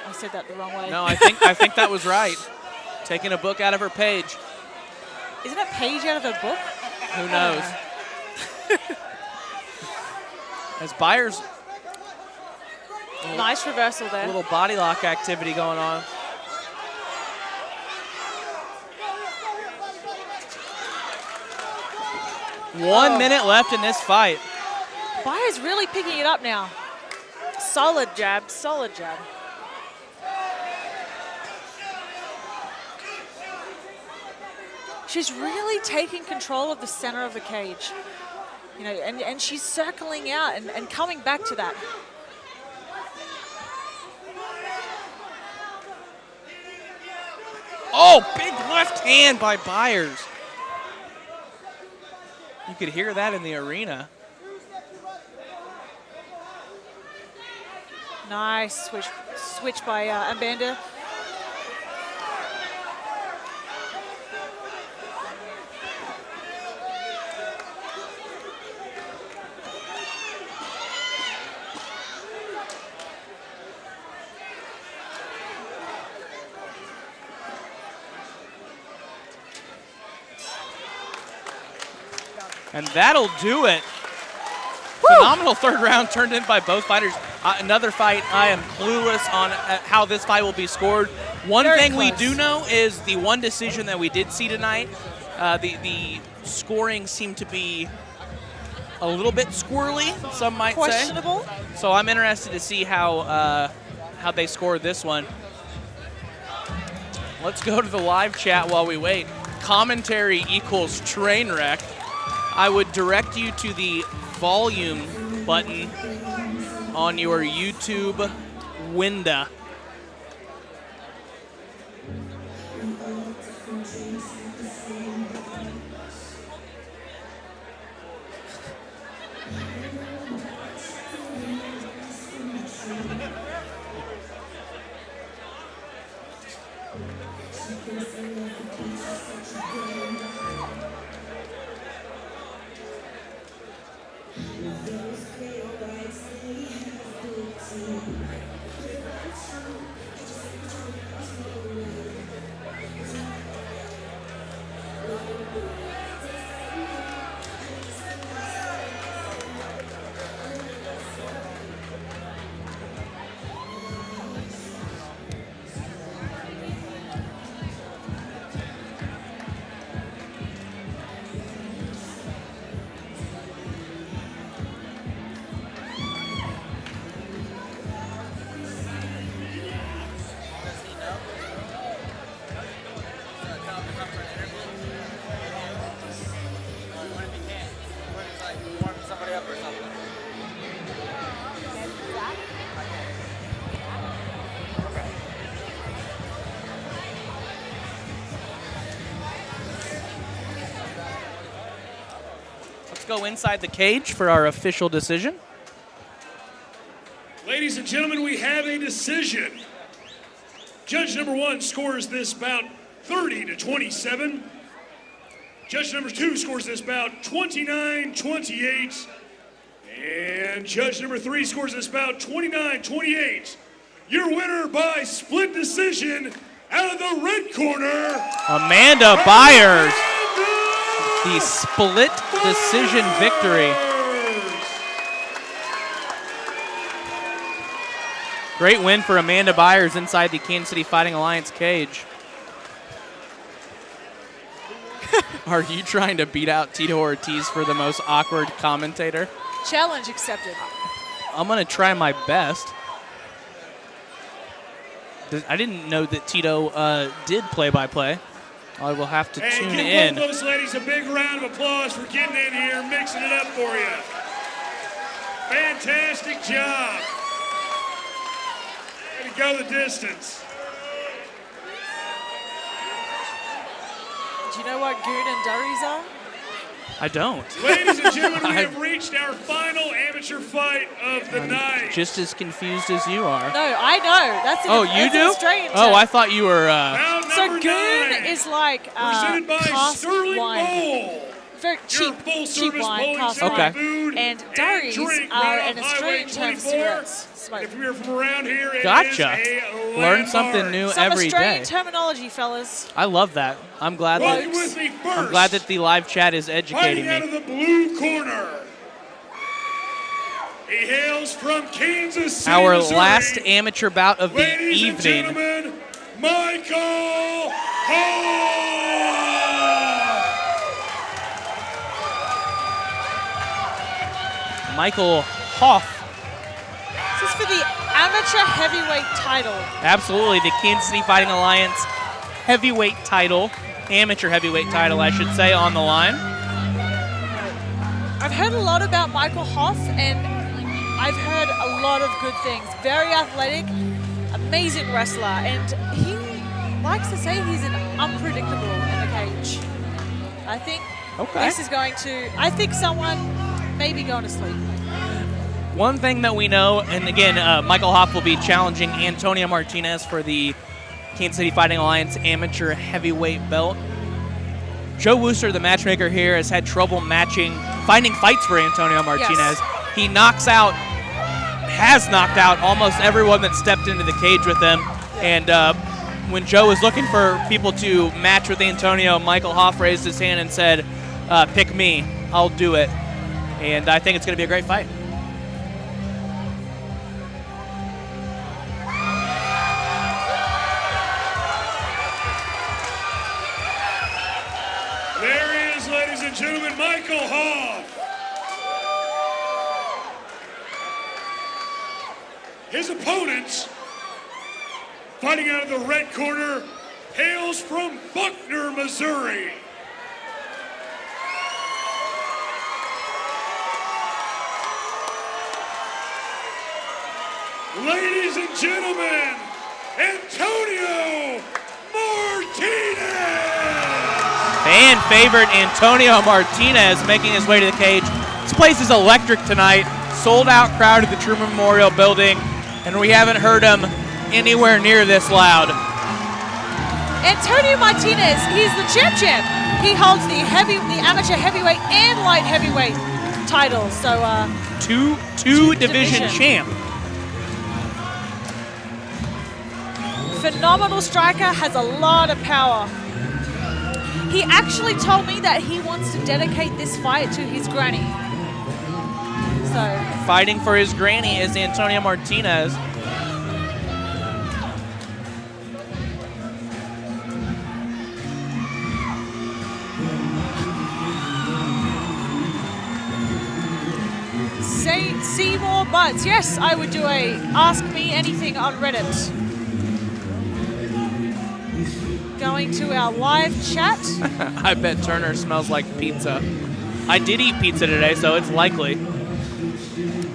I said that the wrong way. No, I think that was right. Taking a book out of her page. Isn't it page out of a book? Who knows? As Byers. Nice reversal there. A little body lock activity going on. One minute left in this fight. Byers really picking it up now. Solid jab, solid jab. She's really taking control of the center of the cage. You know, and she's circling out and coming back to that. Oh, big left hand by Byers. You could hear that in the arena. Nice switch by Amanda. And that'll do it. Woo! Phenomenal third round turned in by both fighters. Another fight, I am clueless on how this fight will be scored. One Very thing close. we do know is the one decision that we did see tonight, the scoring seemed to be a little bit squirrely, some might say. Questionable. So I'm interested to see how they score this one. Let's go to the live chat while we wait. Commentary equals train wreck. I would direct you to the volume button on your YouTube window. Go inside the cage for our official decision. Ladies and gentlemen, we have a decision. Judge number 1 scores this bout 30-27. Judge number 2 scores this bout 29-28. And judge number 3 scores this bout 29-28. Your winner by split decision out of the red corner, Amanda Byers. The split decision victory. Great win for Amanda Byers inside the Kansas City Fighting Alliance cage. Are you trying to beat out Tito Ortiz for the most awkward commentator? Challenge accepted. I'm going to try my best. I didn't know that Tito did play-by-play. I will have to tune in. Give both those ladies a big round of applause for getting in here, mixing it up for you. Fantastic job. Way to go the distance. Do you know what goon and durries are? I don't. Ladies and gentlemen, we have reached our final amateur fight of the night. Just as confused as you are. No, I know. That's you do? An Australian Oh, term. I thought you were. So goon is like presented by cask Sterling wine. Bowl. Very cheap, cheap wine, cask Okay. wine. And durries are an Australian term for cigarettes. Smoke. If you're from around here, it Gotcha. is a Learn something new Some every Australian day. terminology, fellas. I love that. I'm glad Welcome with me first. I'm glad that the live chat is educating Fighting out me. of the blue corner. He hails from Kansas City, Our Missouri. last amateur bout of the Ladies and evening. gentlemen, Michael Hoff. Michael Hoff. This is for the amateur heavyweight title. Absolutely, the Kansas City Fighting Alliance heavyweight title, amateur heavyweight title, I should say, on the line. I've heard a lot about Michael Hoff, and I've heard a lot of good things. Very athletic, amazing wrestler, and he likes to say he's an unpredictable in the cage. I think this is going to, I think someone may be going to sleep. One thing that we know, and again, Michael Hoff will be challenging Antonio Martinez for the Kansas City Fighting Alliance amateur heavyweight belt. Joe Wooster, the matchmaker here, has had trouble finding fights for Antonio Martinez. Yes. He has knocked out almost everyone that stepped into the cage with him. And when Joe was looking for people to match with Antonio, Michael Hoff raised his hand and said, pick me, I'll do it. And I think it's going to be a great fight. There he is, ladies and gentlemen, Michael Hoff. His opponent, fighting out of the red corner, hails from Buckner, Missouri. Ladies and gentlemen, Antonio Martinez! Fan favorite Antonio Martinez making his way to the cage. This place is electric tonight. Sold out crowd at the Truman Memorial Building, and we haven't heard him anywhere near this loud. Antonio Martinez, he's the champ. He holds the amateur heavyweight and light heavyweight titles. So two division champ. Phenomenal striker, has a lot of power. He actually told me that he wants to dedicate this fight to his granny. So Fighting for his granny is Antonio Martinez. see more butts. Yes, I would do a Ask Me Anything on Reddit. Going to our live chat. I bet Turner smells like pizza. I did eat pizza today, so it's likely.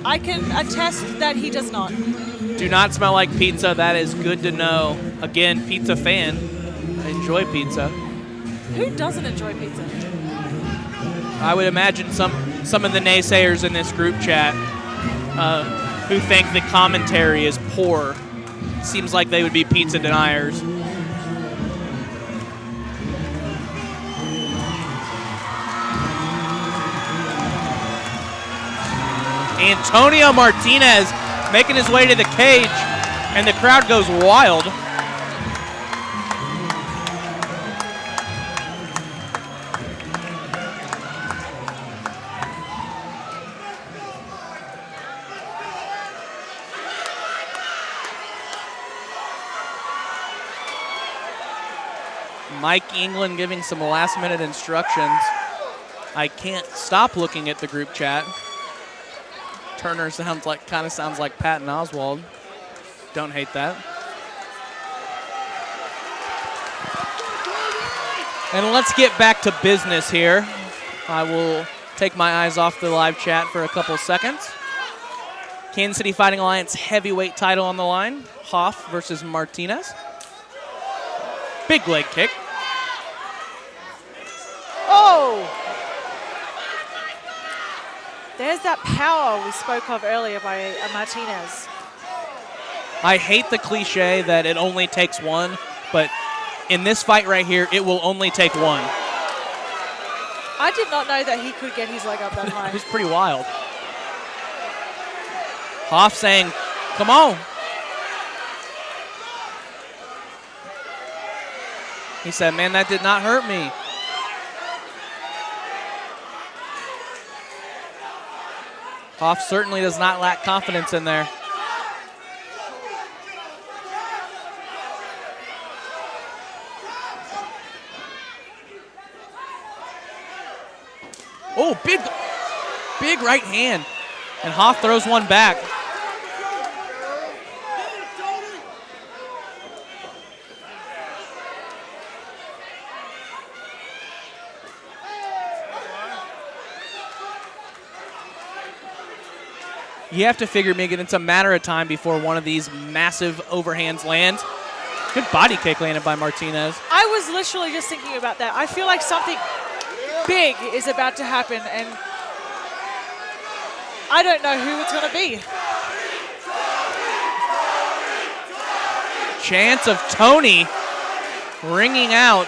I can attest that he does not. Do not smell like pizza. That is good to know. Again, pizza fan. I enjoy pizza. Who doesn't enjoy pizza? I would imagine some of the naysayers in this group chat who think the commentary is poor. Seems like they would be pizza deniers. Antonio Martinez making his way to the cage, and the crowd goes wild. Mike England giving some last-minute instructions. I can't stop looking at the group chat. Turner kind of sounds like Patton Oswalt. Don't hate that. And let's get back to business here. I will take my eyes off the live chat for a couple seconds. Kansas City Fighting Alliance heavyweight title on the line. Hoff versus Martinez. Big leg kick. Oh! There's that power we spoke of earlier by Martinez. I hate the cliche that it only takes one, but in this fight right here, it will only take one. I did not know that he could get his leg up that high. It was pretty wild. Hoff saying, come on. He said, man, that did not hurt me. Hoff certainly does not lack confidence in there. Oh, big right hand. And Hoff throws one back. You have to figure, Megan, it's a matter of time before one of these massive overhands lands. Good body kick landed by Martinez. I was literally just thinking about that. I feel like something big is about to happen, and I don't know who it's going to be. Chance of Tony ringing out.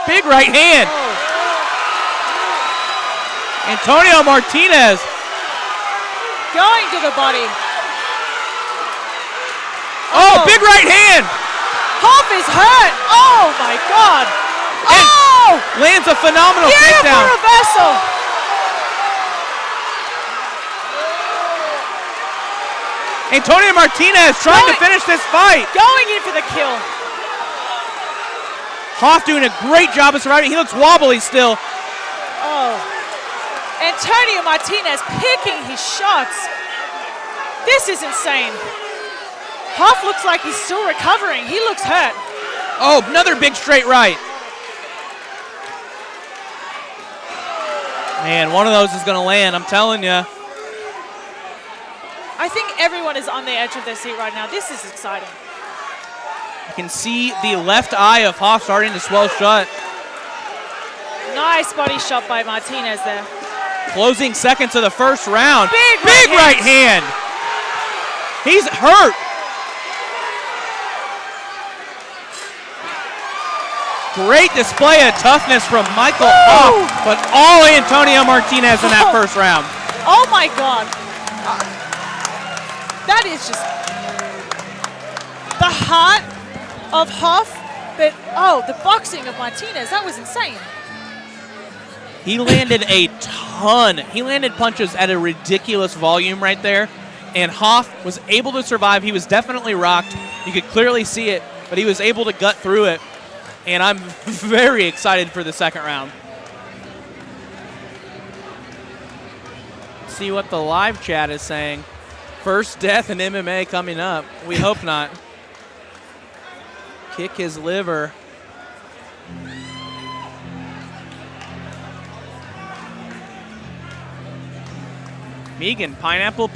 Big right hand. Antonio Martinez. Going to the body. Oh, big right hand. Hoff is hurt. Oh, my God. And lands a phenomenal takedown. Reversal. Antonio Martinez trying to finish this fight. Going in for the kill. Hoff doing a great job of surviving. He looks wobbly still. Oh. Antonio Martinez picking his shots. This is insane. Hoff looks like he's still recovering. He looks hurt. Oh, another big straight right. Man, one of those is going to land, I'm telling you. I think everyone is on the edge of their seat right now. This is exciting. You can see the left eye of Hoff starting to swell shut. Nice body shot by Martinez there. Closing seconds of the first round. Big right hand. He's hurt. Great display of toughness from Michael Hoff, but all Antonio Martinez in that first round. Oh my God. That is just the heart of Hoff, but the boxing of Martinez, that was insane. He landed a ton. He landed punches at a ridiculous volume right there, and Hoff was able to survive. He was definitely rocked. You could clearly see it, but he was able to gut through it, and I'm very excited for the second round. See what the live chat is saying. First death in MMA coming up. We hope not. Kick his liver. Megan, pineapple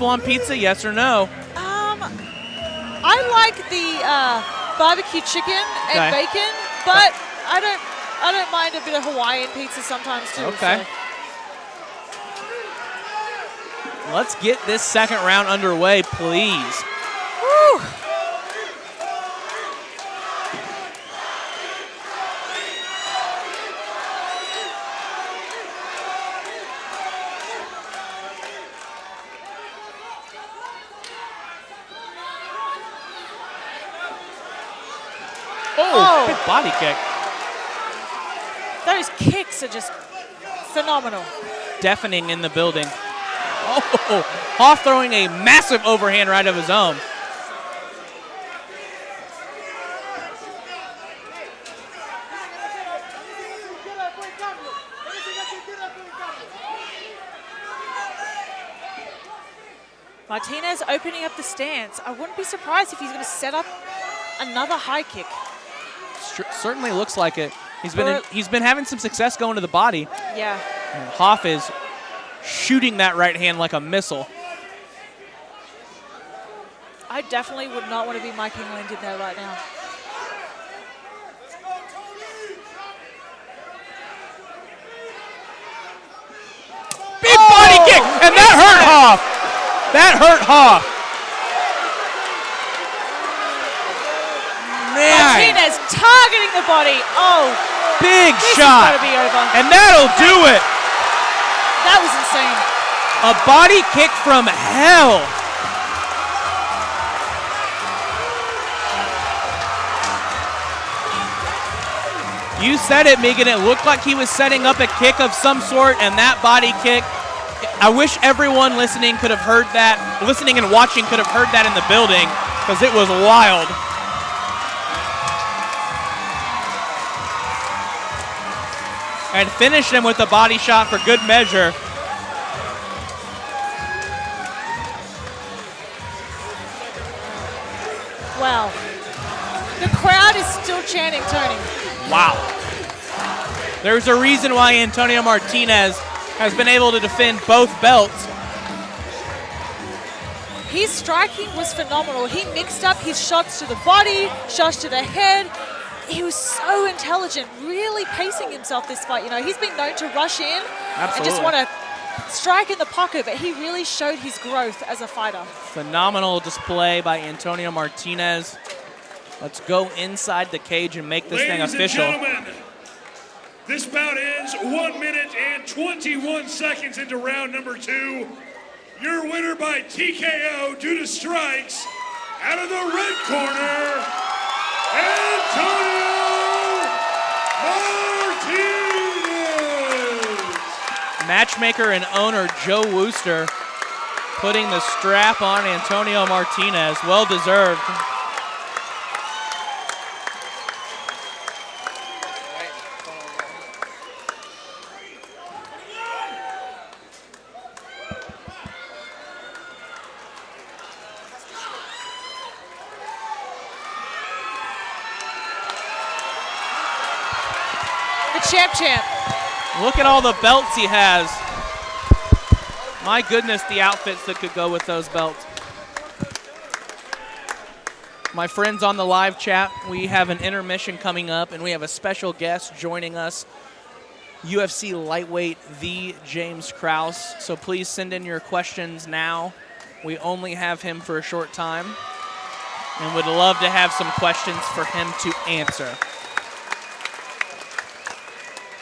on pizza, yes or no? I like the barbecue chicken and bacon, but I don't mind a bit of Hawaiian pizza sometimes too. Okay. So. Let's get this second round underway, please. Woo. Oh, big body kick. Those kicks are just phenomenal. Deafening in the building. Oh, Hoff throwing a massive overhand right of his own. Martinez opening up the stance. I wouldn't be surprised if he's going to set up another high kick. Certainly looks like it. He's been having some success going to the body. Yeah. And Hoff is shooting that right hand like a missile. I definitely would not want to be Mike England in there right now. Big body kick, and that hurt Hoff. That hurt Hoff. Man. Martinez targeting the body. Oh, big this shot. This is gotta be over. And that'll do it. That was insane. A body kick from hell. You said it, Megan. It looked like he was setting up a kick of some sort, and that body kick, I wish everyone listening could have heard that, listening and watching could have heard that in the building, because it was wild. And finished him with a body shot for good measure. Wow. The crowd is still chanting Tony. Wow. There's a reason why Antonio Martinez has been able to defend both belts. His striking was phenomenal. He mixed up his shots to the body, shots to the head. He was so intelligent, really pacing himself this fight. You know, he's been known to rush in and just want to strike in the pocket, but he really showed his growth as a fighter. Phenomenal display by Antonio Martinez. Let's go inside the cage and make this thing official. Ladies and gentlemen, this bout ends 1 minute and 21 seconds into round number 2. Your winner by TKO due to strikes, out of the red corner, Antonio Martinez. Matchmaker and owner Joe Wooster putting the strap on Antonio Martinez. Well deserved. Champ. Look at all the belts he has. My goodness, the outfits that could go with those belts. My friends on the live chat, we have an intermission coming up, and we have a special guest joining us, UFC lightweight, the James Krauss. So please send in your questions now. We only have him for a short time, and would love to have some questions for him to answer.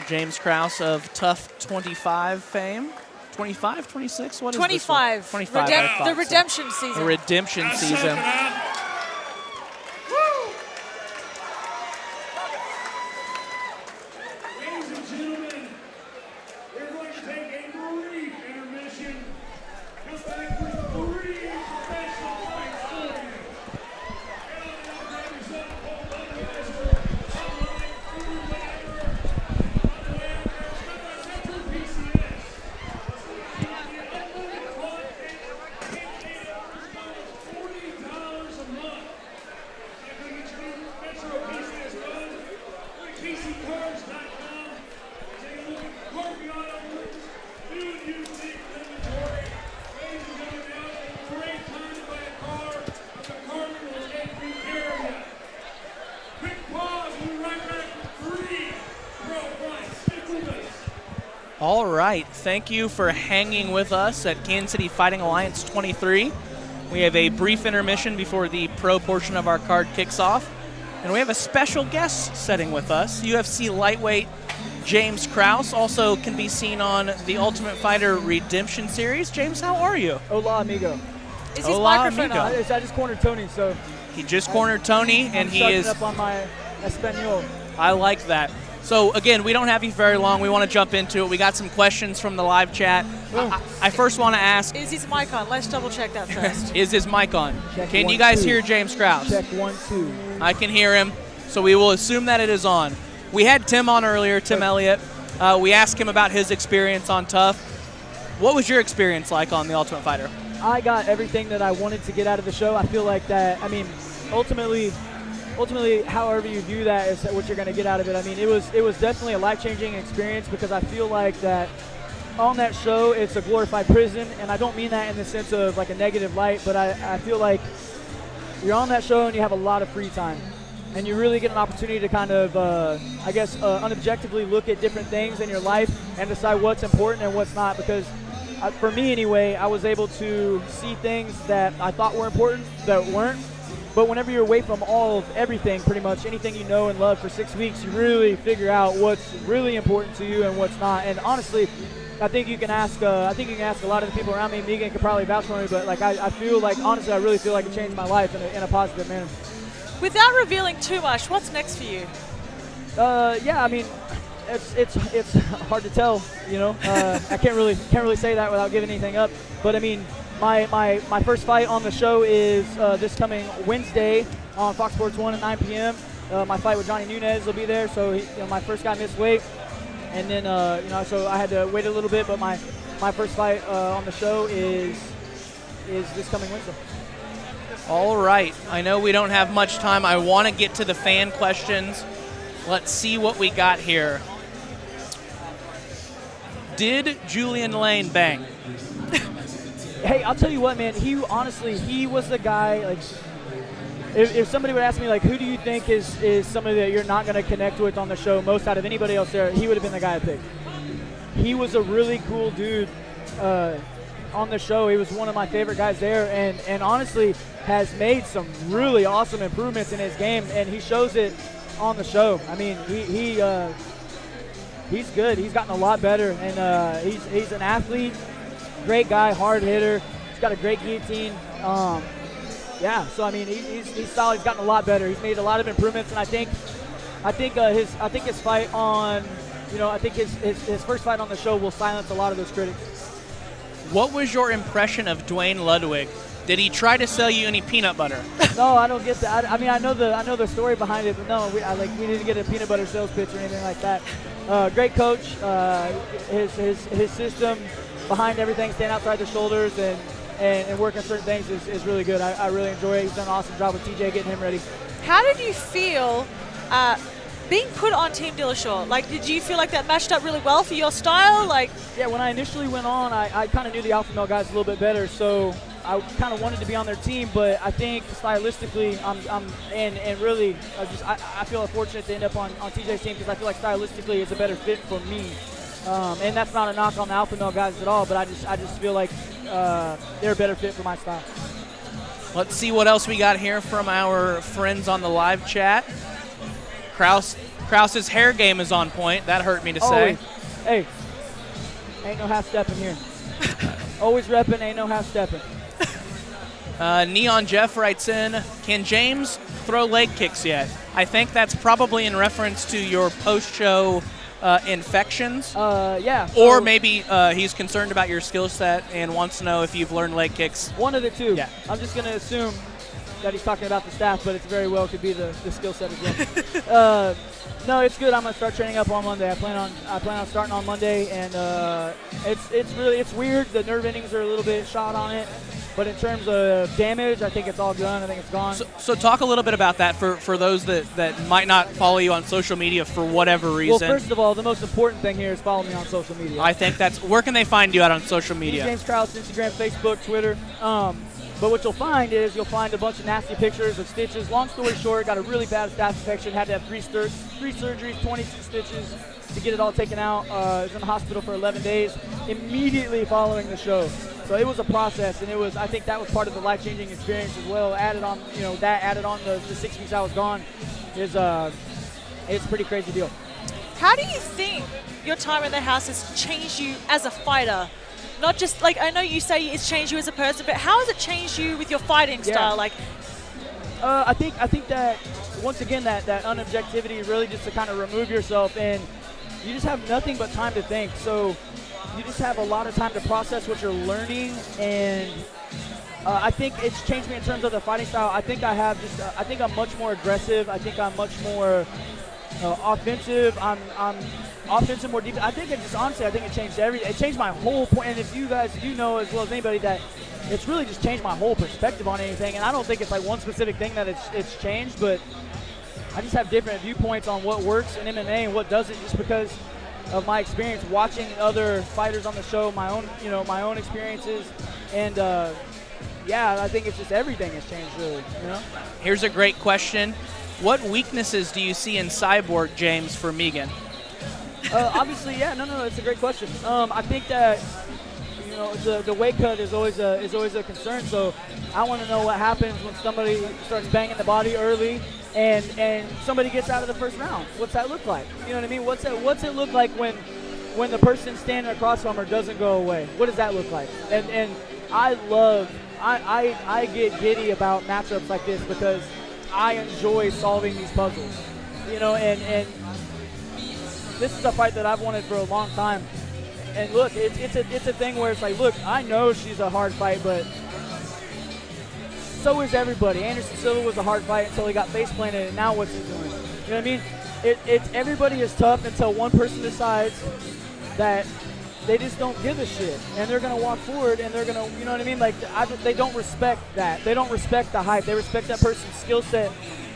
James Krauss of Tough 25 fame, 25, 26? What is 25. this one? 25. I thought The so. redemption season. The redemption That's season. something, huh? Ladies and gentlemen, we're going to take a brief intermission. Come back with 3 professional fights for you. Now grab yourself a cold Budweiser, Bud Light, food, whatever. On the way out there, stop by Central PCS. The unlimited content, $8 $40 a month. Not going to get your new Metro PCS phone. Go to KCCars.com. Take a look at Carvey Auto Works. New and used vehicle inventory. Ladies and gentlemen, now is a great time to buy a car. The Carvey will take good care of you. Quick pause. We'll be right back with 3 pro fights. Stick with us. All right. Thank you for hanging with us at Kansas City Fighting Alliance 23. We have a brief intermission before the pro portion of our card kicks off. And we have a special guest sitting with us, UFC lightweight James Krauss, also can be seen on the Ultimate Fighter Redemption Series. James, how are you? Hola, amigo. Is his Hola, microphone amigo. on? I just cornered Tony, so He just cornered Tony, and I'm he sharpening is. up on my Espanol. I like that. So, again, we don't have you very long. We want to jump into it. We got some questions from the live chat. I first want to ask, Is his mic on? Let's double check that first. is his mic on? Check Can one, you guys two. hear James Krauss? Check 1, 2. I can hear him, so we will assume that it is on. We had Tim on earlier, Tim Elliott. We asked him about his experience on Tough. What was your experience like on The Ultimate Fighter? I got everything that I wanted to get out of the show. I feel like that, I mean, ultimately, however you view that is what you're going to get out of it. I mean, it was definitely a life-changing experience because I feel like that on that show, it's a glorified prison, and I don't mean that in the sense of like a negative light, but I feel like you're on that show and you have a lot of free time. And you really get an opportunity to kind of, unobjectively look at different things in your life and decide what's important and what's not. Because for me anyway, I was able to see things that I thought were important that weren't. But whenever you're away from all of everything, pretty much anything you know and love for 6 weeks, you really figure out what's really important to you and what's not. And honestly, I think you can ask a lot of the people around me. Megan could probably vouch for me, but like I feel like, honestly, I really feel like it changed my life in a positive manner. Without revealing too much, what's next for you? Yeah, I mean, it's hard to tell, you know. I can't really say that without giving anything up. But I mean, my first fight on the show is this coming Wednesday on Fox Sports 1 at 9 p.m. My fight with Johnny Nunez will be there. So my first guy missed weight, and then so I had to wait a little bit. But my first fight on the show is this coming Wednesday. All right. I know we don't have much time. I want to get to the fan questions. Let's see what we got here. Did Julian Lane bang? Hey, I'll tell you what, man. He was the guy. Like, if somebody would ask me, like, who do you think is somebody that you're not going to connect with on the show most out of anybody else there, he would have been the guy I picked. He was a really cool dude on the show. He was one of my favorite guys there, and honestly has made some really awesome improvements in his game, and he shows it on the show. I mean, he's good. He's gotten a lot better, and he's an athlete, great guy, hard hitter. He's got a great guillotine. Yeah, so I mean, he's solid. He's gotten a lot better. He's made a lot of improvements, and I think his fight on, I think his first fight on the show will silence a lot of those critics. What was your impression of Dwayne Ludwig? Did he try to sell you any peanut butter? No, I don't get that. I mean, I know the story behind it, but no, we didn't get a peanut butter sales pitch or anything like that. Great coach. His system behind everything, staying outside the shoulders and working certain things is really good. I really enjoy it. He's done an awesome job with TJ getting him ready. How did you feel being put on Team Dillashaw? Like, did you feel like that matched up really well for your style? Like, yeah, when I initially went on, I kind of knew the Alpha Male guys a little bit better, so I kind of wanted to be on their team. But I think stylistically, I feel fortunate to end up on TJ's team because I feel like stylistically it's a better fit for me. And that's not a knock on the Alpha Male guys at all, but I just feel like they're a better fit for my style. Let's see what else we got here from our friends on the live chat. Krauss's hair game is on point. That hurt me to say. Hey, ain't no half-stepping here. Always repping, ain't no half stepping. Neon Jeff writes in, can James throw leg kicks yet? I think that's probably in reference to your post-show infections. Yeah. Or so maybe he's concerned about your skill set and wants to know if you've learned leg kicks. one of the two. Yeah. I'm just going to assume that he's talking about the staff, but it's very well could be the skill set as well. No, it's good. I'm going to start training up on Monday. I plan on starting on Monday, and it's weird. The nerve endings are a little bit shot on it. But in terms of damage, I think it's all done. I think it's gone. So talk a little bit about that for those that might not follow you on social media for whatever reason. Well, first of all, the most important thing here is follow me on social media. I think that's – where can they find you out on social media? James Krauss, Instagram, Facebook, Twitter. But what you'll find is you'll find a bunch of nasty pictures of stitches. Long story short, got a really bad staph infection, had to have three surgeries, 22 stitches to get it all taken out. I was in the hospital for 11 days immediately following the show. So it was a process, and I think that was part of the life-changing experience as well. Added on the 6 weeks I was gone it's a pretty crazy deal. How do you think your time in the house has changed you as a fighter? Not just, like, I know you say it's changed you as a person, but how has it changed you with your fighting style? Like, I think that, once again, that unobjectivity really just to kind of remove yourself, and you just have nothing but time to think. So you just have a lot of time to process what you're learning, and I think it's changed me in terms of the fighting style. I think I think I'm much more aggressive. I think I'm much more offensive. I'm offensive, more deep. I think it just, honestly, I think it changed everything. It changed my whole point. And if you guys, you know as well as anybody that it's really just changed my whole perspective on anything. And I don't think it's like one specific thing that it's changed, but I just have different viewpoints on what works in MMA and what doesn't, just because of my experience watching other fighters on the show, my own experiences, and I think it's just everything has changed really. Here's a great question. What weaknesses do you see in Cyborg, James, for Megan? Obviously, it's a great question. I think that the weight cut is always a concern. So I want to know what happens when somebody starts banging the body early and somebody gets out of the first round. What's that look like? You know what I mean? What's it look like when the person standing across from her doesn't go away? What does that look like? And I get giddy about matchups like this because I enjoy solving these puzzles. And this is a fight that I've wanted for a long time. And look, it's a thing where it's like, look, I know she's a hard fight, but so is everybody. Anderson Silva was a hard fight until he got face planted, and now what's he doing? You know what I mean? Everybody is tough until one person decides that they just don't give a shit, and they're gonna walk forward, and they're gonna, you know what I mean? Like they don't respect that. They don't respect the hype. They respect that person's skill set,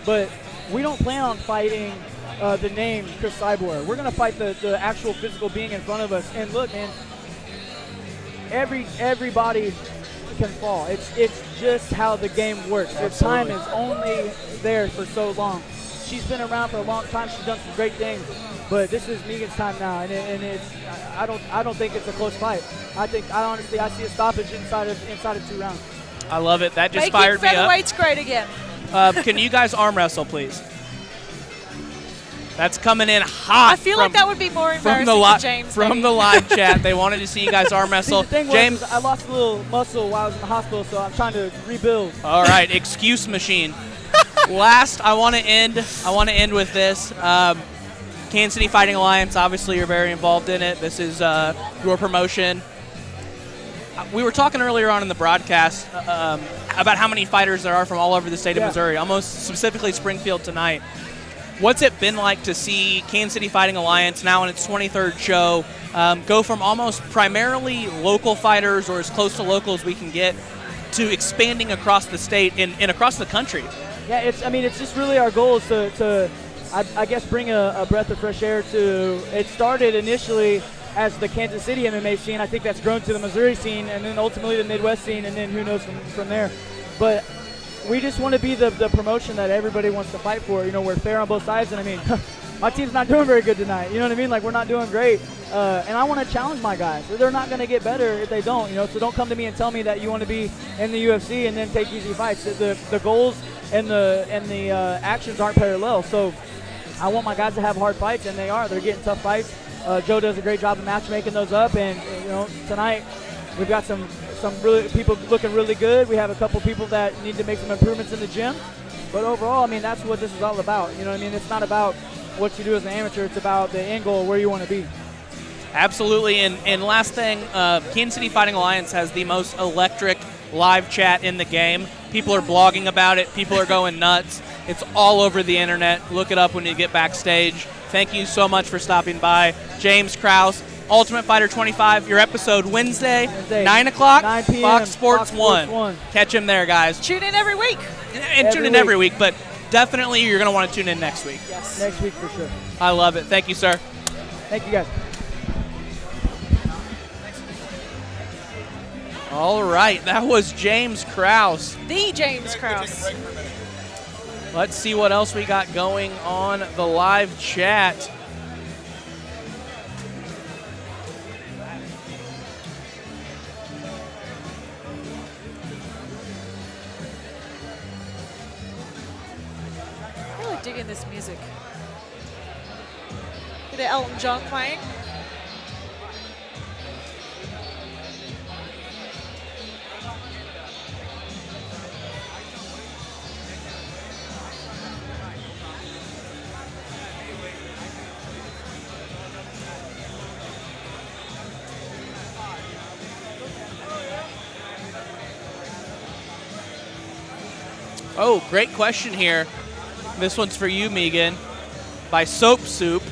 but we don't plan on fighting the name Chris Cyborg. We're gonna fight the actual physical being in front of us. And look, man, everybody can fall. It's just how the game works. Your time is only there for so long. She's been around for a long time. She's done some great things, but this is Megan's time now, and it's I don't think it's a close fight. I honestly see a stoppage inside of 2 rounds. I love it. That just fired me up. Featherweight's great again. Can you guys arm wrestle, please? That's coming in hot. I feel like that would be more embarrassing for James. From the live chat, they wanted to see you guys arm wrestle. See, the thing James, was, I lost a little muscle while I was in the hospital, so I'm trying to rebuild. All right, excuse machine. Last, I want to end with this. Kansas City Fighting Alliance, obviously you're very involved in it. This is your promotion. We were talking earlier on in the broadcast about how many fighters there are from all over the state of Missouri, almost specifically Springfield tonight. What's it been like to see Kansas City Fighting Alliance, now in its 23rd show, go from almost primarily local fighters, or as close to local as we can get, to expanding across the state and across the country? Yeah, it's just really our goal is to I guess, bring a breath of fresh air to. It started initially as the Kansas City MMA scene. I think that's grown to the Missouri scene, and then ultimately the Midwest scene, and then who knows from there. But we just want to be the promotion that everybody wants to fight for. We're fair on both sides, and I mean, my team's not doing very good tonight. You know what I mean? Like, we're not doing great. And I want to challenge my guys. They're not going to get better if they don't, So don't come to me and tell me that you want to be in the UFC and then take easy fights. The goals and the actions aren't parallel. So I want my guys to have hard fights, and they are. They're getting tough fights. Joe does a great job of matchmaking those up, and tonight We've got some really people looking really good. We have a couple people that need to make some improvements in the gym. But overall, I mean, that's what this is all about. You know what I mean? It's not about what you do as an amateur. It's about the end goal, where you want to be. Absolutely. And last thing, Kansas City Fighting Alliance has the most electric live chat in the game. People are blogging about it. People are going nuts. It's all over the internet. Look it up when you get backstage. Thank you so much for stopping by. James Krauss, Ultimate Fighter 25, your episode Wednesday 9 o'clock, 9 p.m. Fox Sports 1. Catch him there, guys. Tune in every week. And tune in every week, but definitely you're going to want to tune in next week. Yes. Next week for sure. I love it. Thank you, sir. Thank you, guys. All right, that was James Krauss. The James Krauss. Let's see what else we got going on the live chat. I'm really digging this music. Bit of Elton John playing. Oh, great question here. This one's for you, Megan. By Soap Soup,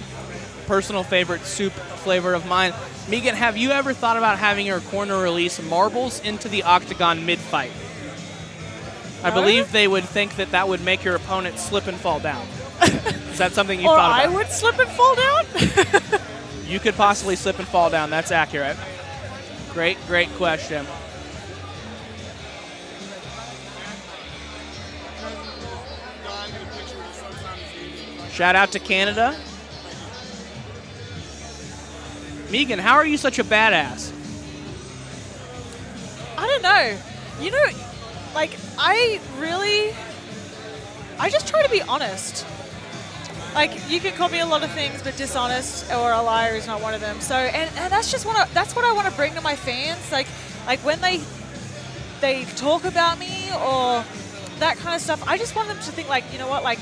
personal favorite soup flavor of mine. Megan, have you ever thought about having your corner release marbles into the octagon mid-fight? I believe they would think that would make your opponent slip and fall down. Is that something you thought about? Or I would slip and fall down? You could possibly slip and fall down. That's accurate. Great question. Shout out to Canada. Megan, how are you such a badass? I don't know. You know, like, I just try to be honest. Like, you can call me a lot of things, but dishonest or a liar is not one of them. So, and that's just that's what I want to bring to my fans. Like when they talk about me or that kind of stuff, I just want them to think, like, you know what, like,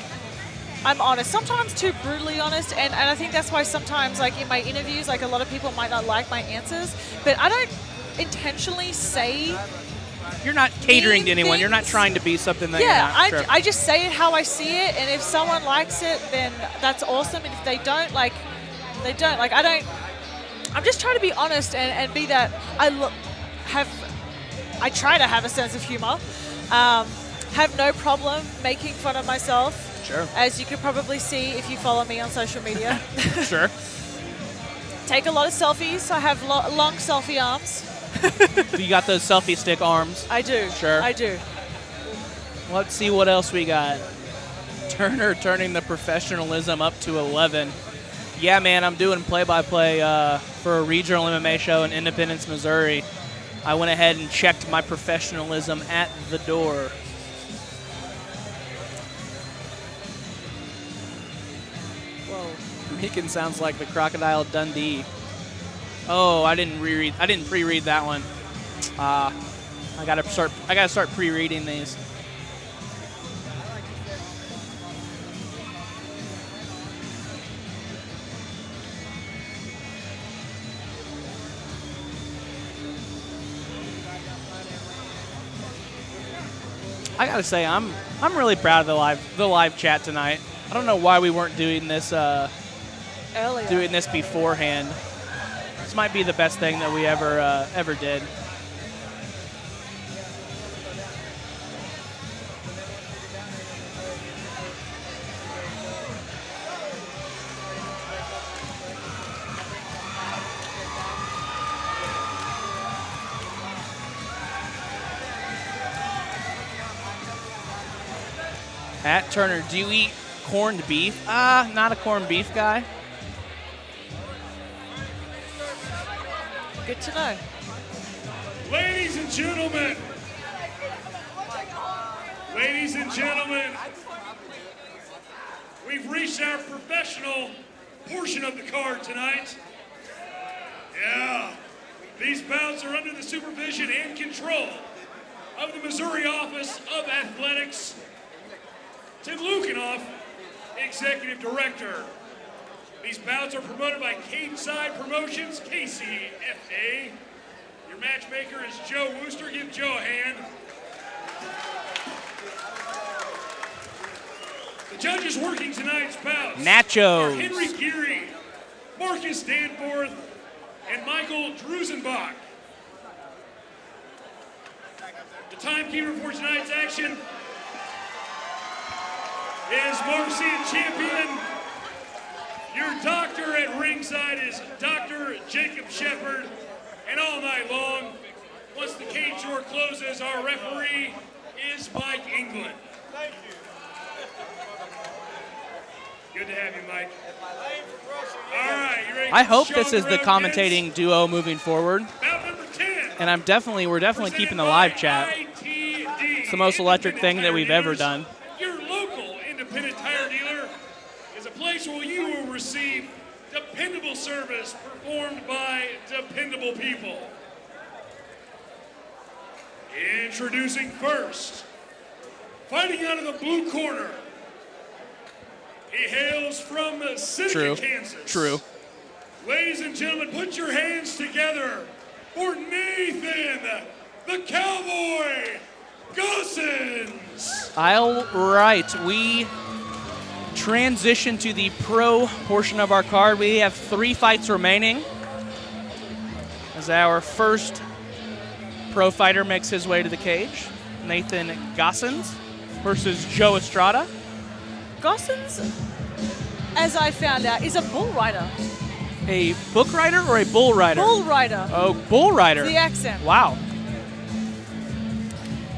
I'm honest, sometimes too brutally honest, and I think that's why sometimes, like, in my interviews, like, a lot of people might not like my answers, but I don't intentionally say. You're not catering to anyone. You're not trying to be something that you're not. Sure. I just say it how I see it, and if someone likes it, then that's awesome, and if they don't, like, they don't. Like, I'm just trying to be honest and be that I try to have a sense of humor, have no problem making fun of myself. Sure. As you could probably see if you follow me on social media. Sure. Take a lot of selfies. I have long selfie arms. You got those selfie stick arms. I do. Sure. I do. Let's see what else we got. Turner turning the professionalism up to 11. Yeah, man, I'm doing play-by-play for a regional MMA show in Independence, Missouri. I went ahead and checked my professionalism at the door. Megan sounds like the Crocodile Dundee. Oh, I didn't pre-read that one. I gotta start pre-reading these. I gotta say, I'm really proud of the live chat tonight. I don't know why we weren't doing this earlier. Doing this beforehand. This might be the best thing that we ever did. At Turner, do you eat corned beef? Not a corned beef guy. Good to know. Ladies and gentlemen, we've reached our professional portion of the card tonight. Yeah, These bouts are under the supervision and control of the Missouri Office of Athletics. Tim Lukenoff, Executive Director. These bouts are promoted by Cape Side Promotions, KCFA. Your matchmaker is Joe Wooster. Give Joe a hand. The judges working tonight's bouts Nachos. are Henry Geary, Marcus Danforth, and Michael Drusenbach. The timekeeper for tonight's action is Marcian Champion. Your doctor at ringside is Dr. Jacob Shepard. And all night long, once the cage door closes, our referee is Mike England. Thank you. Good to have you, Mike. All right, you ready? I hope this is the commentating duo moving forward. Bout number 10. And we're definitely keeping the live chat. It's the most electric thing that we've ever done. Your local independent tire dealer is a place where you will receive dependable service performed by dependable people. Introducing first, fighting out of the blue corner. He hails from Seneca, Kansas. True. Ladies and gentlemen, put your hands together for Nathan, the Cowboy Goson. All right, we transition to the pro portion of our card. We have 3 fights remaining as our first pro fighter makes his way to the cage. Nathan Goson versus Joe Estrada. Goson's, as I found out, is a bull rider. A book rider or a bull rider? Bull rider. Oh, bull rider. The accent. Wow.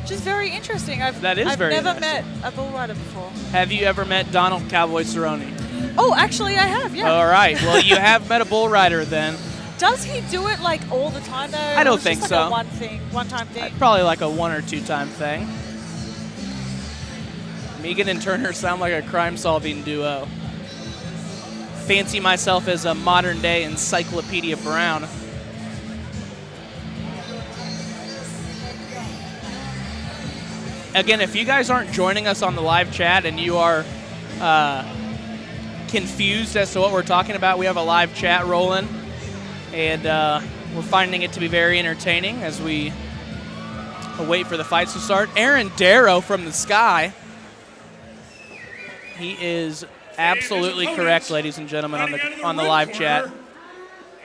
Which is very interesting. I've very never interesting. met a bull rider before. Have you ever met Donald Cowboy Cerrone? Oh, actually, I have, yeah. All right. Well, you have met a bull rider then. Does he do it like all the time though? I don't Or it's think just so. like a one-time thing. Probably like a 1 or 2 time thing. Megan and Turner sound like a crime-solving duo. Fancy myself as a modern-day Encyclopedia Brown. Again, if you guys aren't joining us on the live chat and you are confused as to what we're talking about, we have a live chat rolling, and we're finding it to be very entertaining as we wait for the fights to start. Aaron Darrow from the sky. He is absolutely correct, ladies and gentlemen, on the live chat.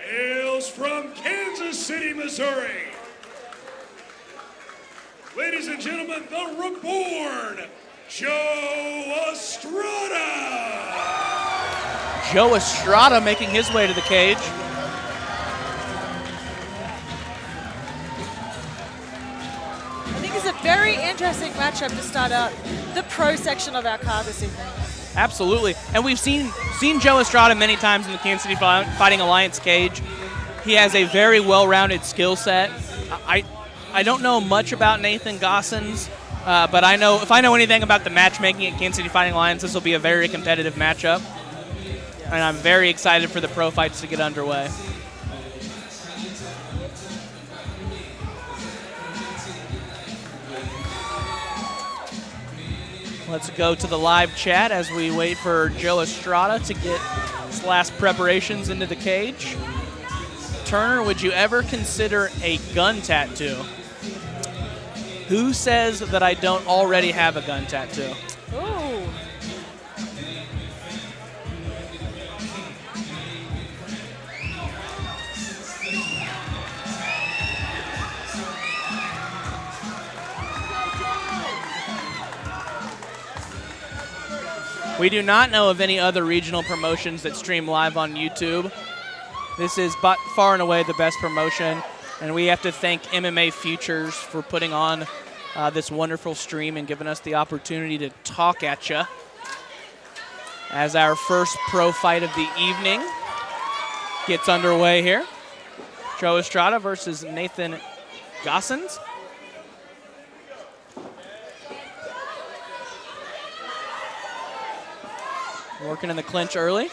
Hails from Kansas City, Missouri. Ladies and gentlemen, the reborn Joe Estrada. Joe Estrada making his way to the cage. I think it's a very interesting matchup to start out the pro section of our card this evening. Absolutely. And we've seen Joe Estrada many times in the Kansas City Fighting Alliance cage. He has a very well-rounded skill set. I don't know much about Nathan Goson's, but if I know anything about the matchmaking at Kansas City Fighting Alliance, this will be a very competitive matchup. And I'm very excited for the pro fights to get underway. Let's go to the live chat as we wait for Joe Estrada to get his last preparations into the cage. Turner, would you ever consider a gun tattoo? Who says that I don't already have a gun tattoo? Ooh. We do not know of any other regional promotions that stream live on YouTube. This is by far and away the best promotion, and we have to thank MMA Futures for putting on this wonderful stream and giving us the opportunity to talk at you as our first pro fight of the evening gets underway here. Joe Estrada versus Nathan Goson. Working in the clinch early.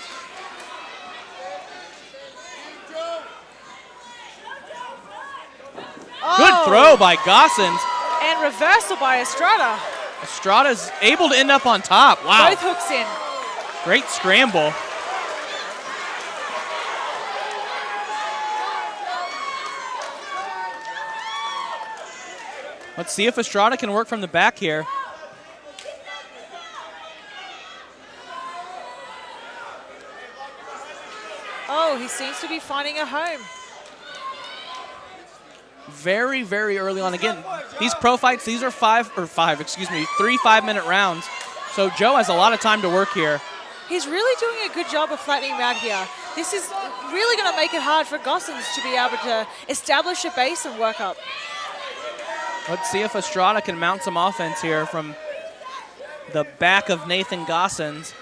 Good throw by Goson. And reversal by Estrada. Estrada's able to end up on top. Wow. Both hooks in. Great scramble. Let's see if Estrada can work from the back here. Oh, he seems to be finding a home. Very, very early on. Again, these pro fights, these are 3 5-minute rounds. So Joe has a lot of time to work here. He's really doing a good job of flattening him out here. This is really going to make it hard for Gosons to be able to establish a base and work up. Let's see if Estrada can mount some offense here from the back of Nathan Gosons.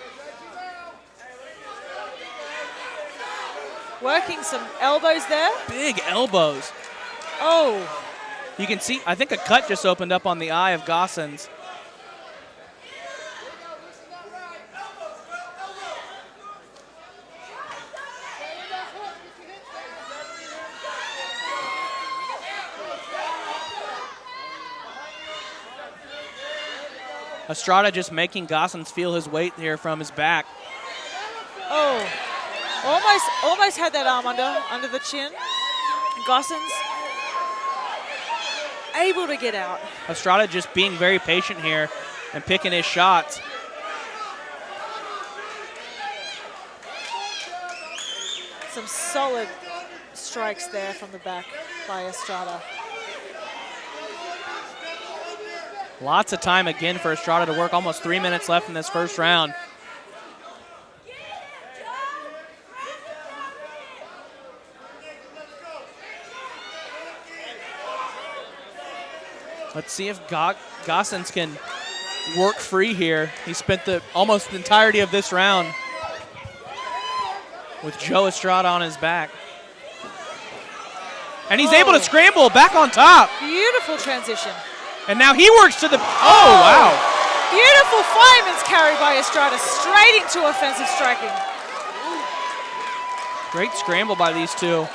Working some elbows there. Big elbows. Oh. You can see, I think a cut just opened up on the eye of Gosons. Estrada just making Gosons feel his weight here from his back. Oh. Almost had that arm under the chin. Gosons able to get out. Estrada just being very patient here and picking his shots. Some solid strikes there from the back by Estrada. Lots of time again for Estrada to work. Almost 3 minutes left in this first round. Let's see if Gosons can work free here. He spent almost the entirety of this round with Joe Estrada on his back. And he's able to scramble back on top. Beautiful transition. And now he works to the, oh wow. Beautiful fireman's carry by Estrada, straight into offensive striking. Great scramble by these two.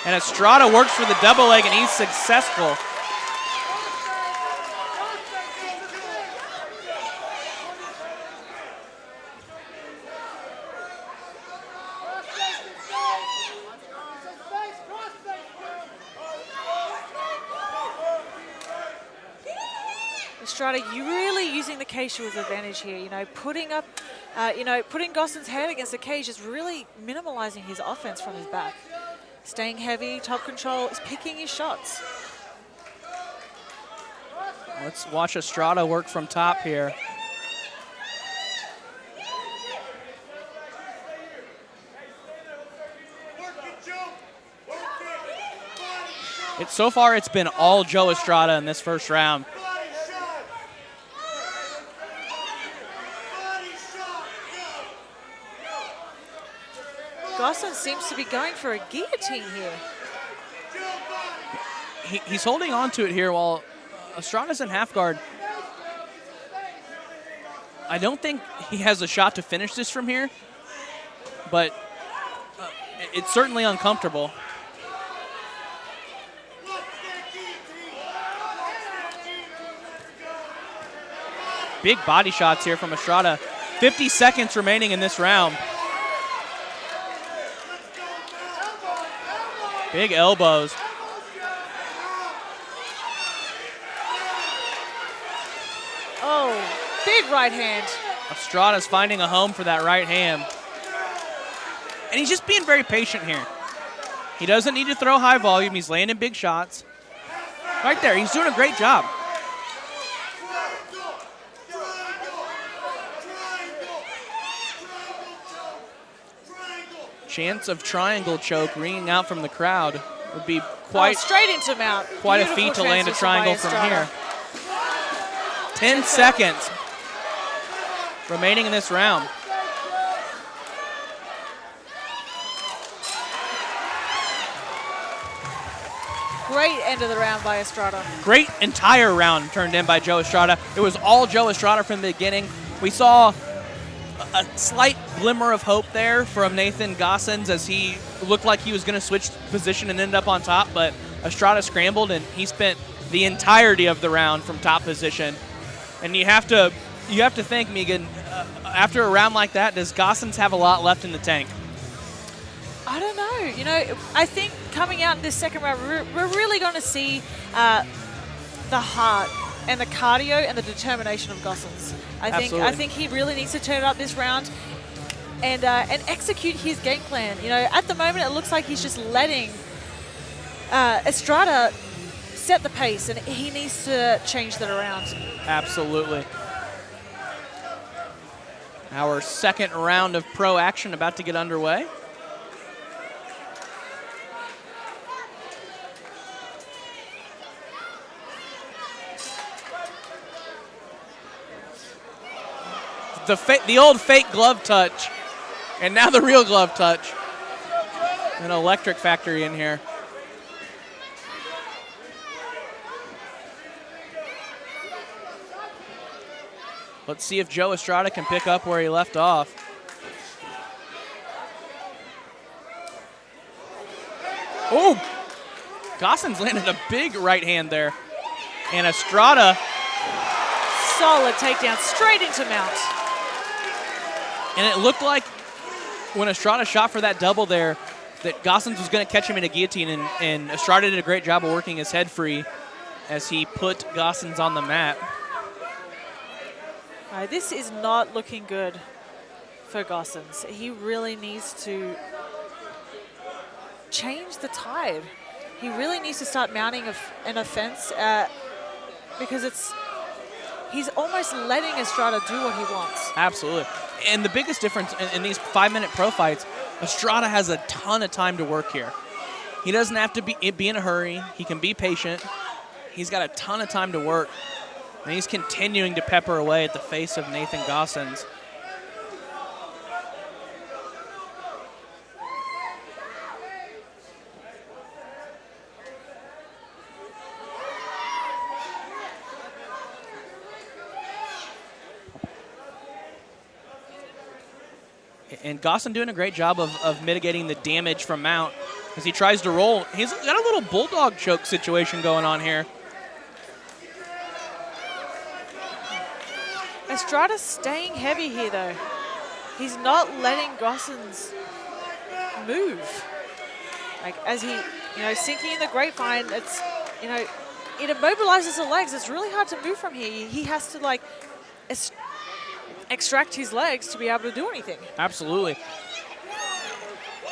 And Estrada works for the double leg, and he's successful. Estrada, you really using the cage to his advantage here. You know, putting Goson's head against the cage is really minimalizing his offense from his back. Staying heavy, top control, is picking his shots. Let's watch Estrada work from top here. So far, it's been all Joe Estrada in this first round. Goson seems to be going for a guillotine here. He's holding on to it here while Estrada's in half guard. I don't think he has a shot to finish this from here, but it's certainly uncomfortable. Big body shots here from Estrada. 50 seconds remaining in this round. Big elbows. Oh, big right hand. Estrada's finding a home for that right hand. And he's just being very patient here. He doesn't need to throw high volume. He's landing big shots. Right there, he's doing a great job. Chance of triangle choke ringing out from the crowd would be quite straight into mount. Quite a feat to land a triangle from here. 10 seconds remaining in this round. Great end of the round by Estrada. Great entire round turned in by Joe Estrada. It was all Joe Estrada from the beginning. We saw a slight glimmer of hope there from Nathan Gossens as he looked like he was going to switch position and end up on top, but Estrada scrambled and he spent the entirety of the round from top position. And you have to think, Megan, after a round like that, does Gossens have a lot left in the tank? I don't know. You know, I think coming out in this second round, we're really going to see the heart and the cardio and the determination of Gossens. I think he really needs to turn it up this round and execute his game plan. You know, at the moment, it looks like he's just letting Estrada set the pace, and he needs to change that around. Absolutely. Our second round of pro action about to get underway. The old fake glove touch, and now the real glove touch. An electric factory in here. Let's see if Joe Estrada can pick up where he left off. Oh! Gossens landed a big right hand there. And Estrada. Solid takedown straight into mount. And it looked like when Estrada shot for that double there that Gossens was going to catch him in a guillotine, and Estrada did a great job of working his head free as he put Gossens on the mat. This is not looking good for Gossens. He really needs to change the tide. He really needs to start mounting an offense because he's almost letting Estrada do what he wants. Absolutely. And the biggest difference in these 5-minute pro fights, Estrada has a ton of time to work here. He doesn't have to be in a hurry. He can be patient. He's got a ton of time to work. And he's continuing to pepper away at the face of Nathan Gossens. And Goson doing a great job of mitigating the damage from mount as he tries to roll. He's got a little bulldog choke situation going on here. Estrada's staying heavy here, though. He's not letting Gossens move. Like, as he, sinking in the grapevine, it's, it immobilizes the legs. It's really hard to move from here. He has to, extract his legs to be able to do anything. Absolutely.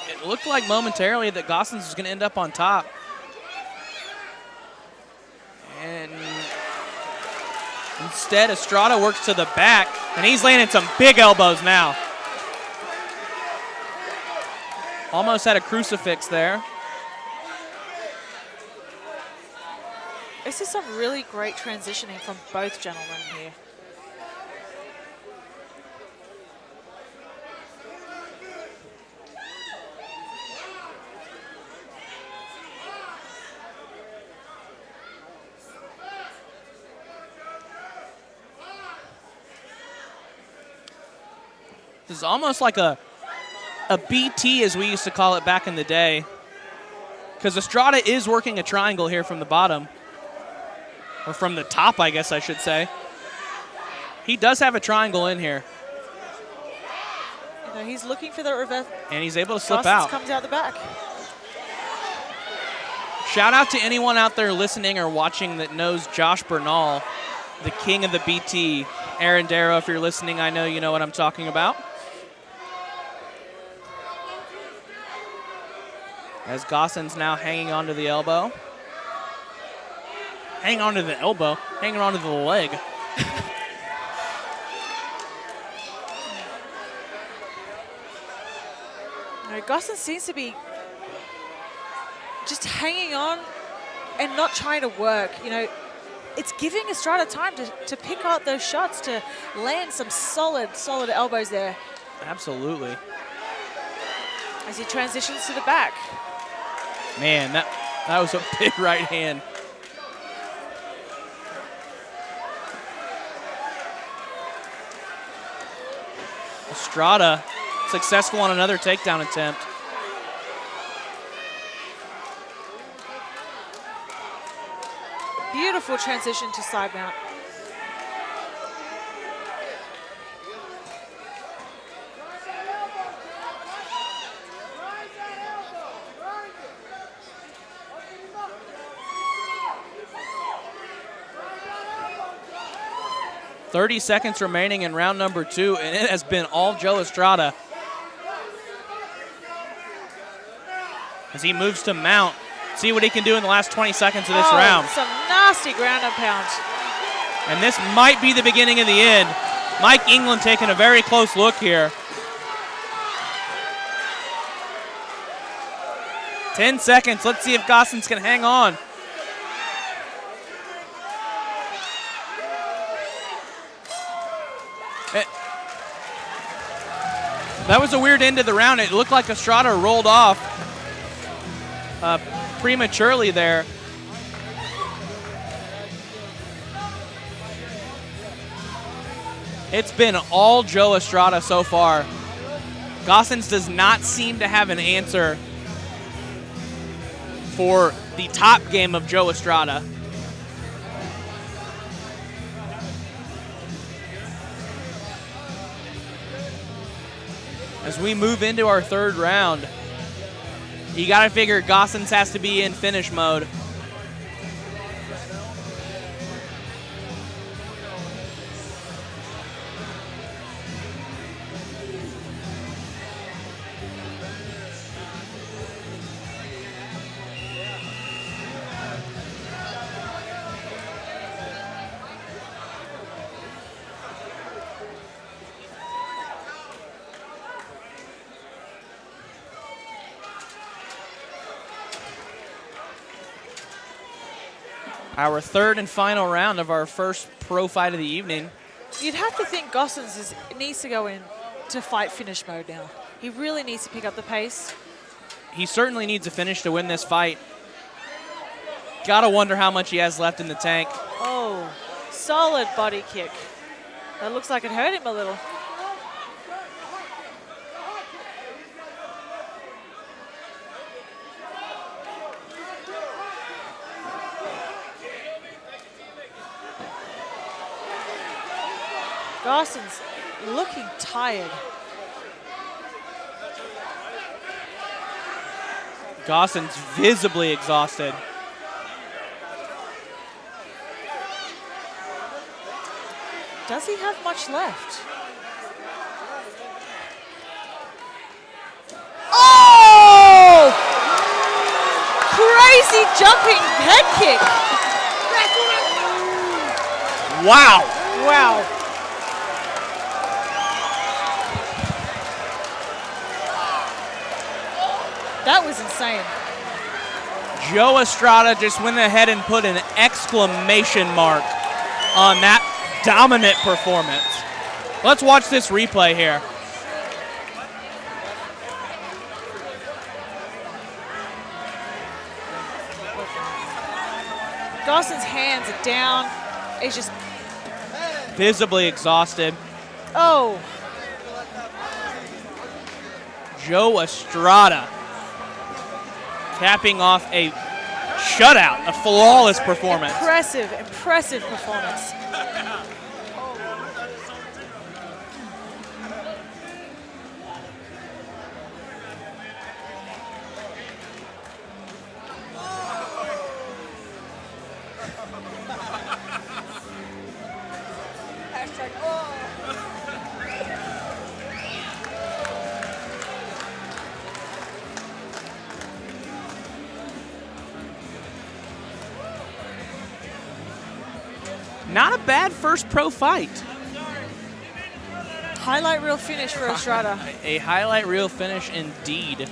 It looked like momentarily that Gossens was going to end up on top. And instead, Estrada works to the back, and he's landing some big elbows now. Almost had a crucifix there. This is some really great transitioning from both gentlemen here. This is almost like a BT, as we used to call it back in the day, because Estrada is working a triangle here from the bottom, or from the top, I guess I should say. He does have a triangle in here. He's looking for the reverse. And he's able to slip Gossens out. Comes out the back. Shout out to anyone out there listening or watching that knows Josh Bernal, the king of the BT. Aaron Darrow, if you're listening, I know you know what I'm talking about. As Gossens now hanging onto the elbow. Hanging onto the elbow, hanging onto the leg. Gossens seems to be just hanging on and not trying to work. It's giving Estrada time to pick out those shots, to land some solid elbows there. Absolutely. As he transitions to the back. Man, that was a big right hand. Estrada successful on another takedown attempt. Beautiful transition to side mount. .30 seconds remaining in round number 2, and it has been all Joe Estrada. As he moves to mount, see what he can do in the last 20 seconds of this round. Some nasty ground and pound. And this might be the beginning of the end. Mike England taking a very close look here. 10 seconds. Let's see if Goson's can hang on. That was a weird end of the round. It looked like Estrada rolled off prematurely there. It's been all Joe Estrada so far. Gosons does not seem to have an answer for the top game of Joe Estrada. As we move into our third round, you got to figure Gosons has to be in finish mode. Our third and final round of our first pro fight of the evening. You'd have to think Gosons needs to go in to fight finish mode now. He really needs to pick up the pace. He certainly needs a finish to win this fight. Gotta wonder how much he has left in the tank. Oh, solid body kick. That looks like it hurt him a little. Garson's looking tired. Goson's visibly exhausted. Does he have much left? Oh! Crazy jumping head kick. Wow. Wow. That was insane. Joe Estrada just went ahead and put an exclamation mark on that dominant performance. Let's watch this replay here. Goson's hands are down. He's just visibly exhausted. Oh. Joe Estrada capping off a shutout, a flawless performance. Impressive performance. Not a bad first pro fight. Highlight reel finish for Estrada. A highlight reel finish indeed.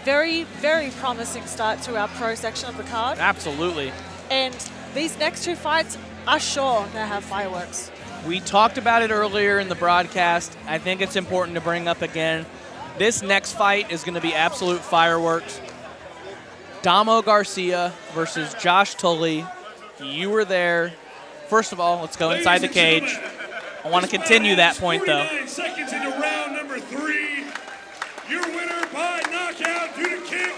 Very, very promising start to our pro section of the card. Absolutely. And these next two fights are sure to have fireworks. We talked about it earlier in the broadcast. I think it's important to bring up again. This next fight is going to be absolute fireworks. Damo Garcia versus Josh Tooley. You were there. First of all, let's go inside the cage. I want to continue that point, though. 49 seconds into round number 3. winner by knockout due to kick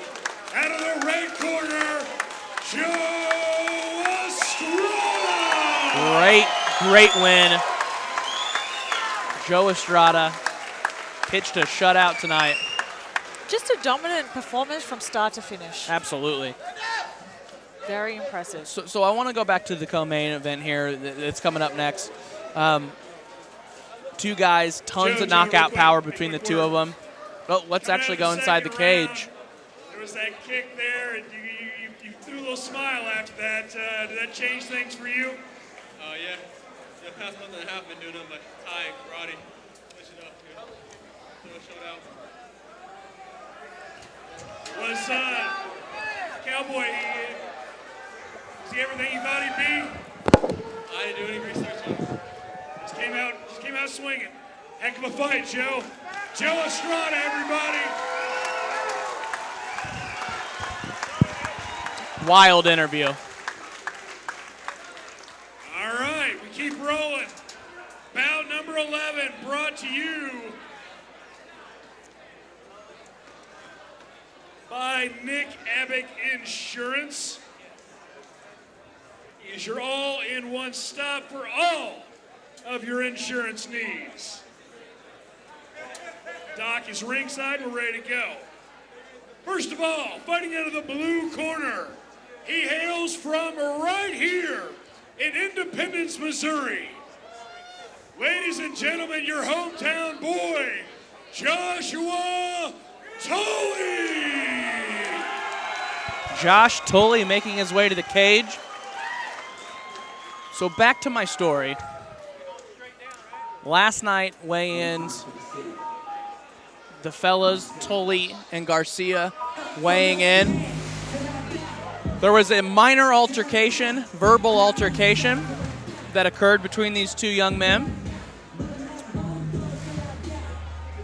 out of the red corner, Joe Estrada. Great win. Joe Estrada pitched a shutout tonight. Just a dominant performance from start to finish. Absolutely. Very impressive. So I want to go back to the co-main event here that's coming up next. Two guys, tons of knockout power between the two of them. Well, let's actually go inside the cage. There was that kick there, and you threw a little smile after that. Did that change things for you? Yeah. The past month and a half, been doing nothing but Thai, karate, push it up, do a showdown. Was Cowboy, is he everything you thought he'd be? I didn't do any research on him. Just came out swinging. Heck of a fight, Joe. Joe Estrada, everybody. Wild interview. All right, we keep rolling. Bout number 11 brought to you by Nick Abick Insurance. Is your all-in-one stop for all of your insurance needs. Doc is ringside. We're ready to go. First of all, fighting out of the blue corner, he hails from right here in Independence, Missouri. Ladies and gentlemen, your hometown boy, Joshua Tooley. Josh Tooley making his way to the cage. So back to my story. Last night, weigh-ins, the fellas, Tooley and Garcia, weighing in. There was a minor altercation, verbal altercation, that occurred between these two young men.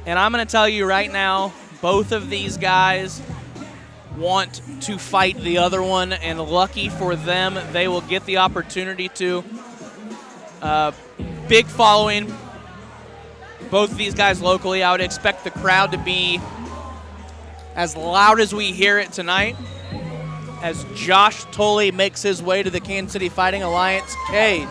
And I'm going to tell you right now, both of these guys want to fight the other one, and lucky for them, they will get the opportunity to. Big following, both of these guys locally. I would expect the crowd to be as loud as we hear it tonight as Josh Tooley makes his way to the Kansas City Fighting Alliance cage.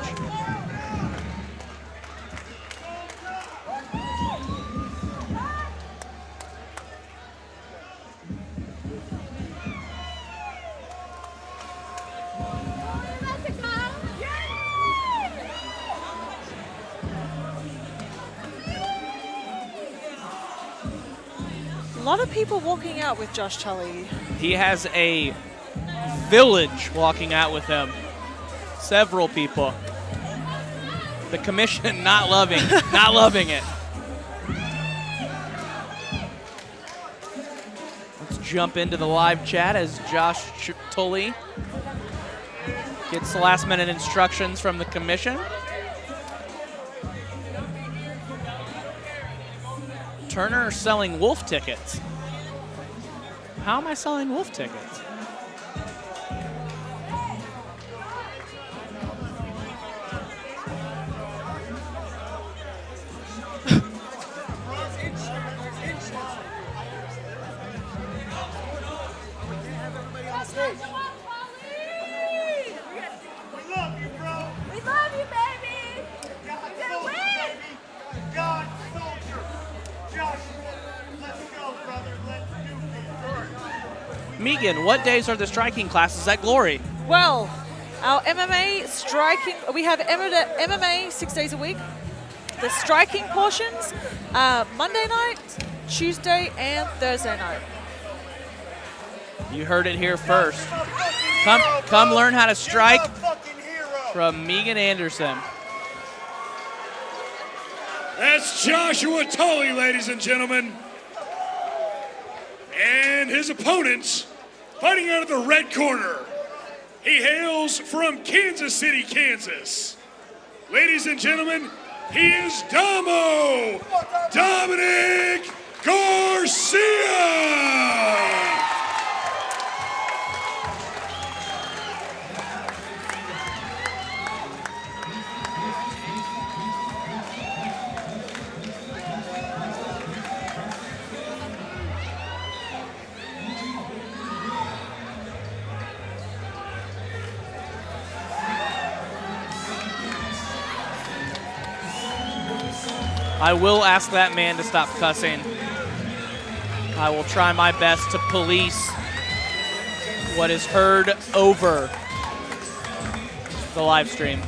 A lot of people walking out with Josh Tooley. He has a village walking out with him. Several people. The commission not loving it. Let's jump into the live chat as Josh Tooley gets the last minute instructions from the commission. Turner selling Wolf tickets. How am I selling Wolf tickets? Megan, what days are the striking classes at Glory? Well, our MMA striking, we have MMA 6 days a week. The striking portions, Monday night, Tuesday, and Thursday night. You heard it here first. Come learn how to strike from Megan Anderson. That's Joshua Tooley, ladies and gentlemen. And his opponents, fighting out of the red corner, he hails from Kansas City, Kansas. Ladies and gentlemen, he is Dominic Garcia. I will ask that man to stop cussing. I will try my best to police what is heard over the live stream.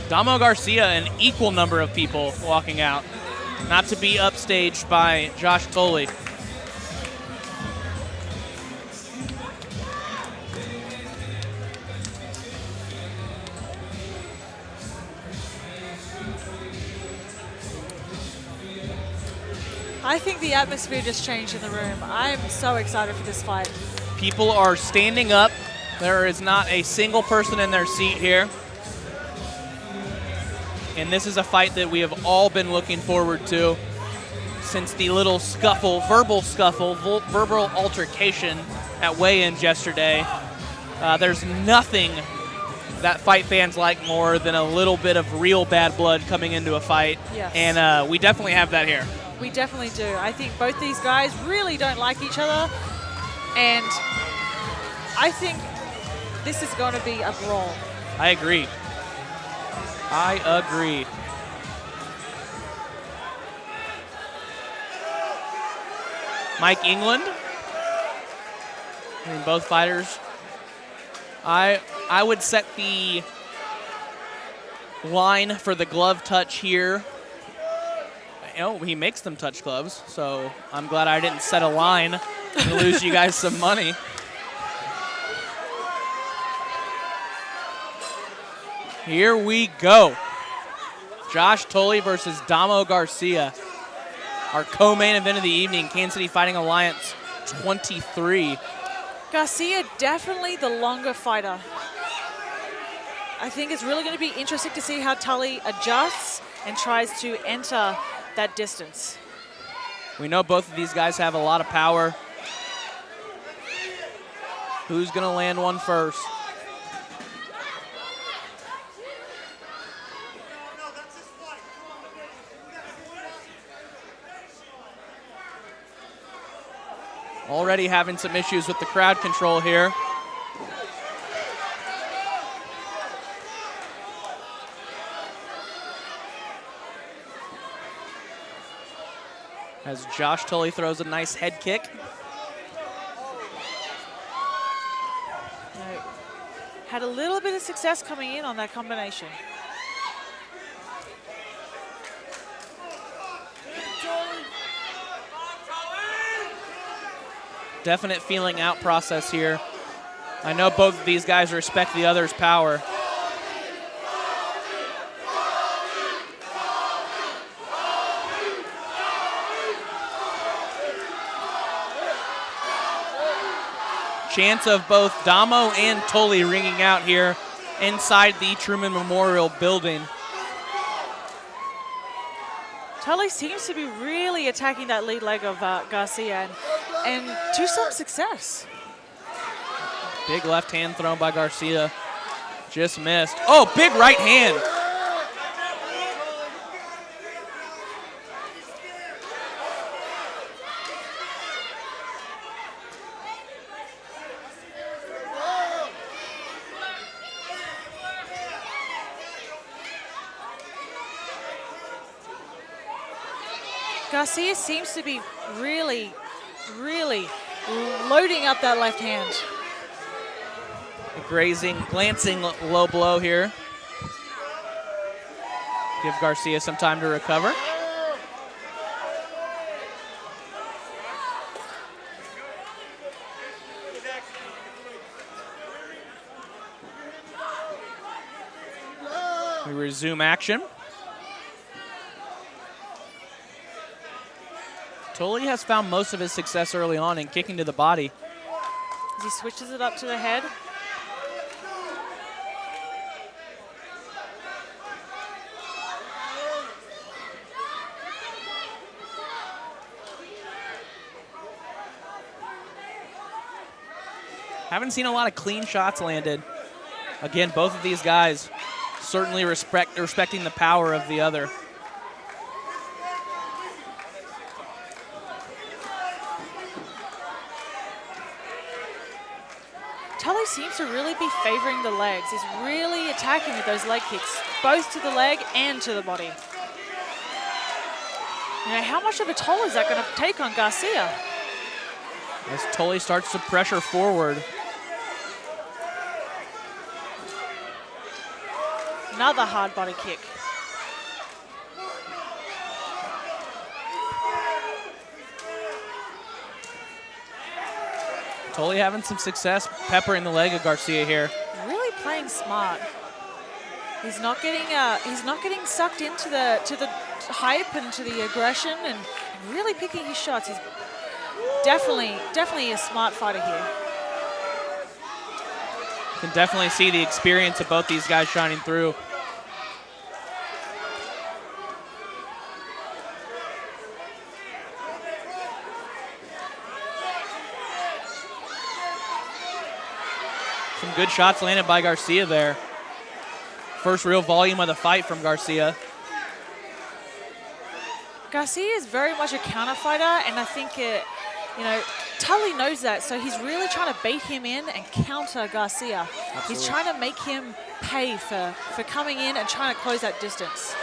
Damo Garcia, an equal number of people walking out, not to be upstaged by Josh Tooley. I think the atmosphere just changed in the room. I'm so excited for this fight. People are standing up. There is not a single person in their seat here. And this is a fight that we have all been looking forward to since the little scuffle, verbal altercation at weigh-ins yesterday. There's nothing that fight fans like more than a little bit of real bad blood coming into a fight. Yes. And we definitely have that here. We definitely do. I think both these guys really don't like each other, and I think this is going to be a brawl. I agree. Mike England. I mean, both fighters. I would set the line for the glove touch here. Oh, he makes them touch gloves, so I'm glad I didn't set a line and lose you guys some money. Here we go. Josh Tooley versus Damo Garcia. Our co-main event of the evening, Kansas City Fighting Alliance 23. Garcia, definitely the longer fighter. I think it's really going to be interesting to see how Tooley adjusts and tries to enter that distance. We know both of these guys have a lot of power. Who's going to land one first? Already having some issues with the crowd control here. As Josh Tooley throws a nice head kick. Had a little bit of success coming in on that combination. Definite feeling out process here. I know both of these guys respect the other's power. Chance of both Damo and Tooley ringing out here inside the Truman Memorial building. Tooley seems to be really attacking that lead leg of Garcia and to some success. Big left hand thrown by Garcia. Just missed. Oh, big right hand. Garcia seems to be really loading up that left hand. A glancing low blow here. Give Garcia some time to recover. We resume action. Tooley has found most of his success early on in kicking to the body. As he switches it up to the head. Haven't seen a lot of clean shots landed. Again, both of these guys certainly respecting the power of the other. Tully seems to really be favoring the legs. He's really attacking with those leg kicks, both to the leg and to the body. You know, how much of a toll is that going to take on Garcia? As Tooley starts to pressure forward. Another hard body kick. Tooley having some success peppering the leg of Garcia here. Really playing smart. He's not getting sucked into the hype and to the aggression, and really picking his shots. He's definitely a smart fighter here. Can definitely see the experience of both these guys shining through. Some good shots landed by Garcia there. First real volume of the fight from Garcia. Garcia is very much a counter fighter, and I think Tully knows that, so he's really trying to bait him in and counter Garcia. Absolutely. He's trying to make him pay for coming in and trying to close that distance.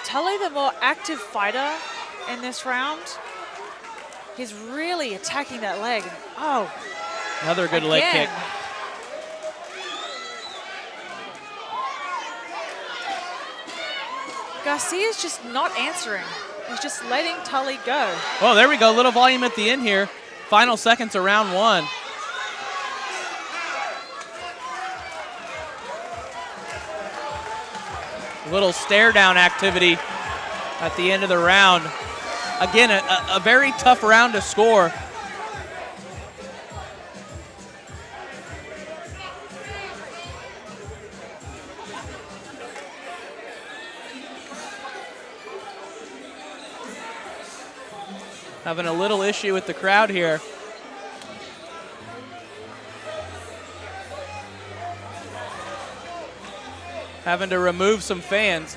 Tully, the more active fighter in this round, he's really attacking that leg. Oh, another good leg kick. Garcia's just not answering. He's just letting Tully go. Oh, there we go. Little volume at the end here. Final seconds of round one. Little stare down activity at the end of the round. Again, a very tough round to score. Having a little issue with the crowd here. Having to remove some fans.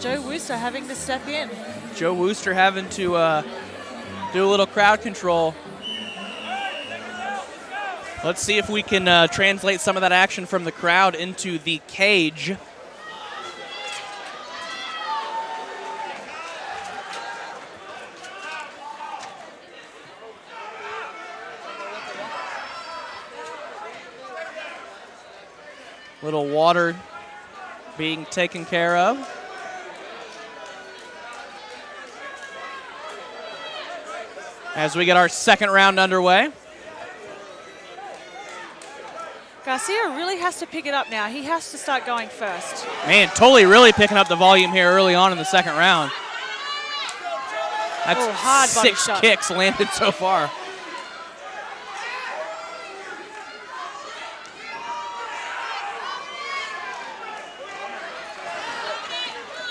Joe Wooster having to step in. Joe Wooster having to do a little crowd control. Let's see if we can translate some of that action from the crowd into the cage. Little water being taken care of. As we get our second round underway. Garcia really has to pick it up now. He has to start going first. Man, Tooley really picking up the volume here early on in the second round. That's hard body 6 shot. kicks landed so far.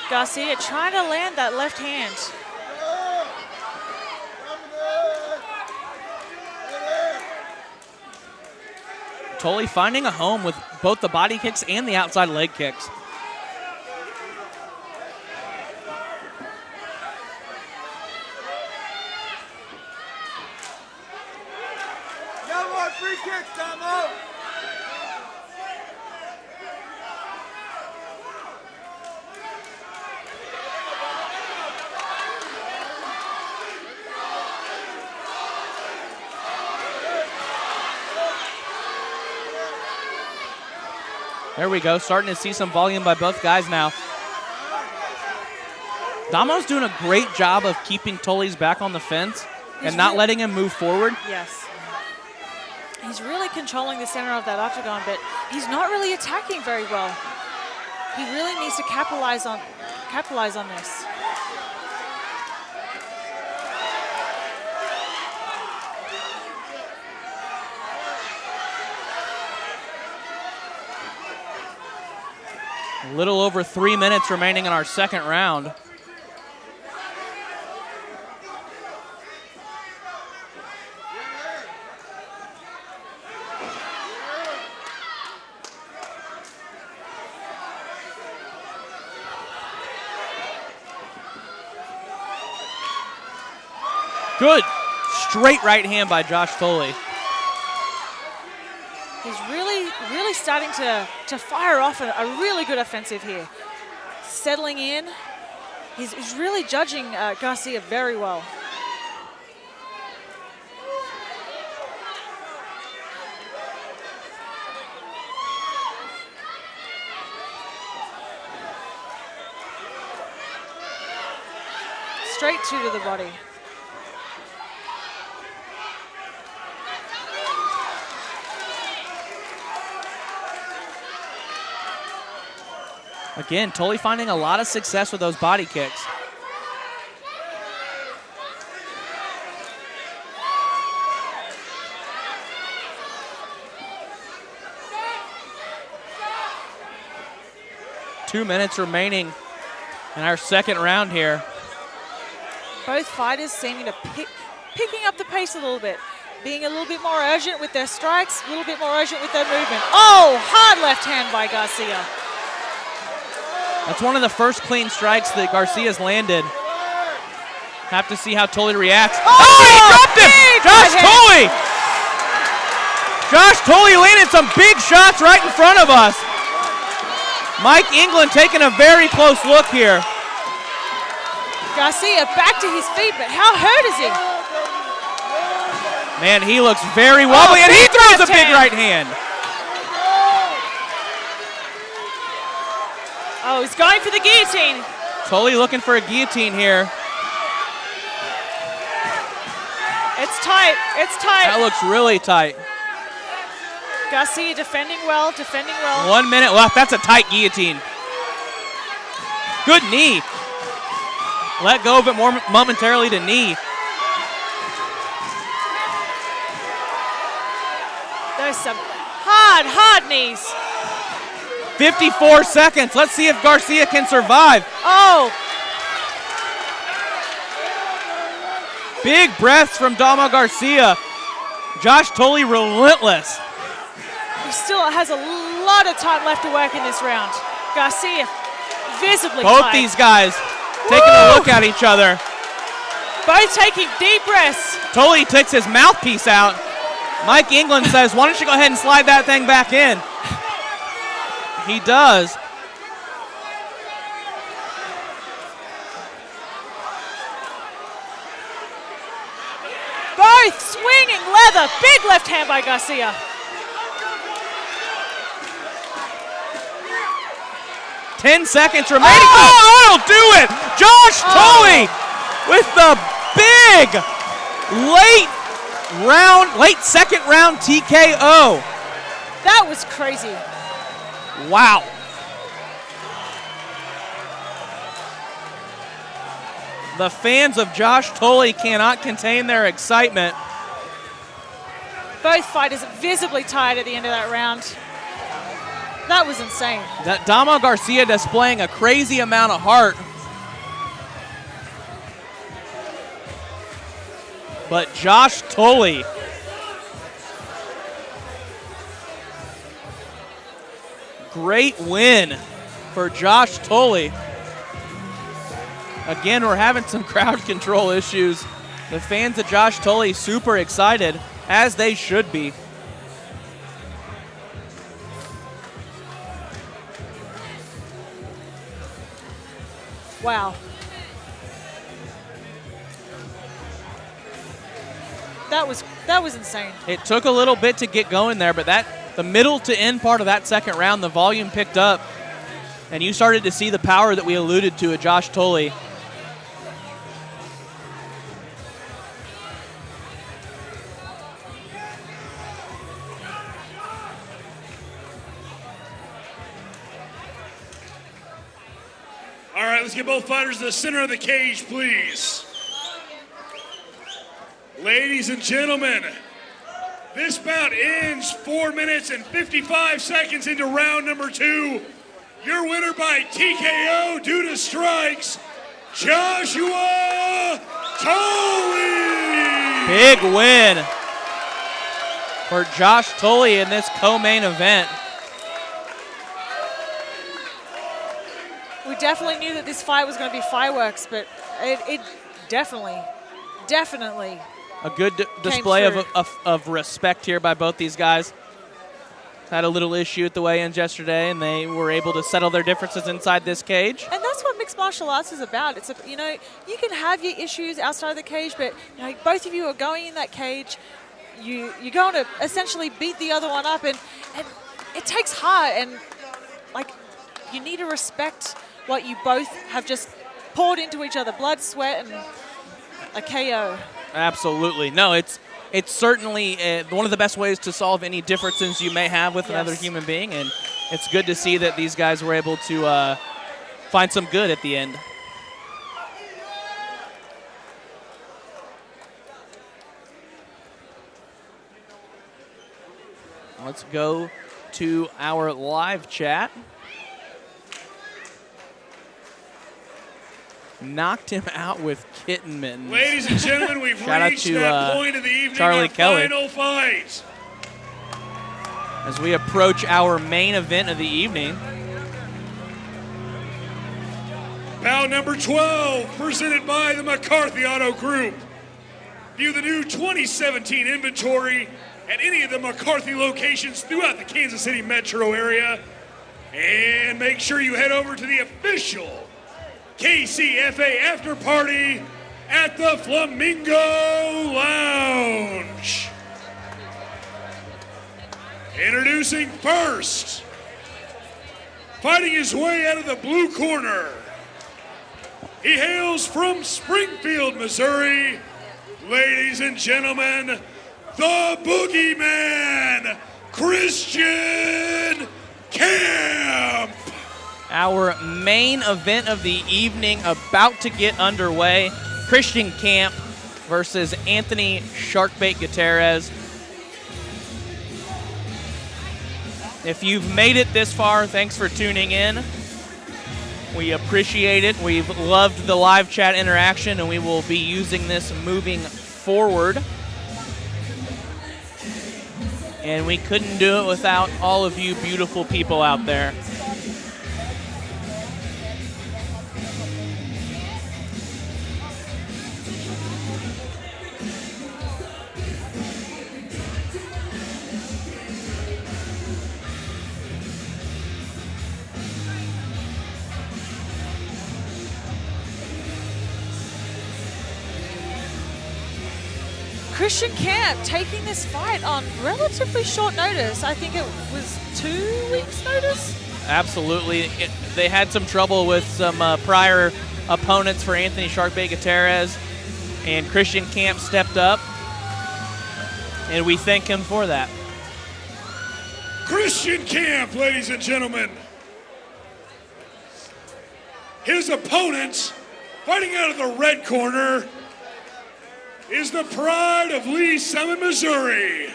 Garcia trying to land that left hand. Tooley finding a home with both the body kicks and the outside leg kicks. No more free kicks, Tomo! There we go, starting to see some volume by both guys now. Damo's doing a great job of keeping Tooley's back on the fence and not letting him move forward. Yes. He's really controlling the center of that octagon, but he's not really attacking very well. He really needs to capitalize on this. A little over 3 minutes remaining in our second round. Good straight right hand by Josh Tooley. He's really starting to fire off a really good offensive here. Settling in. He's really judging Garcia very well. Straight two to the body. Again, Tooley finding a lot of success with those body kicks. Two minutes remaining in our second round here. Both fighters seeming to picking up the pace a little bit, being a little bit more urgent with their strikes, a little bit more urgent with their movement. Oh, hard left hand by Garcia. That's one of the first clean strikes that Garcia's landed. Have to see how Tooley reacts. Oh, he dropped him! Josh Tooley! Josh Tooley landed some big shots right in front of us. Mike England taking a very close look here. Garcia back to his feet, but how hurt is he? Man, he looks very wobbly, and he throws a big right hand. Oh, he's going for the guillotine. Tooley looking for a guillotine here. It's tight. It's tight. That looks really tight. Garcia defending well, defending well. 1 minute left. That's a tight guillotine. Good knee. Let go of it more momentarily to knee. There's some hard knees. 54 seconds. Let's see if Garcia can survive. Oh. Big breaths from Dama Garcia. Josh Tooley relentless. He still has a lot of time left to work in this round. Garcia visibly Both tight. these guys taking a look at each other. Both taking deep breaths. Tooley takes his mouthpiece out. Mike England says, why don't you go ahead and slide that thing back in? He does. Both swinging leather. Big left hand by Garcia. Ten seconds remaining. Oh, that'll do it. Josh Tooley with the big late second round TKO. That was crazy. Wow. The fans of Josh Tooley cannot contain their excitement. Both fighters visibly tired at the end of that round. That was insane. That Dama Garcia displaying a crazy amount of heart. But Josh Tooley, great win for Josh Tooley. Again, we're having some crowd control issues. The fans of Josh Tooley super excited, as they should be. Wow. That was insane. It took a little bit to get going there, but the middle to end part of that second round, the volume picked up, and you started to see the power that we alluded to at Josh Tooley. All right, let's get both fighters to the center of the cage, please. Ladies and gentlemen, this bout ends 4 minutes and 55 seconds into round number 2. Your winner by TKO due to strikes, Joshua Tooley. Big win for Josh Tooley in this co-main event. We definitely knew that this fight was going to be fireworks, but it definitely a good display of respect here by both these guys. Had a little issue at the weigh-ins yesterday, and they were able to settle their differences inside this cage. And that's what mixed martial arts is about. It's you can have your issues outside of the cage, but both of you are going in that cage. You're going to essentially beat the other one up, and it takes heart, and you need to respect what you both have just poured into each other, blood, sweat, and a KO. Absolutely. No, it's certainly one of the best ways to solve any differences you may have with another human being, and it's good to see that these guys were able to find some good at the end. Let's go to our live chat. Knocked him out with kitten mittens. Ladies and gentlemen, we've reached that point of the evening, Charlie our Kelly. final fight. As we approach our main event of the evening. Bout number 12, presented by the McCarthy Auto Group. View the new 2017 inventory at any of the McCarthy locations throughout the Kansas City metro area. And make sure you head over to the official KCFA after party at the Flamingo Lounge. Introducing first, fighting his way out of the blue corner. He hails from Springfield, Missouri. Ladies and gentlemen, the Boogeyman, Christian Camp. Our main event of the evening about to get underway. Christian Camp versus Anthony Sharkbait Gutierrez. If you've made it this far, thanks for tuning in. We appreciate it. We've loved the live chat interaction, and we will be using this moving forward. And we couldn't do it without all of you beautiful people out there. Christian Camp taking this fight on relatively short notice. I think it was 2 weeks' notice. Absolutely. They had some trouble with some prior opponents for Anthony Sharkbait Gutierrez, and Christian Camp stepped up, and we thank him for that. Christian Camp, ladies and gentlemen. His opponent, fighting out of the red corner, is the pride of Lee Summit, Missouri.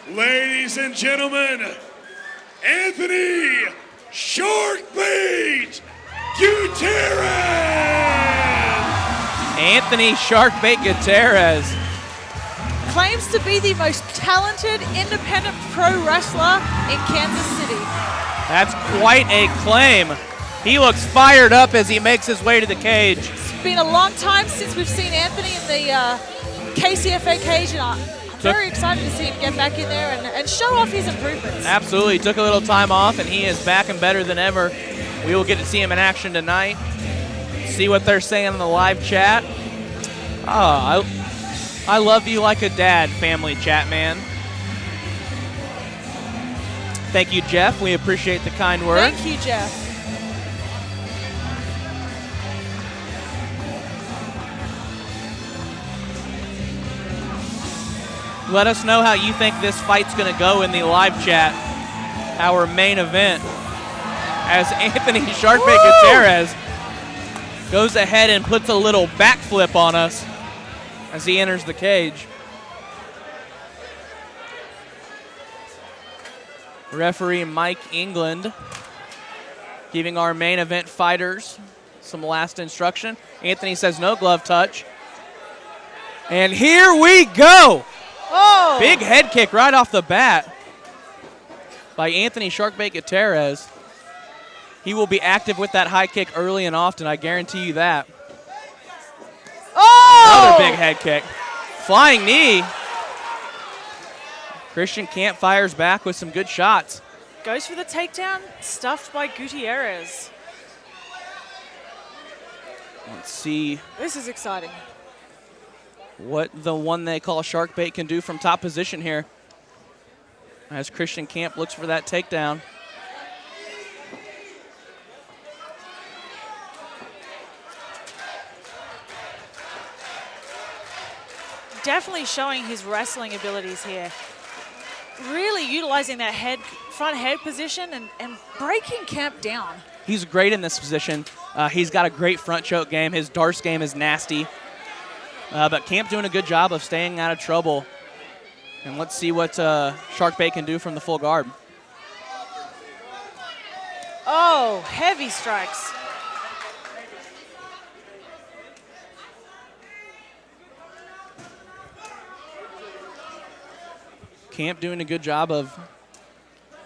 Ladies and gentlemen, Anthony Sharkbait Gutierrez. Anthony Sharkbait Gutierrez claims to be the most talented independent pro wrestler in Kansas City. That's quite a claim. He looks fired up as he makes his way to the cage. It's been a long time since we've seen Anthony in the KCFA cage, and I'm very excited to see him get back in there and show off his improvements. Absolutely. He took a little time off, and he is back and better than ever. We will get to see him in action tonight. See what they're saying in the live chat. Oh, I love you like a dad, family chat, man. Thank you, Jeff. We appreciate the kind words. Thank you, Jeff. Let us know how you think this fight's going to go in the live chat, our main event, as Anthony Sharkbait Gutierrez goes ahead and puts a little backflip on us as he enters the cage. Referee Mike England giving our main event fighters some last instruction. Anthony says no glove touch. And here we go. Oh! Big head kick right off the bat by Anthony Sharkbait Gutierrez. He will be active with that high kick early and often, I guarantee you that. Oh! Another big head kick. Flying knee. Christian Camp fires back with some good shots. Goes for the takedown, stuffed by Gutierrez. Let's see This is exciting. what the one they call Sharkbait can do from top position here. As Christian Camp looks for that takedown. Definitely showing his wrestling abilities here. Really utilizing that front head position and breaking Camp down. He's great in this position. He's got a great front choke game. His Darce game is nasty. But Camp doing a good job of staying out of trouble. And let's see what Sharkbait can do from the full guard. Oh, heavy strikes. Camp doing a good job of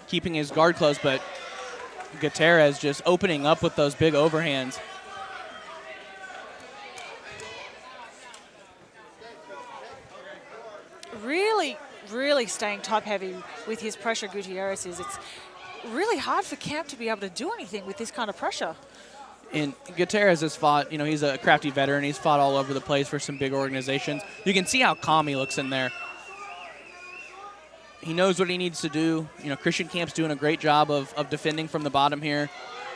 keeping his guard closed, but Gutierrez just opening up with those big overhands. Really staying top heavy with his pressure, Gutierrez is. It's really hard for Camp to be able to do anything with this kind of pressure. And Gutierrez has fought, he's a crafty veteran. He's fought all over the place for some big organizations. You can see how calm he looks in there. He knows what he needs to do. Christian Camp's doing a great job of defending from the bottom here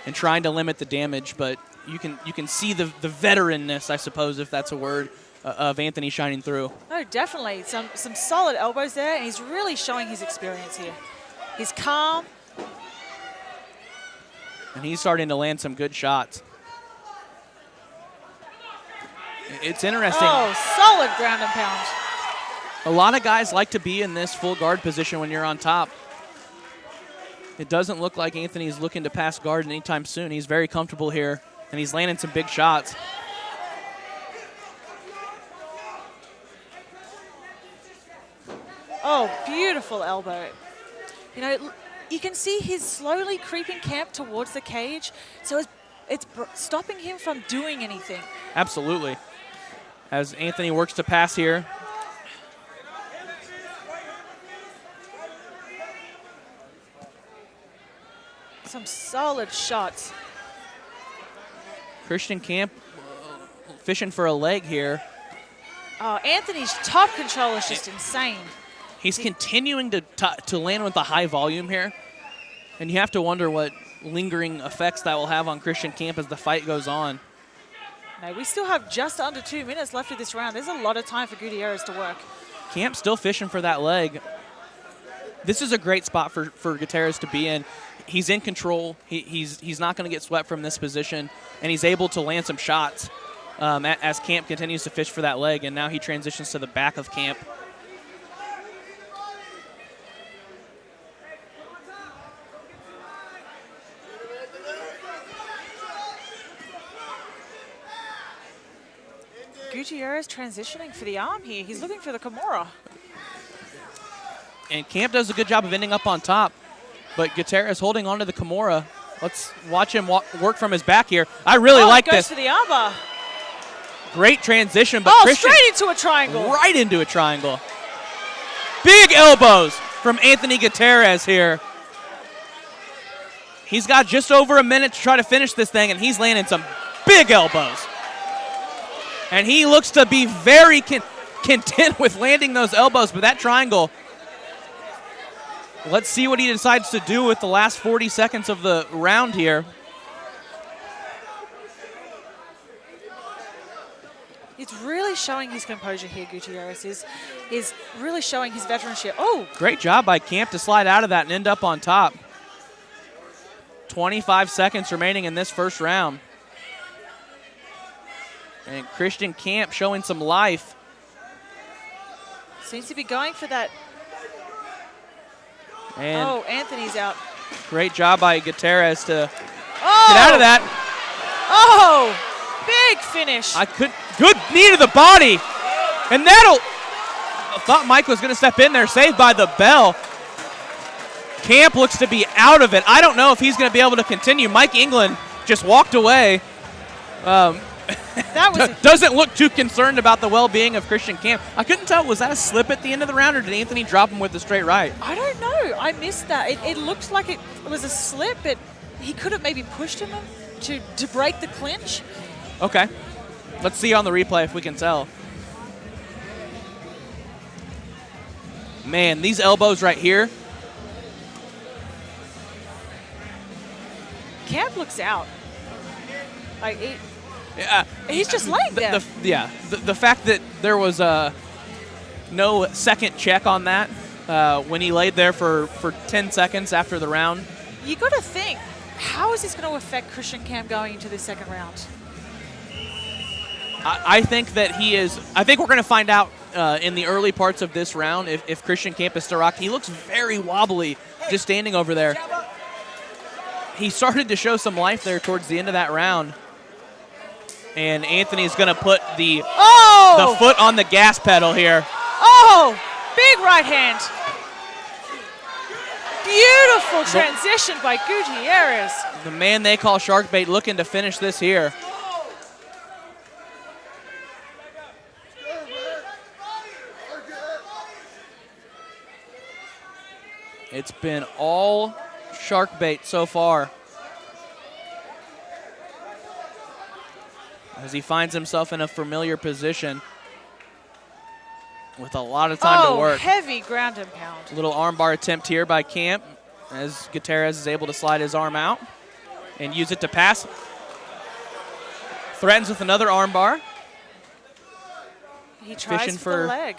and trying to limit the damage, but you can see the veteranness, I suppose, if that's a word, of Anthony shining through. Oh, definitely. Some solid elbows there, and he's really showing his experience here. He's calm. And he's starting to land some good shots. It's interesting. Oh, solid ground and pound. A lot of guys like to be in this full guard position when you're on top. It doesn't look like Anthony's looking to pass guard anytime soon. He's very comfortable here, and he's landing some big shots. Oh, beautiful elbow. You can see he's slowly creeping Camp towards the cage, so it's stopping him from doing anything. Absolutely. As Anthony works to pass here. Some solid shots. Christian Camp fishing for a leg here. Oh, Anthony's top control is just insane. He's continuing to land with a high volume here. And you have to wonder what lingering effects that will have on Christian Camp as the fight goes on. No, we still have just under 2 minutes left of this round. There's a lot of time for Gutierrez to work. Camp still fishing for that leg. This is a great spot for Gutierrez to be in. He's in control. He's not going to get swept from this position, and he's able to land some shots as Camp continues to fish for that leg, and now he transitions to the back of Camp. Gutierrez transitioning for the arm here. He's looking for the Kimura. And Camp does a good job of ending up on top, but Gutierrez holding on to the Kimura. Let's watch him work from his back here. I really like goes this. For the armbar. Great transition, but Christian straight into a triangle. Right into a triangle. Big elbows from Anthony Gutierrez here. He's got just over a minute to try to finish this thing, and he's landing some big elbows. And he looks to be very content with landing those elbows, but that triangle, let's see what he decides to do with the last 40 seconds of the round here. It's really showing his composure here, Gutierrez. Is really showing his veteranship. Oh! Great job by Camp to slide out of that and end up on top. 25 seconds remaining in this first round. And Christian Camp showing some life. Seems to be going for that. And Anthony's out. great job by Gutierrez to Oh! get out of that. Oh! Big finish. Good knee to the body. And I thought Mike was going to step in there, saved by the bell. Camp looks to be out of it. I don't know if he's going to be able to continue. Mike England just walked away. That was doesn't look too concerned about the well-being of Christian Camp. I couldn't tell, was that a slip at the end of the round, or did Anthony drop him with a straight right? I don't know. I missed that. It looked like it was a slip, but he could have maybe pushed him to break the clinch. Okay. Let's see on the replay if we can tell. Man, these elbows right here. Camp looks out. Like Yeah, he's just laying there. The fact that there was no second check on that when he laid there for 10 seconds after the round. You got to think, how is this going to affect Christian Camp going into the second round? I think that he is. I think we're going to find out in the early parts of this round if Christian Camp is still rocked. He looks very wobbly just standing over there. He started to show some life there towards the end of that round. And Anthony's going to put the foot on the gas pedal here. Oh, big right hand. Beautiful transition by Gutierrez. The man they call Sharkbait looking to finish this here. It's been all Sharkbait so far. As he finds himself in a familiar position with a lot of time to work. Heavy ground and pound. Little armbar attempt here by Camp as Gutierrez is able to slide his arm out and use it to pass. Threatens with another armbar. He tries for the leg.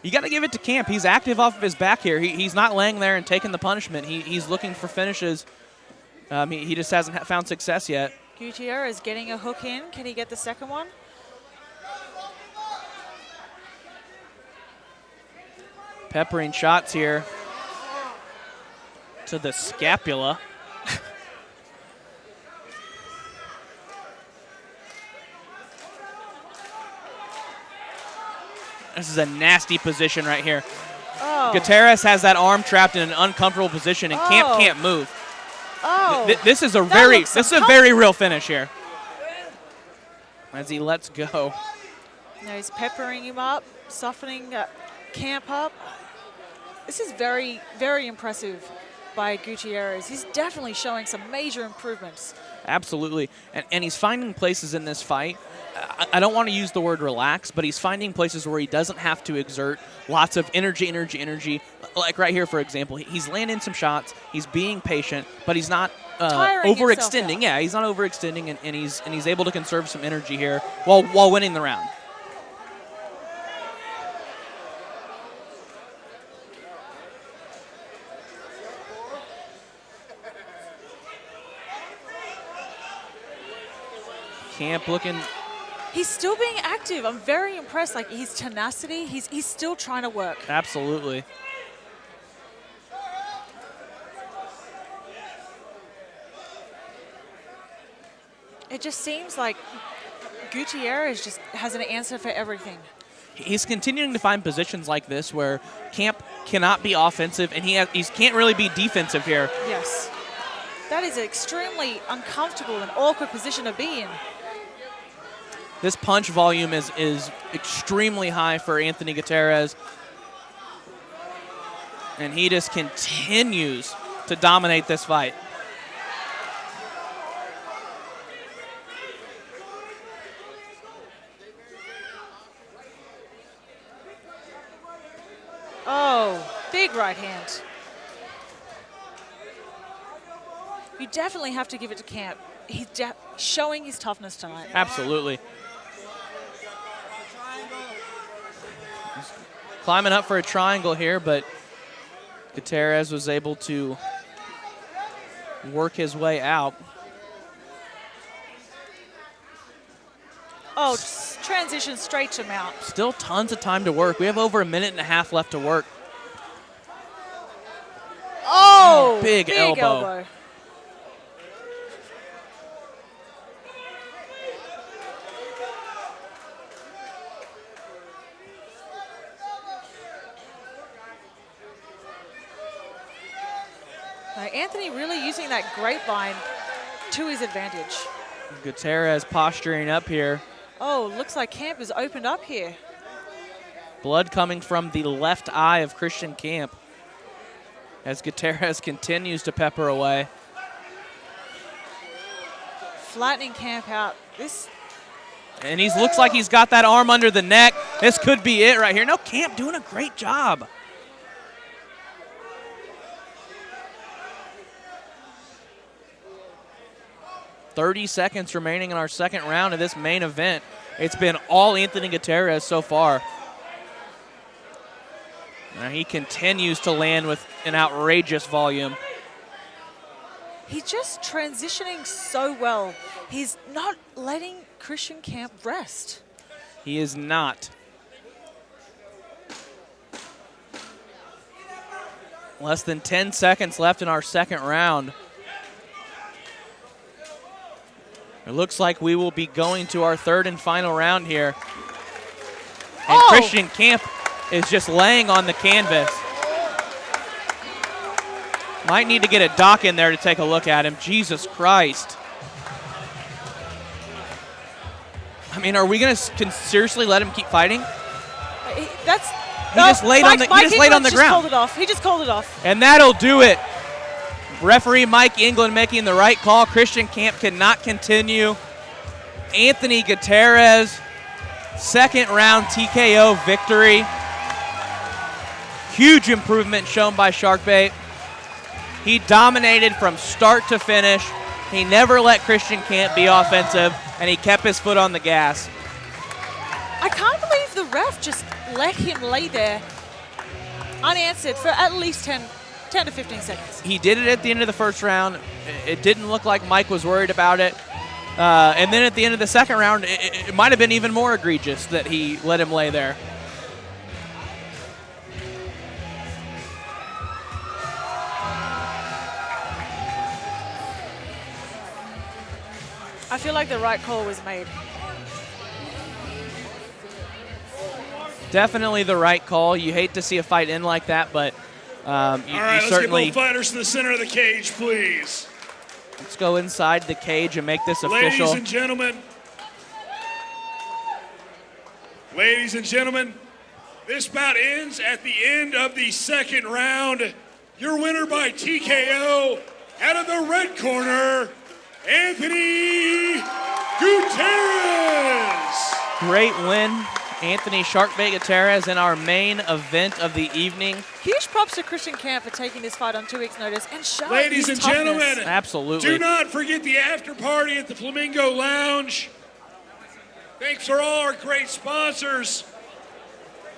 You got to give it to Camp. He's active off of his back here. He's not laying there and taking the punishment. He's looking for finishes. He just hasn't found success yet. Gutierrez getting a hook in. Can he get the second one? Peppering shots here to the scapula. This is a nasty position right here. Oh. Gutierrez has that arm trapped in an uncomfortable position, and Camp can't move. Oh. This is a very real finish here. As he lets go. Now he's peppering him up, softening Camp up. This is very, very impressive by Gutierrez. He's definitely showing some major improvements. Absolutely. And he's finding places in this fight. I don't want to use the word relax, but he's finding places where he doesn't have to exert lots of energy. Like right here, for example, he's landing some shots. He's being patient, but he's not overextending. Yeah, he's not overextending, and he's able to conserve some energy here while winning the round. Camp looking. He's still being active. I'm very impressed. Like, his tenacity, he's still trying to work. Absolutely. It just seems like Gutierrez just has an answer for everything. He's continuing to find positions like this where Camp cannot be offensive, and he can't really be defensive here. Yes. That is an extremely uncomfortable and awkward position to be in. This punch volume is extremely high for Anthony Gutierrez. And he just continues to dominate this fight. Oh, big right hand. You definitely have to give it to Camp. He's showing his toughness tonight. Absolutely. He's climbing up for a triangle here, but Gutierrez was able to work his way out. Oh, transition straight to mount. Still tons of time to work. We have over a minute and a half left to work. Oh, big elbow. Anthony really using that grapevine to his advantage. Gutierrez posturing up here. Oh, looks like Camp is opened up here. Blood coming from the left eye of Christian Camp as Gutierrez continues to pepper away. Flattening Camp out. And he looks like he's got that arm under the neck. This could be it right here. No, Camp doing a great job. "30 seconds remaining in our second round of this main event. It's been all Anthony Gutierrez so far. Now he continues to land with an outrageous volume. He's just transitioning so well. He's not letting Christian Camp rest. He is not. Less than 10 seconds left in our second round. It looks like we will be going to our third and final round here. And Christian Camp is just laying on the canvas. Might need to get a doc in there to take a look at him. Jesus Christ. I mean, are we going to seriously let him keep fighting? He just laid on the ground. He just called it off. And that'll do it. Referee Mike England making the right call. Christian Camp cannot continue. Anthony Gutierrez, second round TKO victory. Huge improvement shown by Sharkbait. He dominated from start to finish. He never let Christian Camp be offensive, and he kept his foot on the gas. I can't believe the ref just let him lay there unanswered for at least 10 to 15 seconds. He did it at the end of the first round. It didn't look like Mike was worried about it. And then at the end of the second round, it might have been even more egregious that he let him lay there. I feel like the right call was made. Definitely the right call. You hate to see a fight end like that, but all right, let's get both fighters to the center of the cage, please. Let's go inside the cage and make this official. Ladies and gentlemen, this bout ends at the end of the second round. Your winner by TKO, out of the red corner, Anthony Gutierrez. Great win. Anthony Sharkbait Gutierrez in our main event of the evening. Huge props to Christian Camp for taking this fight on 2 weeks' notice and showing Ladies and gentlemen, absolutely. Do not forget the after party at the Flamingo Lounge. Thanks for all our great sponsors.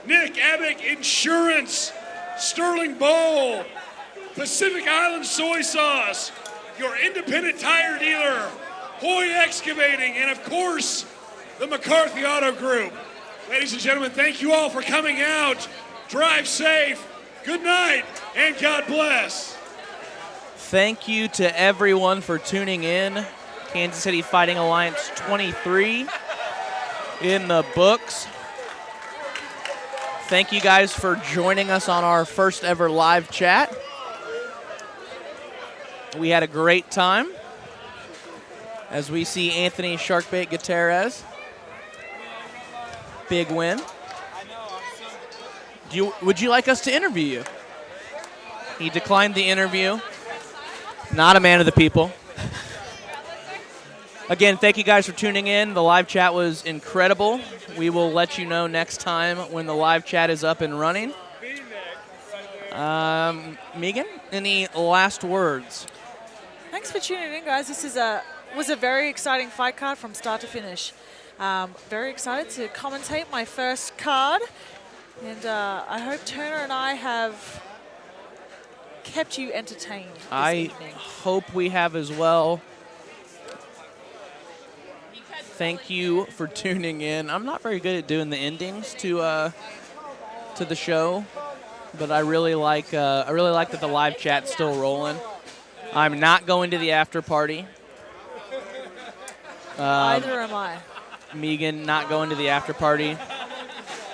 Nick Abick Insurance, Sterling Bowl, Pacific Island Soy Sauce, your independent tire dealer, Hoy Excavating, and of course, the McCarthy Auto Group. Ladies and gentlemen, thank you all for coming out. Drive safe, good night, and God bless. Thank you to everyone for tuning in. Kansas City Fighting Alliance 23 in the books. Thank you guys for joining us on our first ever live chat. We had a great time as we see Anthony Sharkbait Gutierrez. Big win. Would you like us to interview you? He declined the interview. Not a man of the people. Again, thank you guys for tuning in. The live chat was incredible. We will let you know next time when the live chat is up and running. Megan, any last words? Thanks for tuning in, guys. This was a very exciting fight card from start to finish. Very excited to commentate my first card. And I hope Turner and I have kept you entertained this evening. Hope we have as well. Thank you for tuning in. I'm not very good at doing the endings to the show. but I really like that the live chat's still rolling. I'm not going to the after party. Either am I. Megan not going to the after party.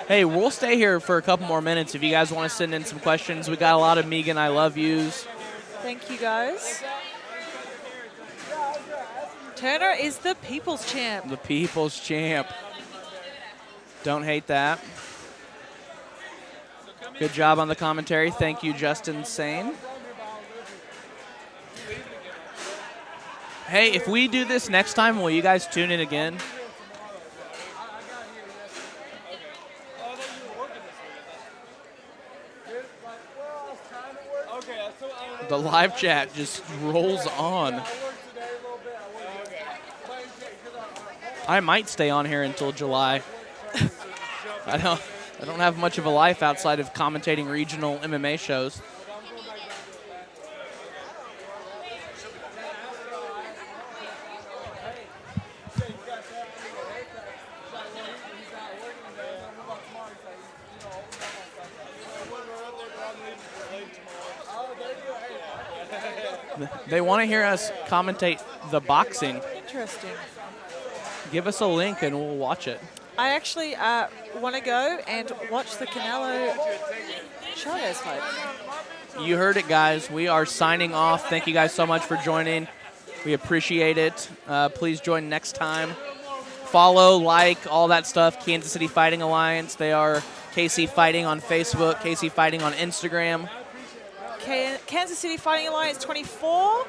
Hey, we'll stay here for a couple more minutes if you guys want to send in some questions. We got a lot of Megan I love yous. Thank you, guys. Turner is the people's champ. The people's champ. Don't hate that. Good job on the commentary. Thank you, Justin Sane. Hey, if we do this next time, will you guys tune in again? The live chat just rolls on. I might stay on here until July. I don't have much of a life outside of commentating regional MMA shows. They want to hear us commentate the boxing. Interesting. Give us a link and we'll watch it. I actually want to go and watch the Canelo Chavez fight. You heard it, guys. We are signing off. Thank you guys so much for joining. We appreciate it. Please join next time. Follow, like, all that stuff. Kansas City Fighting Alliance. They are KC Fighting on Facebook, KC Fighting on Instagram. Kansas City Fighting Alliance 24,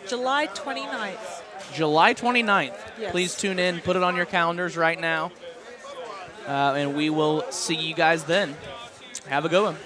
July 29th. July 29th. Yes. Please tune in. Put it on your calendars right now. And we will see you guys then. Have a good one.